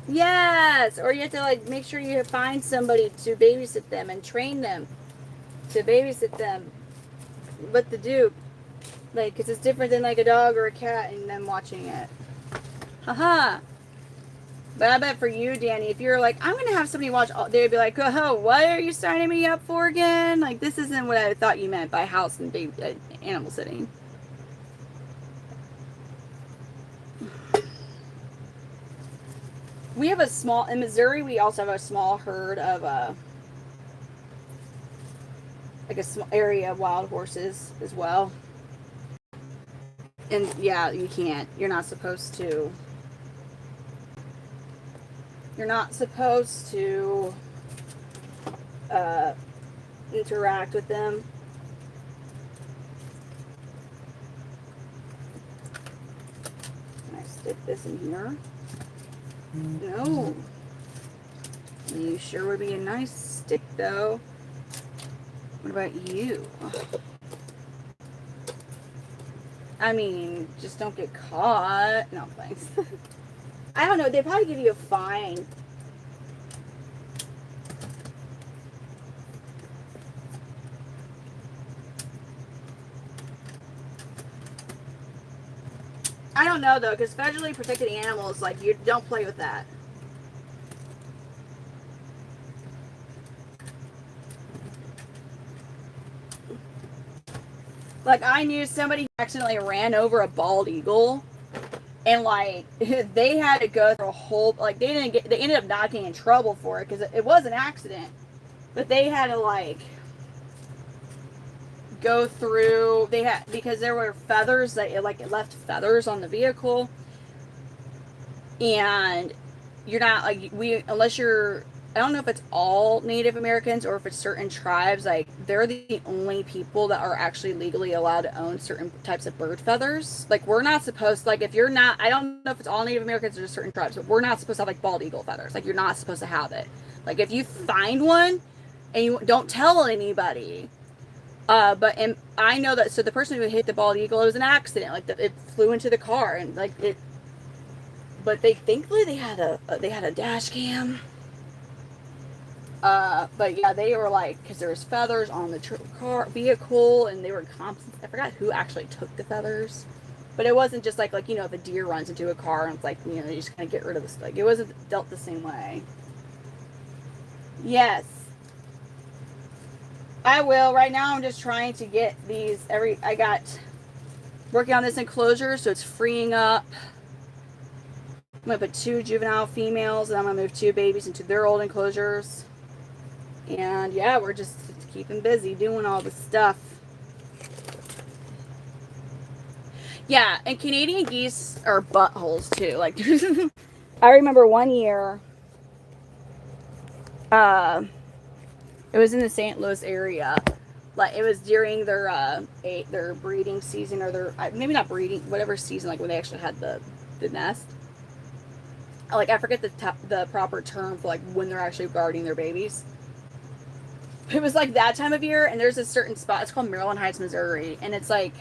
Yes, or you have to like make sure you find somebody to babysit them and train them to babysit them. What to do, like, because it's different than like a dog or a cat and them watching it. Haha. But I bet for you, Danny, if you're like, I'm gonna have somebody watch, they'd be like, oh, what are you signing me up for again? Like, this isn't what I thought you meant by house and baby animal sitting. We have a small, in Missouri, we also have a small herd of, like a small area of wild horses as well. And yeah, you can't, you're not supposed to interact with them. Can I stick this in here? No. You sure would be a nice stick, though. What about you? I mean, just don't get caught. No, thanks. I don't know. They probably give you a fine. I don't know, though, because federally protected animals, like, you don't play with that. Like, I knew somebody who accidentally ran over a bald eagle, and, like, they had to go through a whole, like, they ended up not getting in trouble for it, because it was an accident, but they had to, like, go through, because there were feathers, that it left feathers on the vehicle, and you're not, like, unless you're, I don't know if it's all Native Americans or if it's certain tribes, like, they're the only people that are actually legally allowed to own certain types of bird feathers. Like, we're not supposed, like, if you're not, I don't know if it's all Native Americans or just certain tribes, but we're not supposed to have, like, bald eagle feathers. Like, you're not supposed to have it. Like, if you find one and you don't tell anybody, but I know that, so the person who hit the bald eagle, it was an accident. Like, it flew into the car, and, like, but thankfully they had a dash cam. But yeah, they were like, because there was feathers on the vehicle, and they were compensated. I forgot who actually took the feathers, but it wasn't just like you know, if a deer runs into a car and it's like, you know, you just kind of get rid of this. Like, it wasn't dealt the same way. Yes, I will. Right now, I'm just trying to get these. I got working on this enclosure, so it's freeing up. I'm gonna put 2 juvenile females, and I'm gonna move 2 babies into their old enclosures. And yeah, we're just keeping busy doing all the stuff. Yeah, and Canadian geese are buttholes too. Like, I remember one year, it was in the St. Louis area. Like, it was during their breeding season, or their, maybe not breeding, whatever season, like when they actually had the nest. Like, I forget the proper term for like when they're actually guarding their babies. It was like that time of year, and there's a certain spot, it's called Maryland Heights, Missouri, and it's like,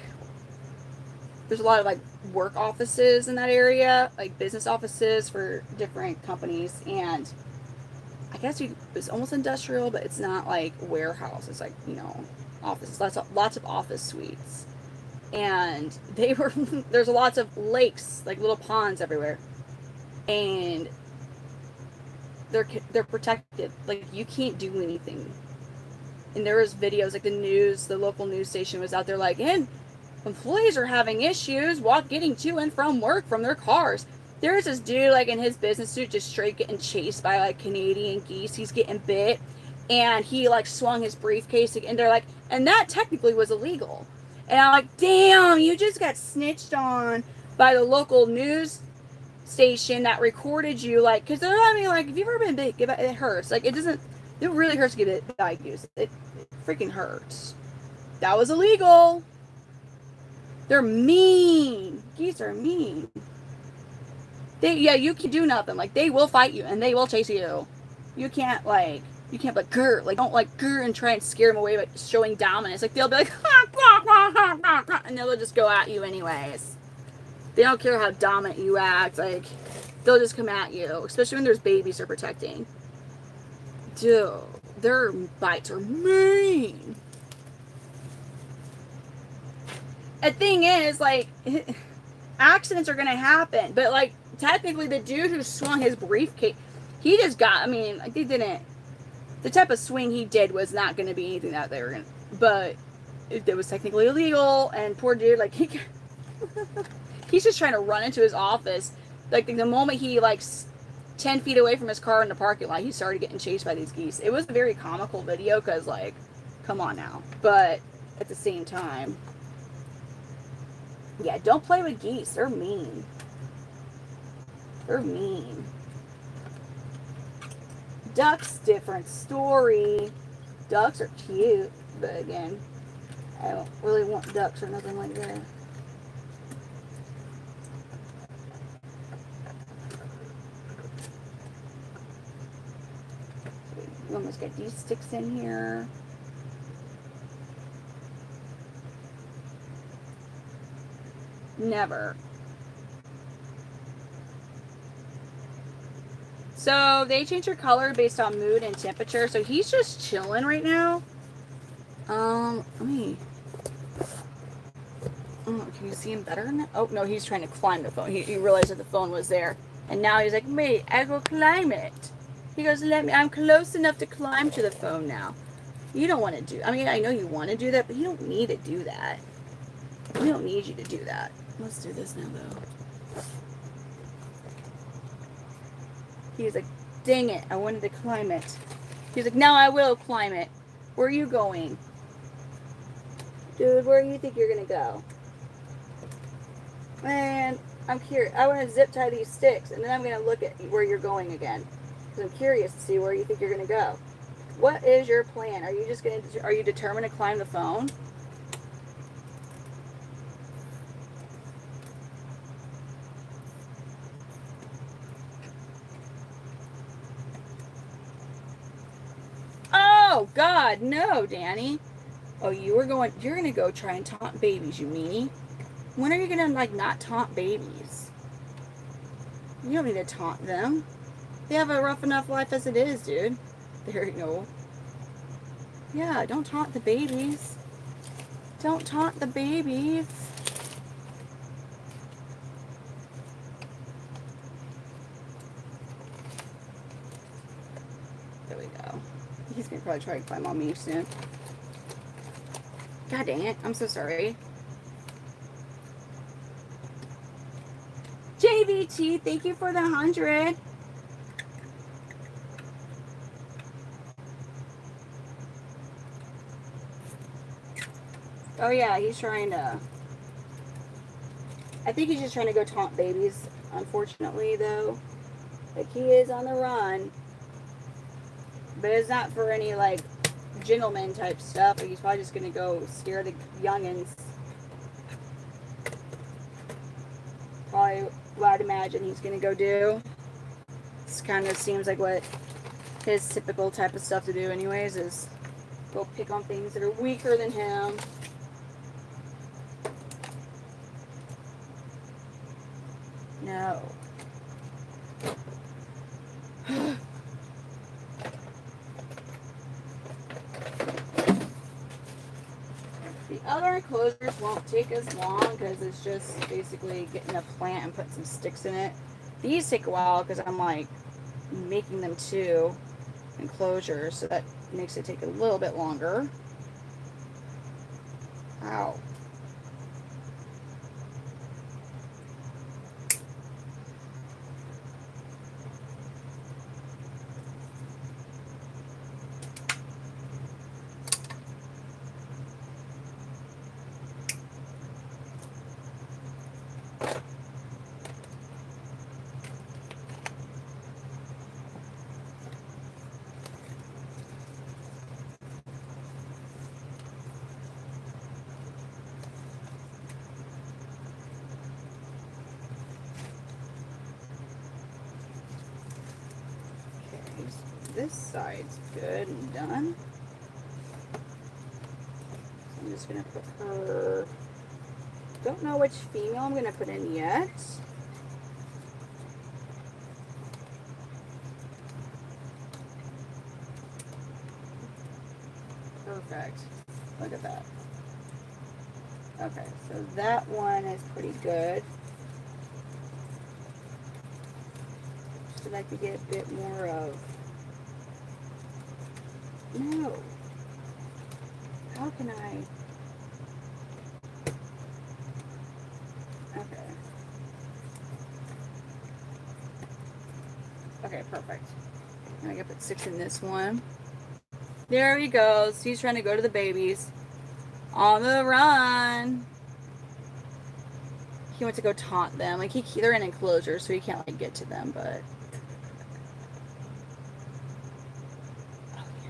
there's a lot of like work offices in that area, like business offices for different companies, and I guess it's almost industrial, but it's not like warehouse, it's like, you know, offices, lots of office suites, and there's lots of lakes, like little ponds everywhere, and they're protected, like you can't do anything. And there was videos, like the local news station was out there like, and employees are having issues getting to and from work from their cars. There's this dude, like, in his business suit, just straight getting chased by, like, Canadian geese. He's getting bit, and he, like, swung his briefcase, and they're like, and that technically was illegal. And I'm like, damn, you just got snitched on by the local news station that recorded you, like, because, I mean, like, if you've ever been bit, it hurts. Like, it really hurts to get it diagnosed. It freaking hurts. That was illegal. They're mean. Geese are mean. You can do nothing. Like, they will fight you, and they will chase you. You can't, but grr. Like, don't, like, grr and try and scare them away by showing dominance. Like, they'll be like, and they'll just go at you anyways. They don't care how dominant you act. Like, they'll just come at you, especially when there's babies they're protecting. Dude, their bites are mean. The thing is, like, accidents are gonna happen, but like, technically, the dude who swung his briefcase, he just got. I mean, like, they didn't. The type of swing he did was not going to be anything that they were gonna. But it was technically illegal, and poor dude, like he's just trying to run into his office. Like the moment he 10 feet away from his car in the parking lot, he started getting chased by these geese. It was a very comical video because, like, come on now. But at the same time, yeah, don't play with geese. They're mean. They're mean. Ducks, different story. Ducks are cute, but again, I don't really want ducks or nothing like that. We almost got these sticks in here. Never. So they change your color based on mood and temperature. So he's just chilling right now. Let me. Oh, can you see him better now? Oh no, he's trying to climb the phone. He realized that the phone was there, and now he's like, "Wait, I go climb it." He goes, "Let me. I'm close enough to climb to the phone now." You don't want to do. I mean, I know you want to do that, but you don't need to do that. We don't need you to do that. Let's do this now, though. He's like, dang it, I wanted to climb it. He's like, now I will climb it. Where are you going? Dude, where do you think you're going to go? Man, I'm curious. I want to zip tie these sticks, and then I'm going to look at where you're going again. Because I'm curious to see where you think you're going to go. What is your plan? Are you just going to, are you determined to climb the phone? Oh, God, no, Danny. Oh, you're going to go try and taunt babies, you meanie. When are you going to, like, not taunt babies? You don't need to taunt them. They have a rough enough life as it is, dude. There you go. Yeah, don't taunt the babies. Don't taunt the babies. There we go. He's going to probably try to climb on me soon. God dang it. I'm so sorry. JVT, thank you for the 100. Oh yeah, he's trying to... I think he's just trying to go taunt babies, unfortunately, though. Like, he is on the run. But it's not for any, like, gentleman type stuff. Like, he's probably just going to go scare the youngins. Probably what I'd imagine he's going to go do. This kind of seems like what his typical type of stuff to do anyways, is go pick on things that are weaker than him. No. The other enclosures won't take as long because it's just basically getting a plant and putting some sticks in it. These take a while because I'm like making them 2 enclosures, so that makes it take a little bit longer. Ow. This side's good and done. So I'm just going to put her Don't know which female I'm going to put in yet. Perfect. Look at that. Okay, so that one is pretty good. Just like to get a bit more of... No. How can I... Okay. Okay, perfect. And I gotta put 6 in this one. There he goes. He's trying to go to the babies. On the run. He went to go taunt them. Like, they're in enclosure, so he can't, like, get to them, but... Oh, yeah.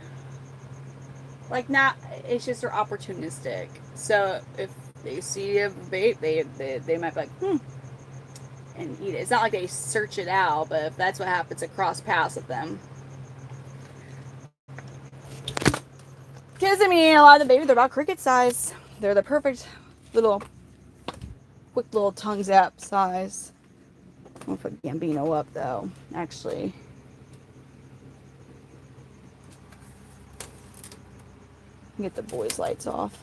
Like, not... It's just they're opportunistic. So, if they see a bait, they might be like, and eat it. It's not like they search it out, but if that's what happens, it cross paths with them. Because, I mean, a lot of the babies, they're about cricket size. They're the perfect little, quick little tongue zap size. I'm going to put Gambino up, though, actually. Get the boys' lights off.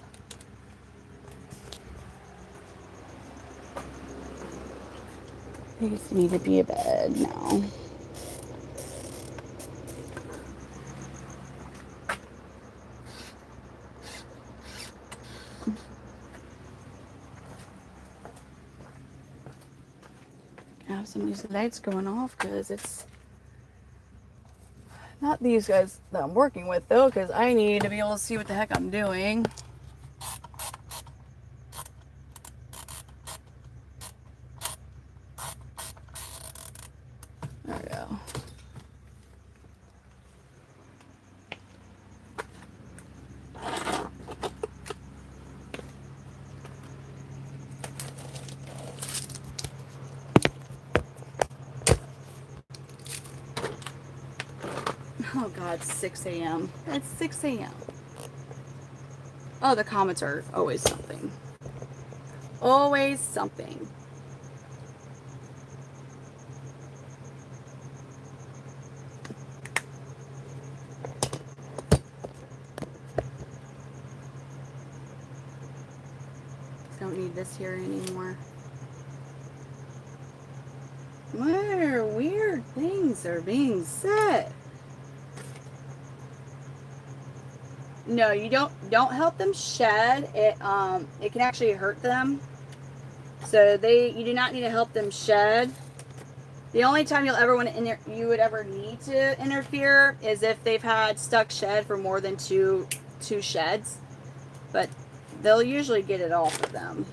These need to be a bed now. I have some of these lights going off because it's not these guys that I'm working with, though, because I need to be able to see what the heck I'm doing. There we go. Oh God, it's 6 a.m. It's 6 a.m. Oh, the comments are always something. Always something. Don't need this here anymore. What weird things are being said? No, you don't help them shed. It can actually hurt them. So you do not need to help them shed. The only time you'll ever want to you would ever need to interfere is if they've had stuck shed for more than two sheds. But they'll usually get it off of them.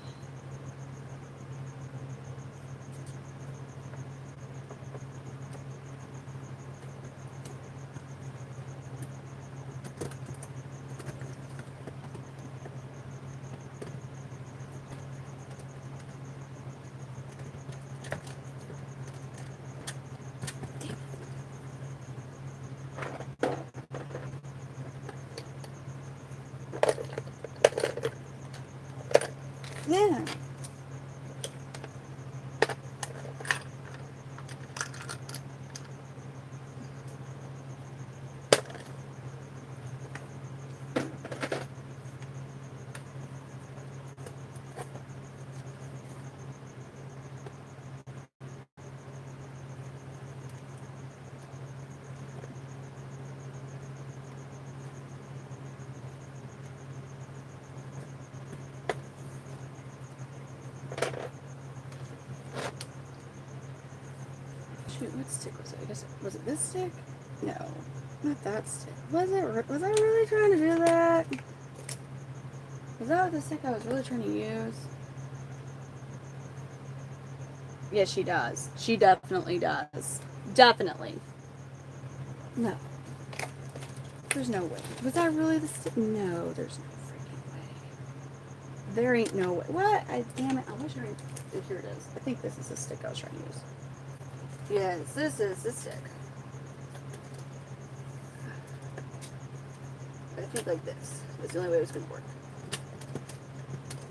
Yeah. Shoot, what stick was it? I guess was it this stick? No, not that stick. Was I really trying to do that? Was that the stick I was really trying to use? Yes, she does. She definitely does. Definitely. No. There's no way. Was that really the stick? No, there's no freaking way. There ain't no way. What? Damn it. I wish I... Here it is. I think this is the stick I was trying to use. Yes, this is the stick. I think like this. That's the only way it was going to work.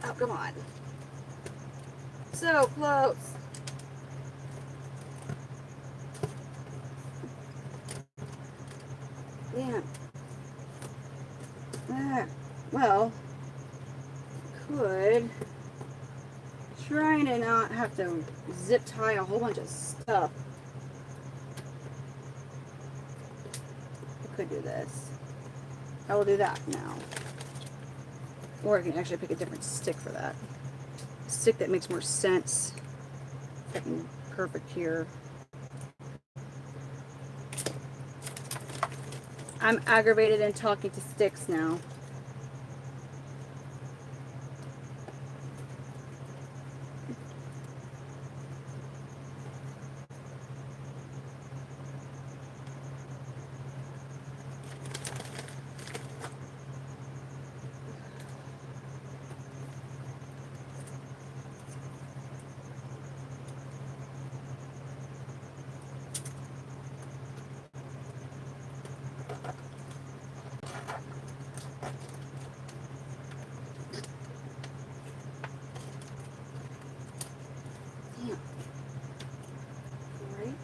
Oh, come on. So close. Damn. Well, could trying to not have to zip tie a whole bunch of stuff. I could do this. I will do that now. Or I can actually pick a different stick for that. A stick that makes more sense. Fucking perfect here. I'm aggravated and talking to sticks now.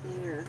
There.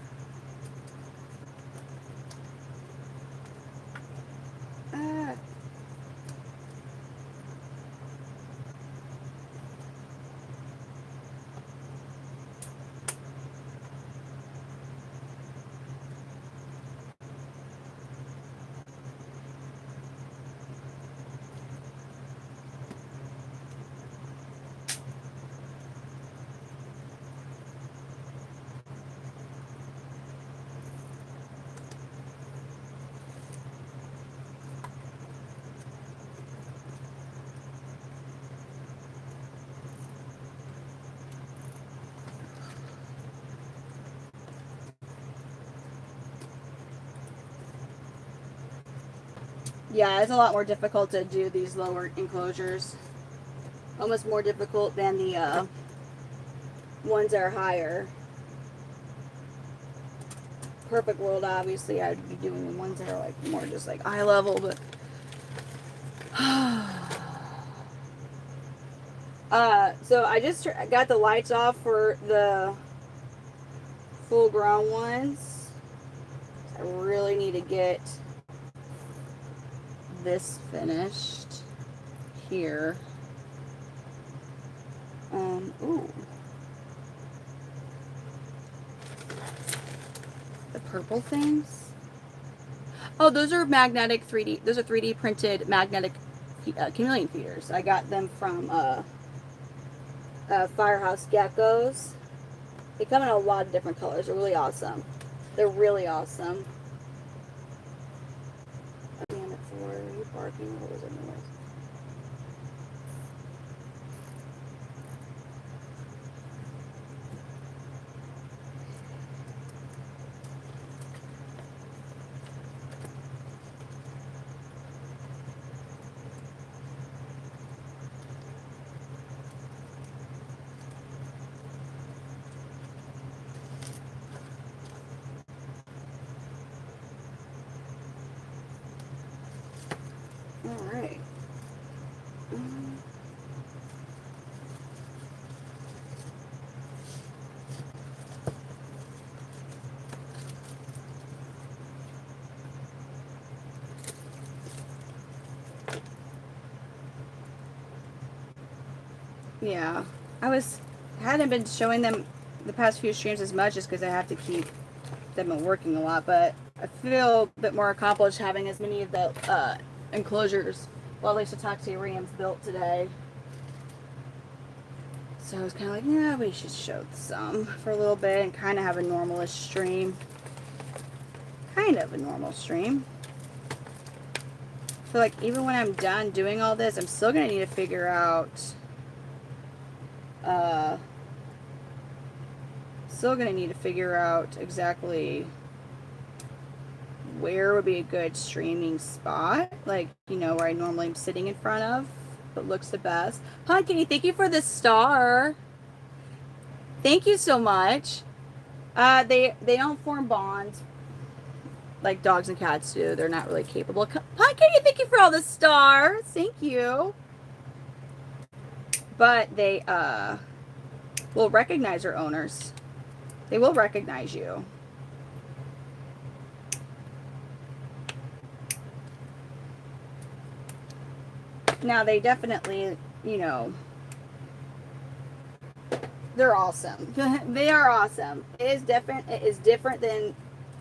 Yeah, it's a lot more difficult to do these lower enclosures. Almost more difficult than the ones that are higher. Perfect world, obviously, I'd be doing the ones that are like more just like eye level, but so I just got the lights off for the full grown ones. I really need to get this finished here. Ooh. The purple things. Oh, those are magnetic 3D. Those are 3D printed magnetic chameleon feeders. I got them from Firehouse Geckos. They come in a lot of different colors. They're really awesome. They're really awesome. Damn it, Ford. Are you barking? What was it noise? Alright. Yeah. Hadn't been showing them the past few streams as much just because I have to keep them working a lot, but I feel a bit more accomplished having as many of the enclosures, well, at least the Toxirriums built today. So I was kind of like, yeah, we should show some for a little bit and kind of have a normalish stream. Kind of a normal stream. I feel like even when I'm done doing all this, I'm still going to need to figure out exactly where would be a good streaming spot, like, you know, where I normally am sitting in front of, but looks the best. Hi, Kitty, thank you for the star. Thank you so much. They don't form bonds like dogs and cats do. They're not really capable. Hi, Kitty, thank you for all the stars. Thank you. But they will recognize their owners. They will recognize you. Now, they definitely, you know, they're awesome. They are awesome. It is different. It is different than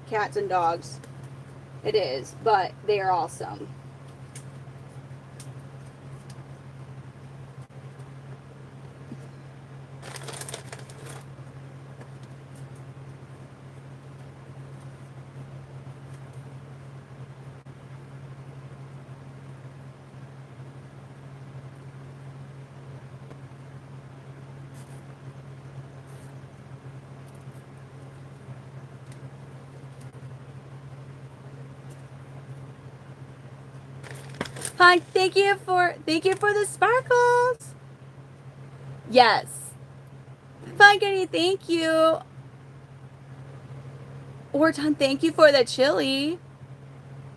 cats and dogs. It is, but they are awesome. Hi, thank you for the sparkles. Yes. Fun Kitty, thank you. Orton, thank you for the chili.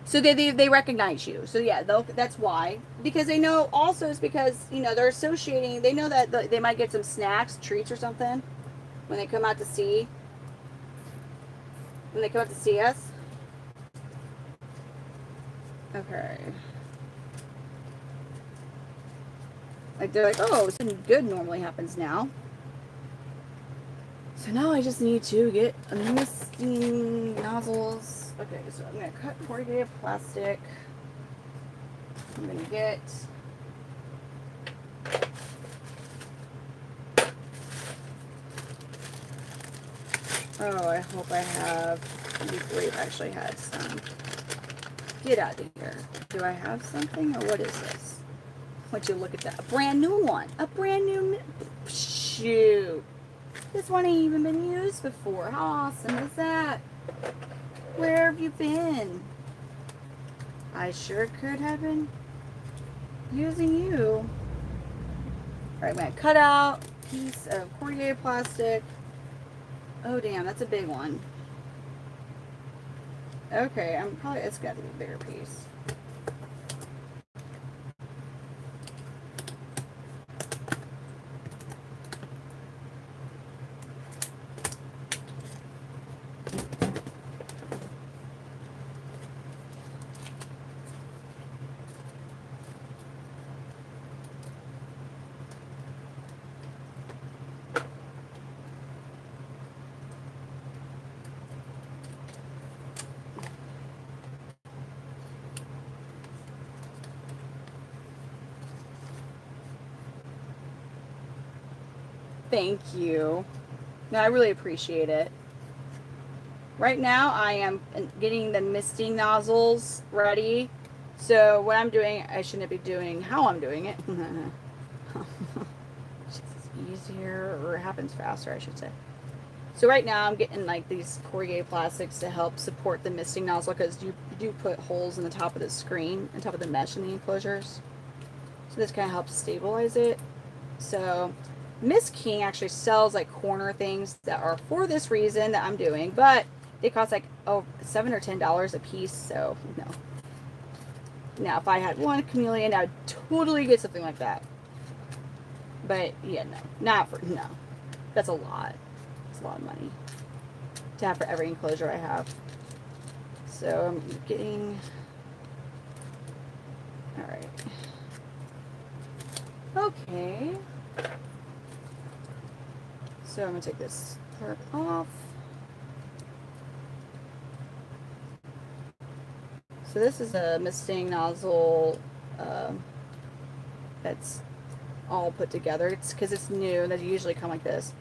So they recognize you. So yeah, that's why. Because they know also it's because, you know, they're associating, they know that they might get some snacks, treats or something when they come out to see. When they come out to see us. Okay. Like they're like, oh, something good normally happens now. So now I just need to get misting nozzles. Okay, so I'm gonna cut corrugated plastic. I'm gonna get oh, I hope I have. It'd be great if I actually had some. Get out of here. Do I have something or what is this? I want you to look at that. A brand new one. A brand new. Shoot. This one ain't even been used before. How awesome is that? Where have you been? I sure could have been using you. Alright, I'm going to cut out a piece of corrugated plastic. Oh, damn, that's a big one. Okay, it's got to be a bigger piece. Thank you. No, I really appreciate it. Right now, I am getting the misting nozzles ready. So what I'm doing, I shouldn't be doing how I'm doing it. It's easier, or it happens faster, I should say. So right now, I'm getting like these corrugated plastics to help support the misting nozzle, because you do put holes in the top of the screen, on top of the mesh in the enclosures. So this kind of helps stabilize it. So Miss King actually sells like corner things that are for this reason that I'm doing, but they cost like $7 or $10 a piece. So no. Now if I had one chameleon, I would totally get something like that. But yeah, no, that's a lot. It's a lot of money to have for every enclosure I have. So I'm getting, all right. Okay. So I'm going to take this part off. So this is a misting nozzle that's all put together. It's because it's new. They usually come like this.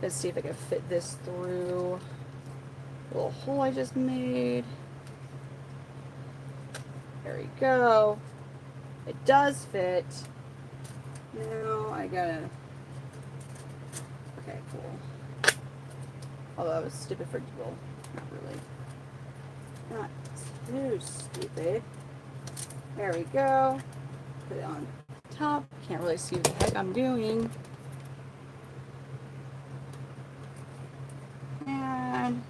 Let's see if I can fit this through the little hole I just made. There we go. It does fit. Now I gotta... Okay, cool. Although I was stupid for... Well, not really. Not too stupid. There we go. Put it on top. Can't really see what the heck I'm doing. And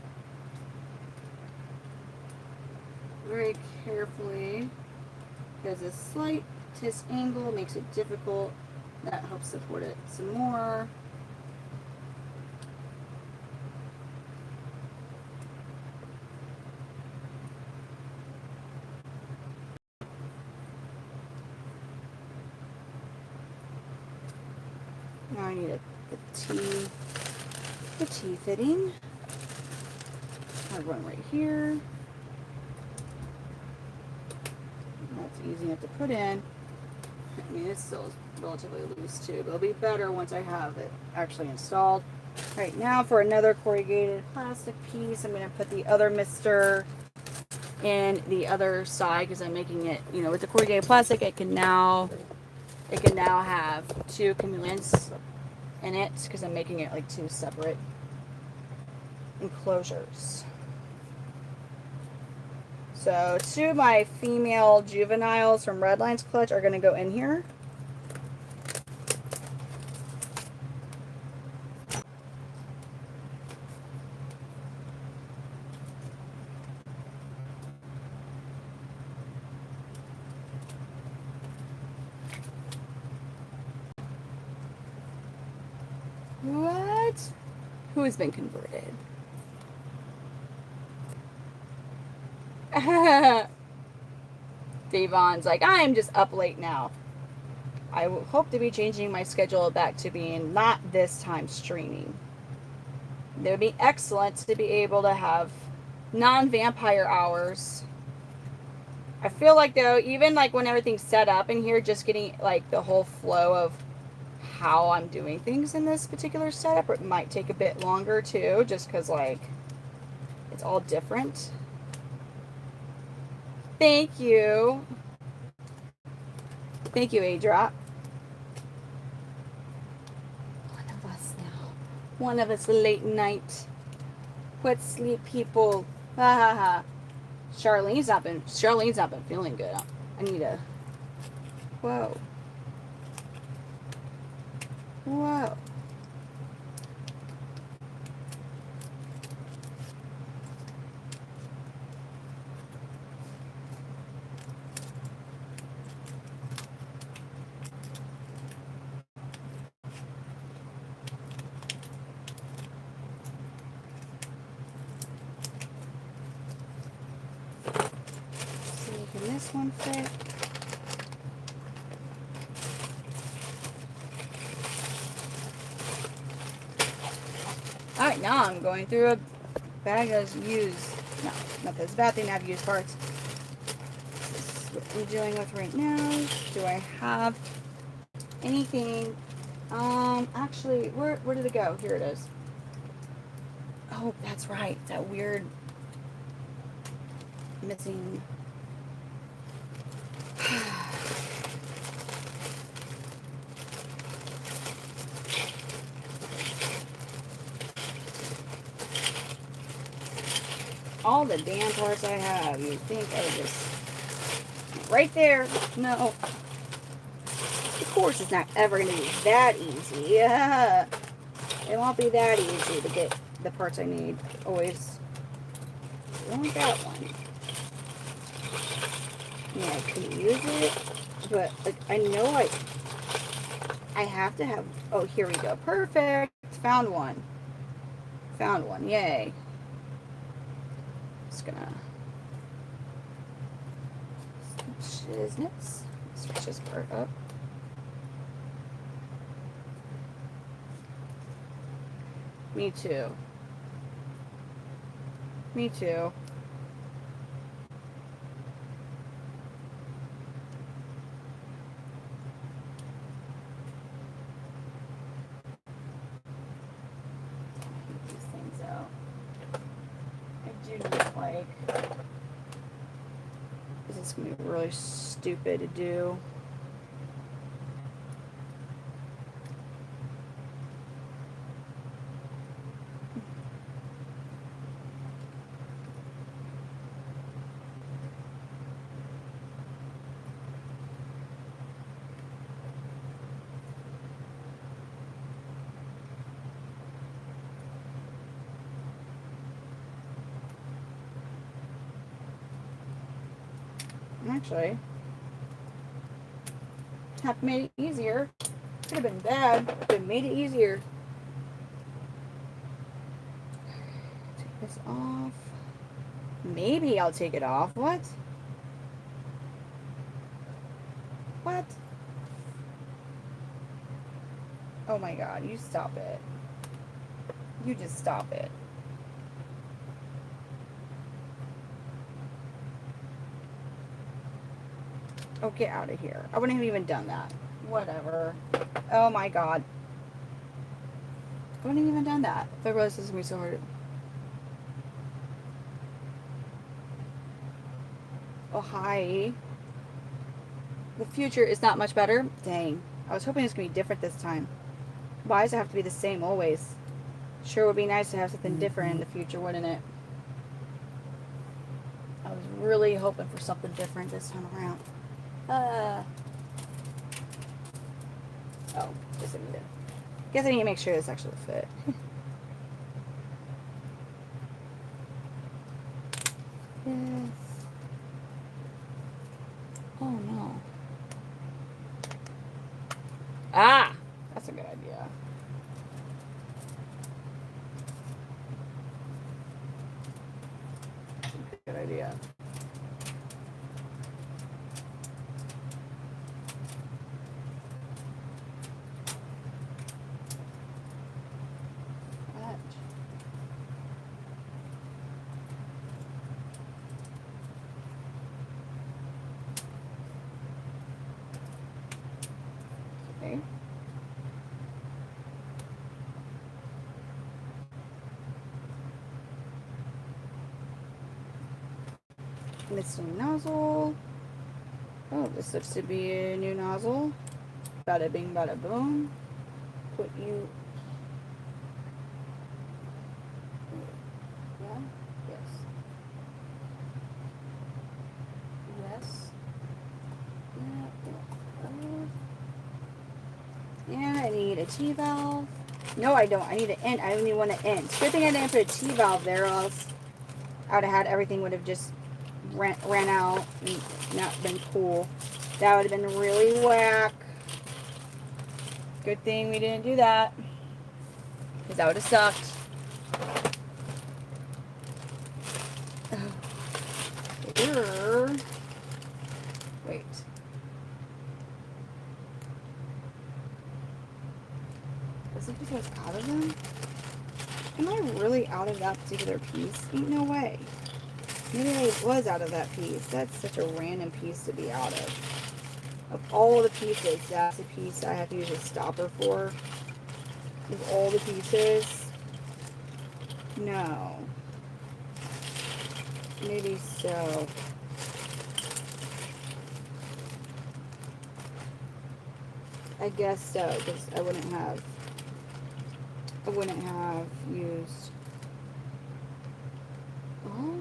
very carefully, because a slight angle makes it difficult. That helps support it some more. Now I need the T fitting. I have one right here. That's easy enough to put in. I mean, it's still relatively loose too, but it'll be better once I have it actually installed. All right, now for another corrugated plastic piece, I'm going to put the other mister in the other side because I'm making it, you know, with the corrugated plastic, it can now have 2 chameleons in it because I'm making it like 2 separate enclosures. So 2 of my female juveniles from Redline's clutch are going to go in here. What? Who has been converted? Devon's like, I am just up late now. I hope to be changing my schedule back to being not this time streaming. It would be excellent to be able to have non-vampire hours. I feel like though, even like when everything's set up in here, just getting like the whole flow of how I'm doing things in this particular setup, it might take a bit longer too, just because like it's all different. Thank you. Thank you, A-Drop. One of us now. One of us late night. Wet sleep people. Ha ha ha. Charlene's not been feeling good. I need a. Whoa. Whoa. Can this one fit? Alright, now I'm going through a bag of used. No, not this bad thing to have used parts. This is what I'm dealing with right now. Do I have anything? Actually, where did it go? Here it is. Oh, that's right. That weird missing. All the damn parts I have, you'd think I would just right there. No, of course it's not ever going to be that easy. Yeah, it won't be that easy to get the parts I need. Always want that one. Yeah, I could use it, but like I know I have to have. Oh, here we go. Perfect. Found one. Found one. Yay. Just gonna switch this part up. Me too. Me too. These things out. I do like. This is gonna be really stupid to do. Actually, have made it easier. Could have been bad, but made it easier. Take this off. Maybe I'll take it off. What? What? Oh my god, you stop it. You just stop it. Oh, get out of here. I wouldn't have even done that. Whatever. Oh my god. I wouldn't have even done that. If I realized this was going to be so hard. Oh, hi. The future is not much better. Dang. I was hoping it was going to be different this time. Why does it have to be the same always? Sure would be nice to have something different in the future, wouldn't it? I was really hoping for something different this time around. Oh, guess I need to. Guess I need to make sure this actually will fit. Yes. Oh no. Ah, that's a good idea. Good idea. Okay. Missing nozzle. Oh, this looks to be a new nozzle. Bada bing, bada boom. Put you. Yeah. Yes. Yes. Yeah. And I need a T valve. No, I don't. I need an end. I don't even want an end. Good thing I didn't put a T valve there, or else I would have had everything would have just ran out and not been cool. That would have been really whack. Good thing we didn't do that, because that would have sucked. Wait. Is it because out of them? Am I really out of that particular piece? Ain't no way. Maybe I was out of that piece. That's such a random piece to be out of. Of all the pieces, that's the piece I have to use a stopper for. Of all the pieces. No. Maybe so. I guess so, because I wouldn't have used. Oh.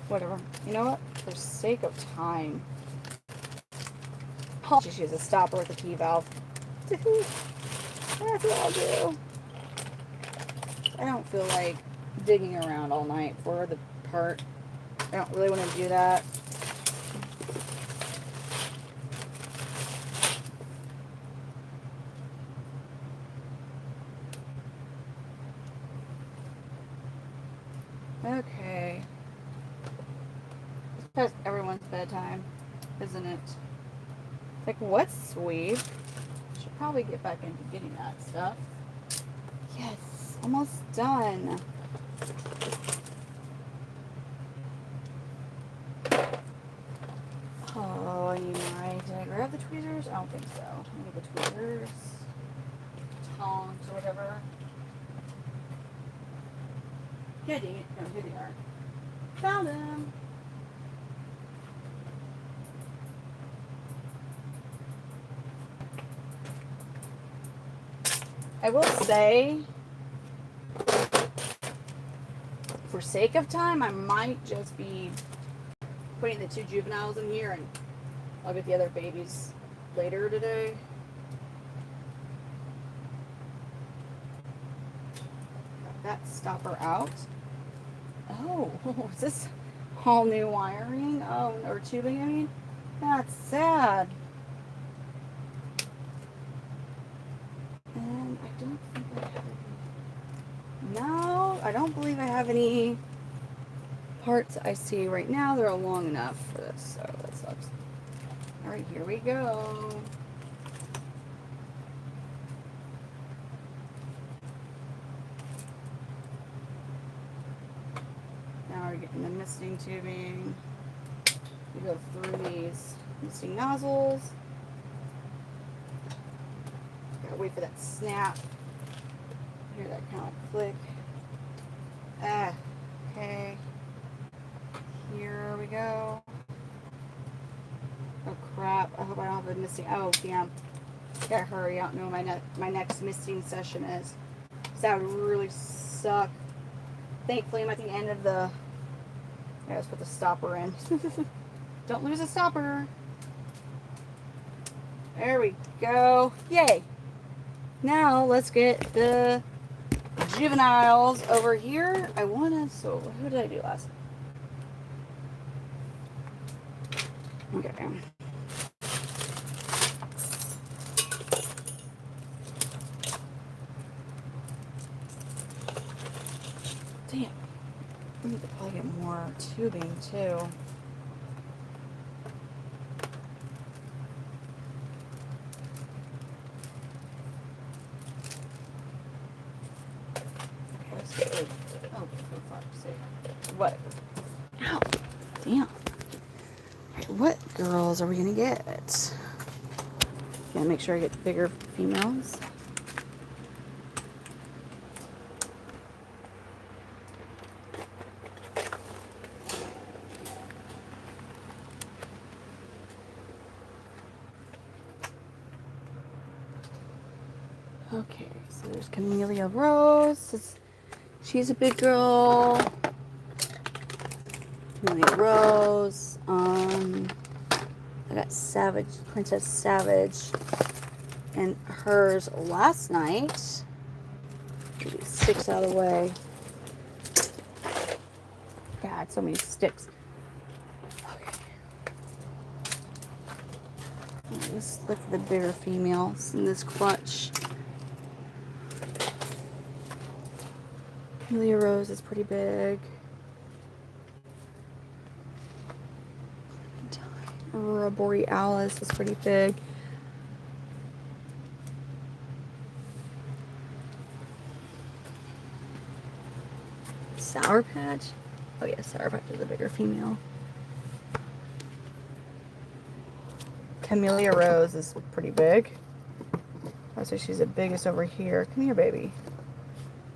Whatever. You know what? For sake of time, I'll just use a stopper with a T valve. That's what I'll do. I don't feel like digging around all night for the part. I don't really want to do that. Okay. It's past everyone's bedtime, isn't it? Like, what sweep? Should probably get back into getting that stuff. Yes, almost done. Oh, I need my. Did I grab the tweezers? I don't think so. I need the tweezers, tongs, or whatever. Yeah, dang it. No, here they are. Found them. I will say for sake of time, I might just be putting the 2 juveniles in here, and I'll get the other babies later today. Got that stopper out. Oh, is this all new wiring? Oh, or tubing, I mean? That's sad. And I don't think I have any. No, I don't believe I have any parts I see right now. They're long enough for this, so that sucks. Alright, here we go. Now we're getting the misting tubing. We go through these misting nozzles. Gotta wait for that snap. Hear that kind of click. Ah, okay. Here we go. Oh crap! I hope I don't have a misting. Oh damn! Gotta hurry. I don't know when my next misting session is. Cause that would really suck. Thankfully, I'm at the end of the. Yeah, let's put the stopper in. Don't lose a stopper. There we go. Yay! Now let's get the juveniles over here. I wanna. So what did I do last? Okay. Damn. I need to probably get more tubing too. Okay, let's get rid. Oh, for fuck's sake. What? Ow. Damn. What girls are we gonna get? Gonna make sure I get bigger females. Okay, so there's Camellia Rose. She's a big girl. Camellia Rose. I got Savage, Princess Savage, and hers last night. Get these sticks out of the way. God, so many sticks. Okay. Let's look for the bigger females in this clutch. Camellia Rose is pretty big. Aurora Borealis is pretty big. Sour Patch? Oh yeah, Sour Patch is a bigger female. Camellia Rose is pretty big. I'll say she's the biggest over here. Come here, baby.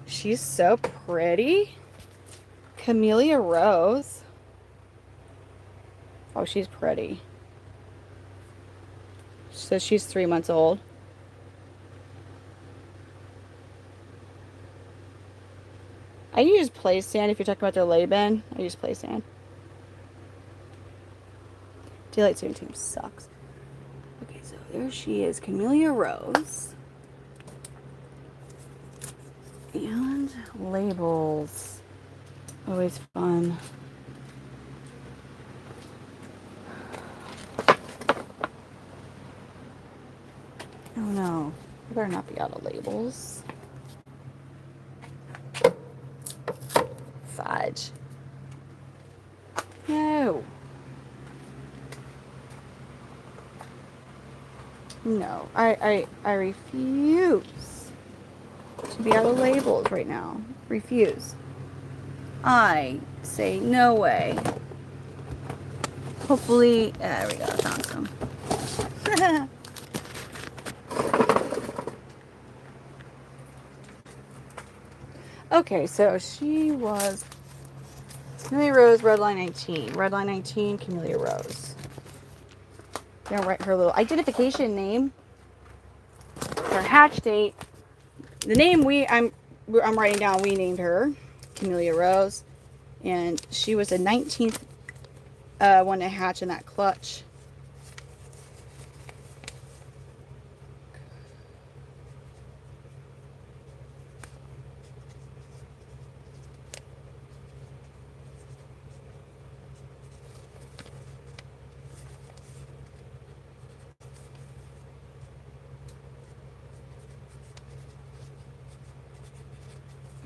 She's so pretty. Camellia Rose. Oh, she's pretty. So she's 3 months old. I use play stand if you're talking about their lay bin. I use play stand. Daylight saving time sucks. Okay, so there she is, Camellia Rose. And labels. Always fun. Oh no, I better not be out of labels. Fudge. No. No, I refuse to be out of labels right now. Refuse. I say no way. Hopefully, there we go, found some. Okay, so she was Camellia Rose, Redline 19. Redline 19, Camellia Rose. Gonna write her little identification name. Her hatch date. The name I'm writing down, we named her Camellia Rose. And she was the 19th one to hatch in that clutch.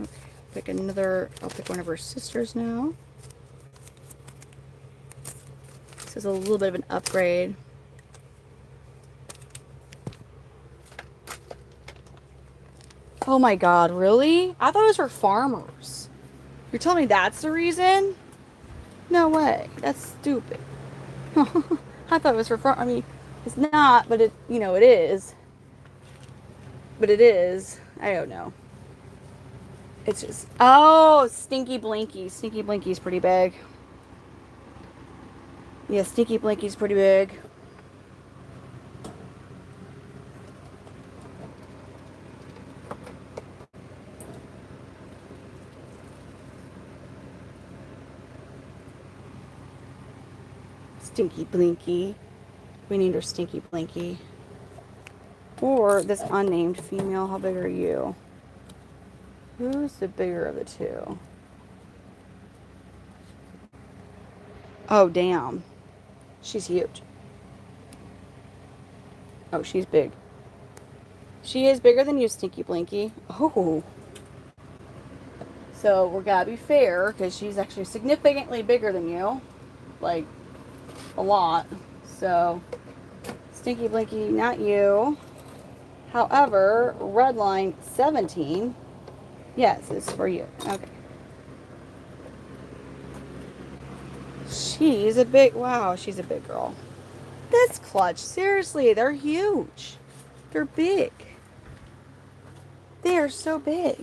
Okay, pick another. I'll pick one of her sisters now. This is a little bit of an upgrade. Oh my god, really? I thought it was for farmers. You're telling me that's the reason? No way. That's stupid. I thought it was for farm. I mean, it's not, but it, you know, it is. But it is. I don't know. It's just, oh, Stinky Blinky. Stinky Blinky's pretty big. Yeah, Stinky Blinky's pretty big. Stinky Blinky. We named her Stinky Blinky. Or this unnamed female. How big are you? Who's the bigger of the two? Oh, damn. She's huge. Oh, she's big. She is bigger than you, Stinky Blinky. Oh. So, we're gotta be fair, because she's actually significantly bigger than you. Like, a lot. So, Stinky Blinky, not you. However, Redline 17, yes, it's for you. Okay. She's a big, wow, she's a big girl. This clutch, seriously, they're huge. They're big. They are so big.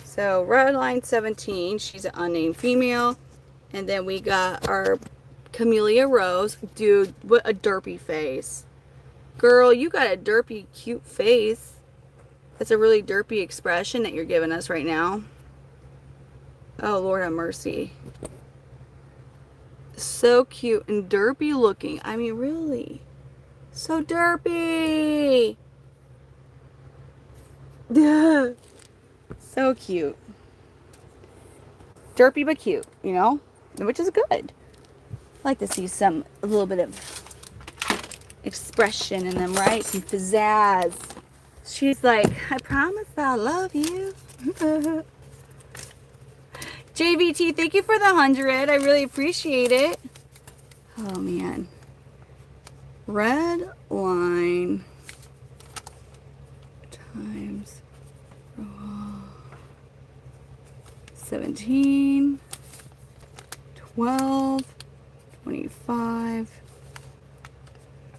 So, Redline 17, she's an unnamed female. And then we got our Camellia Rose. Dude, what a derpy face. Girl, you got a derpy, cute face. That's a really derpy expression that you're giving us right now. Oh, Lord have mercy. So cute and derpy looking. I mean, really. So derpy. Yeah. So cute. Derpy but cute, you know? Which is good. I like to see a little bit of expression in them, right? Some pizzazz. She's like, I promise I'll love you. JVT, thank you for the 100. I really appreciate it. Oh, man. Red line times 17, 12, 25,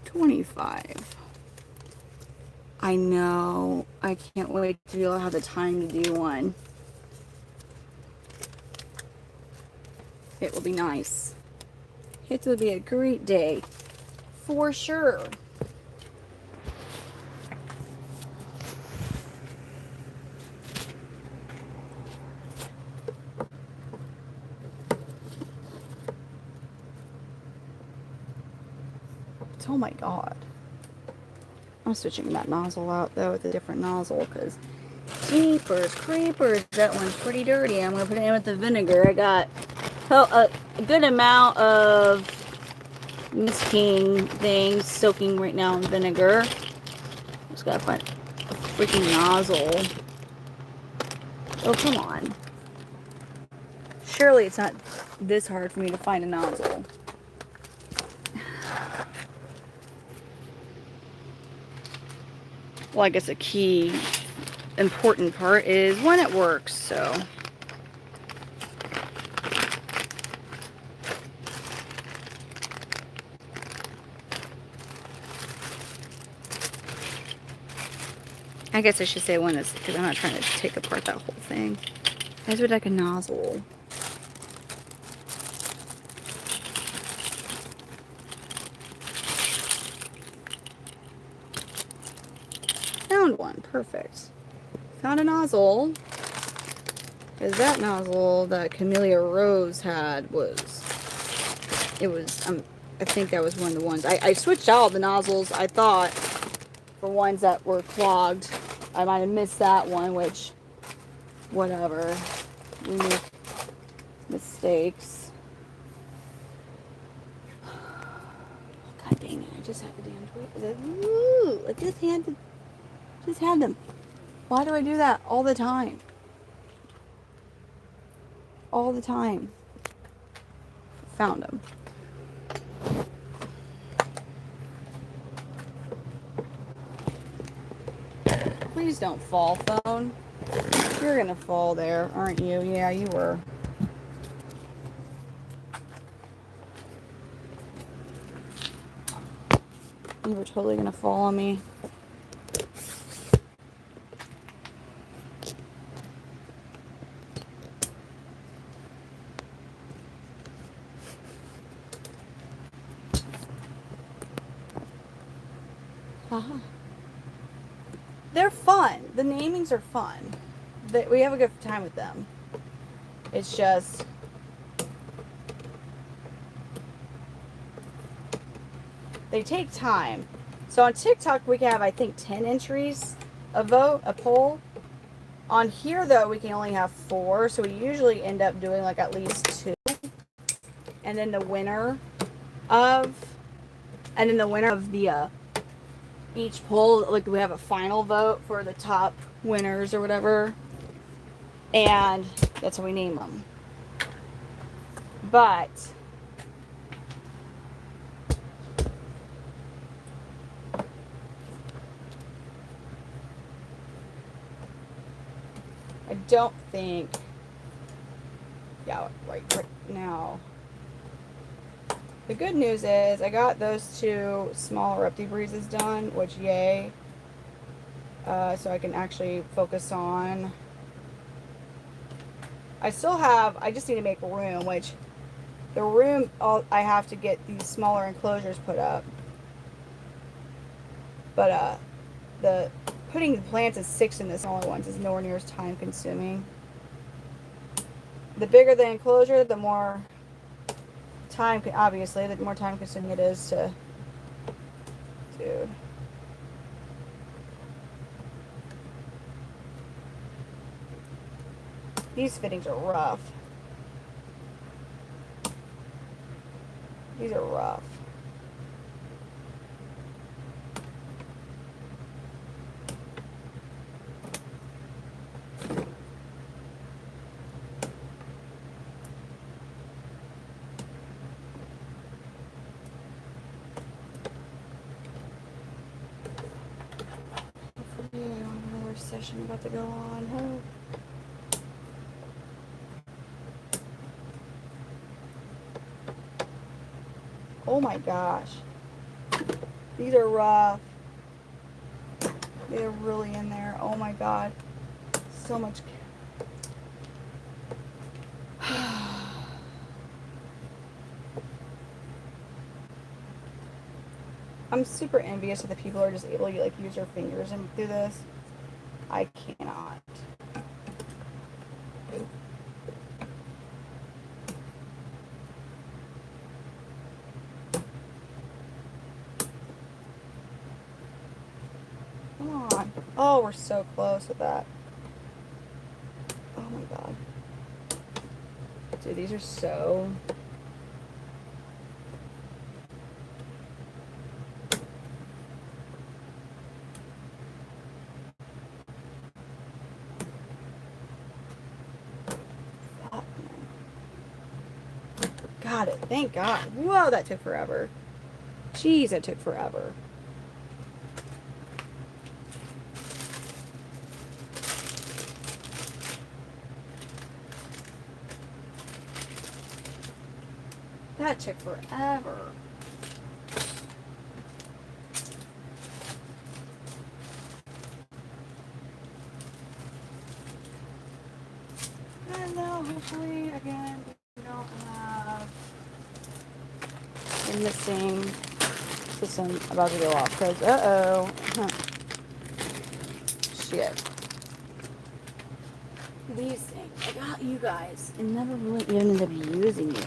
25. I know. I can't wait to be able to have the time to do one. It will be nice. It will be a great day. For sure. Oh my god. I'm switching that nozzle out though with a different nozzle because jeepers creepers, that one's pretty dirty. I'm gonna put it in with the vinegar. I got a good amount of Miss King things soaking right now in vinegar. Just gotta find a freaking nozzle. Oh, come on. Surely it's not this hard for me to find a nozzle. Well, I guess a key important part is when it works, so. I guess I should say when it's, because I'm not trying to take apart that whole thing. I just would like a nozzle. Perfect. Found a nozzle. Because that nozzle that Camellia Rose had I think that was one of the ones. I switched out the nozzles, I thought, for ones that were clogged. I might have missed that one, which, whatever. We make mistakes. God dang it, I just had the damn tweet. Ooh, I just had them. Why do I do that all the time? All the time. Found them. Please don't fall, phone. You're gonna fall there, aren't you? Yeah, you were. You were totally gonna fall on me. Uh-huh. They're fun. The namings are fun. We have a good time with them. It's just they take time. So on TikTok we can have, I think, 10 entries a poll. On here though we can only have 4, so we usually end up doing like at least 2. And then the winner of the each poll, like, we have a final vote for the top winners or whatever, and that's how we name them. But I don't think, yeah, right now. The good news is I got those 2 smaller update breezes done, which yay. So I can actually focus on. I just need to make room, which the room, I have to get these smaller enclosures put up. But putting the plants as 6 in the smaller ones is nowhere near as time consuming. The bigger the enclosure, the more time, obviously, the more time consuming it is to, dude. These fittings are rough. These are rough. Session about to go on. Oh my gosh. These are rough. They're really in there. Oh my god. So much. I'm super envious of the people who are just able to, like, use their fingers and do this. I cannot. Come on. Oh, we're so close with that. Oh my god. Dude, these are so... Got it. Thank God. Whoa, that took forever. Jeez, that took forever. That took forever. Hello, hopefully, again, we don't have a missing system about to go off, because, uh-oh. shit. These things. I got you guys and never really even ended up using you.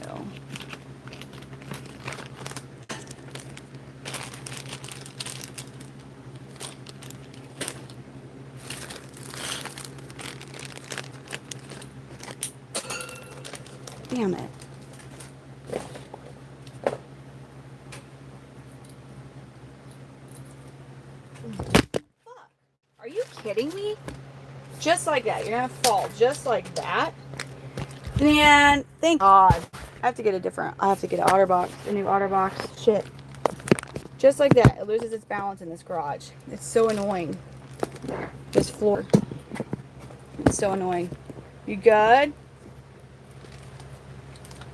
Damn it. Fuck. Are you kidding me? Just like that. You're gonna fall just like that. Man, thank God. I have to get a different, I have to get an OtterBox, a new OtterBox. Shit. Just like that. It loses its balance in this garage. It's so annoying. This floor. It's so annoying. You good?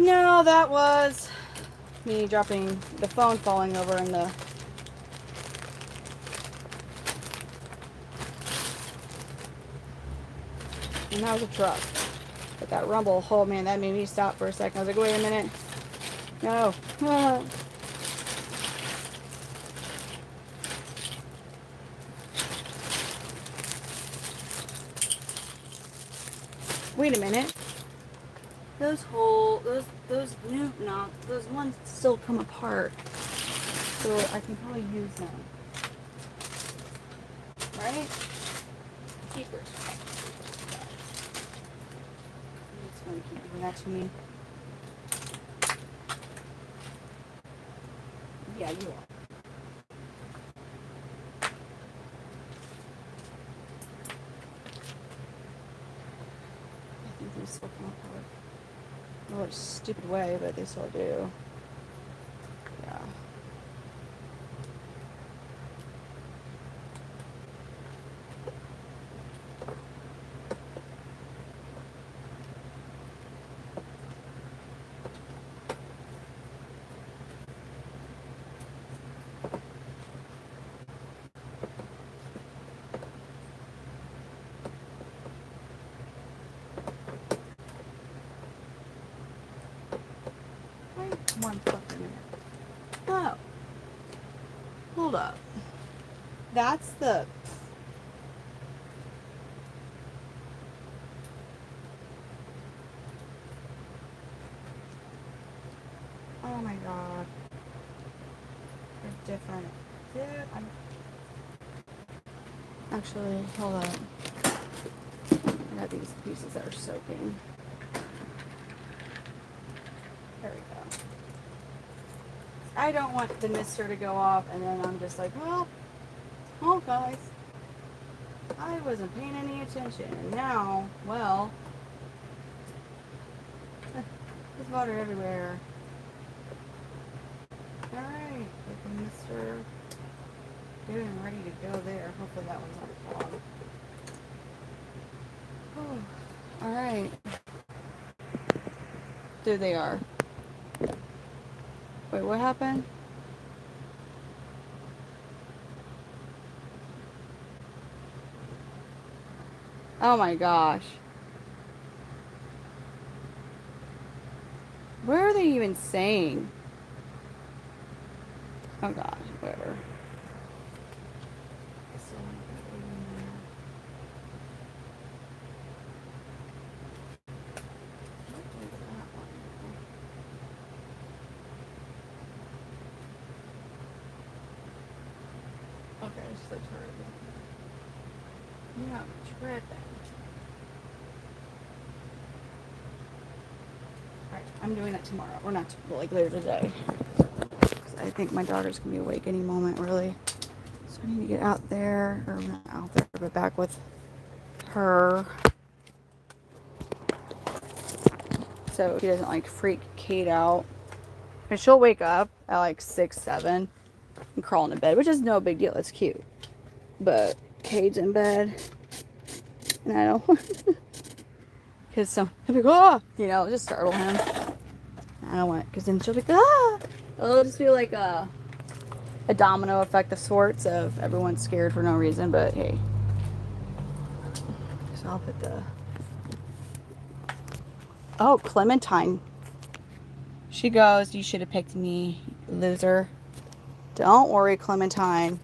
No, that was me dropping the phone, falling over in the... And that was a truck. But that rumble, oh man, that made me stop for a second. I was like, wait a minute. No. Ah. Wait a minute. Those those ones still come apart. So I can probably use them. Right? Keepers. It's going to keep giving that to me. Yeah, you are. I think these still come apart. Oh, it's a stupid way, but they still do. Yeah. One fucking minute. Oh. Hold up. That's the... Oh my god. They're different. Yeah, actually, hold on. I got these pieces that are soaking. There we go. I don't want the mister to go off and then I'm just like, well, oh guys, I wasn't paying any attention and now, well, there's water everywhere. Alright, get the mister good and ready to go there. Hopefully that one's not clogged. Oh, alright. There they are. Wait, what happened? Oh my gosh. Where are they even saying? Oh gosh, whatever. Okay, just like her. Yeah, tripping. Alright, I'm doing that tomorrow. Or not, well, like later today. I think my daughter's gonna be awake any moment, really. So I need to get out there, or not out there, but back with her. So she doesn't like freak Kate out. And she'll wake up at like 6, 7 and crawl into bed, which is no big deal. It's cute. But Kate's in bed. And I don't because some people go, oh, you know, just startle him. I don't want it, because then she'll be like, ah! It'll just be like a domino effect of sorts of everyone's scared for no reason, but hey. So I'll put the... Oh, Clementine. She goes, you should have picked me, loser. Don't worry, Clementine.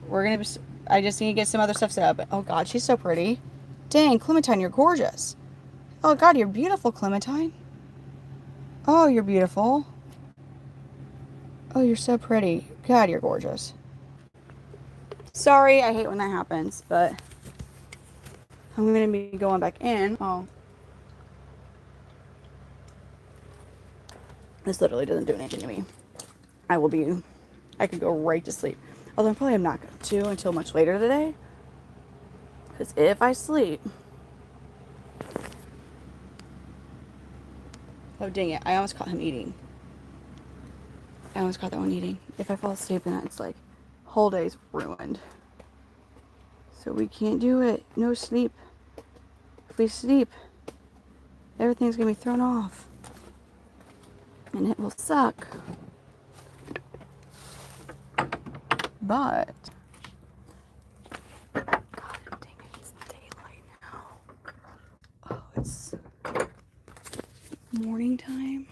We're going to... I just need to get some other stuff set up. Oh God, she's so pretty. Dang, Clementine, you're gorgeous. Oh God, you're beautiful, Clementine. Oh, you're beautiful. Oh, you're so pretty. God, you're gorgeous. Sorry, I hate when that happens, but I'm going to be going back in. Oh. This literally doesn't do anything to me. I could go right to sleep. Although probably I'm not going to until much later today. Because if I sleep... Oh, dang it. I almost caught him eating. I almost caught that one eating. If I fall asleep, then it's like, whole day's ruined. So we can't do it. No sleep. If we sleep, everything's going to be thrown off. And it will suck. But... God dang it, it's daylight now. Oh, it's morning time.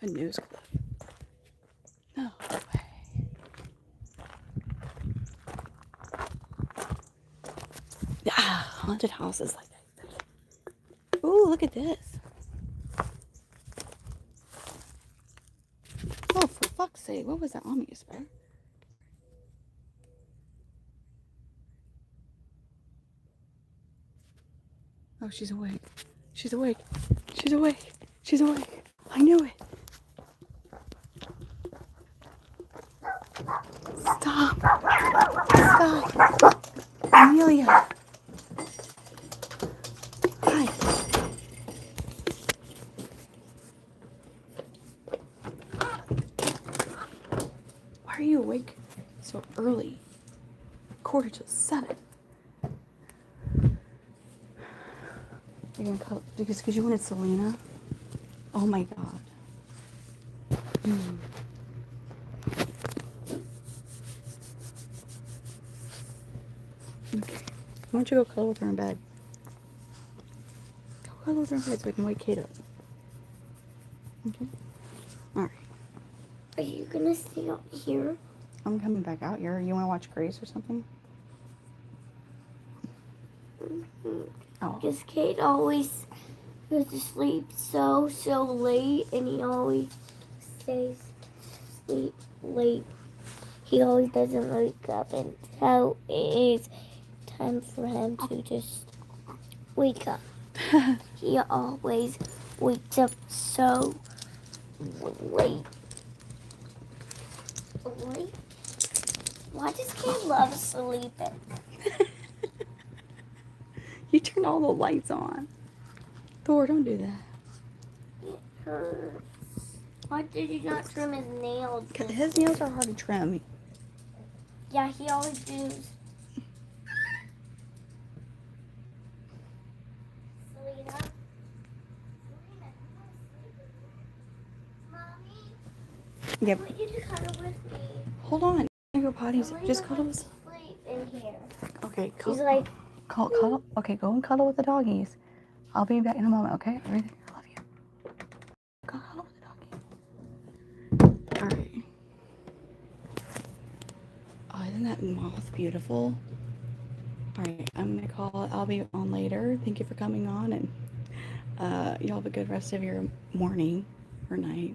A news clip. No way. Ah, haunted houses like that. Ooh, look at this. Oh, for fuck's sake. What was that on me, Sparrow? Oh, she's awake. She's awake. She's awake. She's awake. I knew it. Stop. Stop. Amelia. Hi. Why are you awake so early? 6:45. You're gonna cut because you wanted Selena? Oh my god. Okay. Why don't you go cuddle with her in bed? Go cuddle with her in bed so I can wake Kate up. Okay? Alright. Are you gonna stay out here? I'm coming back out here. You wanna watch Grace or something? Mm-hmm. Oh. Because Kate always goes to sleep so late, and he always stays asleep late. He always doesn't wake up until it is time for him to just wake up. He always wakes up so late. Late? Why does Kate love sleeping? You turned all the lights on. Thor, don't do that. It hurts. Why did you not trim his nails? His nails are hard to trim. Yeah, he always does. Selena? Mommy? Yep. I want you to cuddle with me. Hold on. I go potties. Just cuddle with. Sleep in here. Okay. He's like. Cuddle. Okay, go and cuddle with the doggies. I'll be back in a moment. Okay. Everything. I love you. Go cuddle with the doggies. All right. Oh, isn't that moth beautiful? All right. I'm gonna call it. I'll be on later. Thank you for coming on, and y'all have a good rest of your morning or night.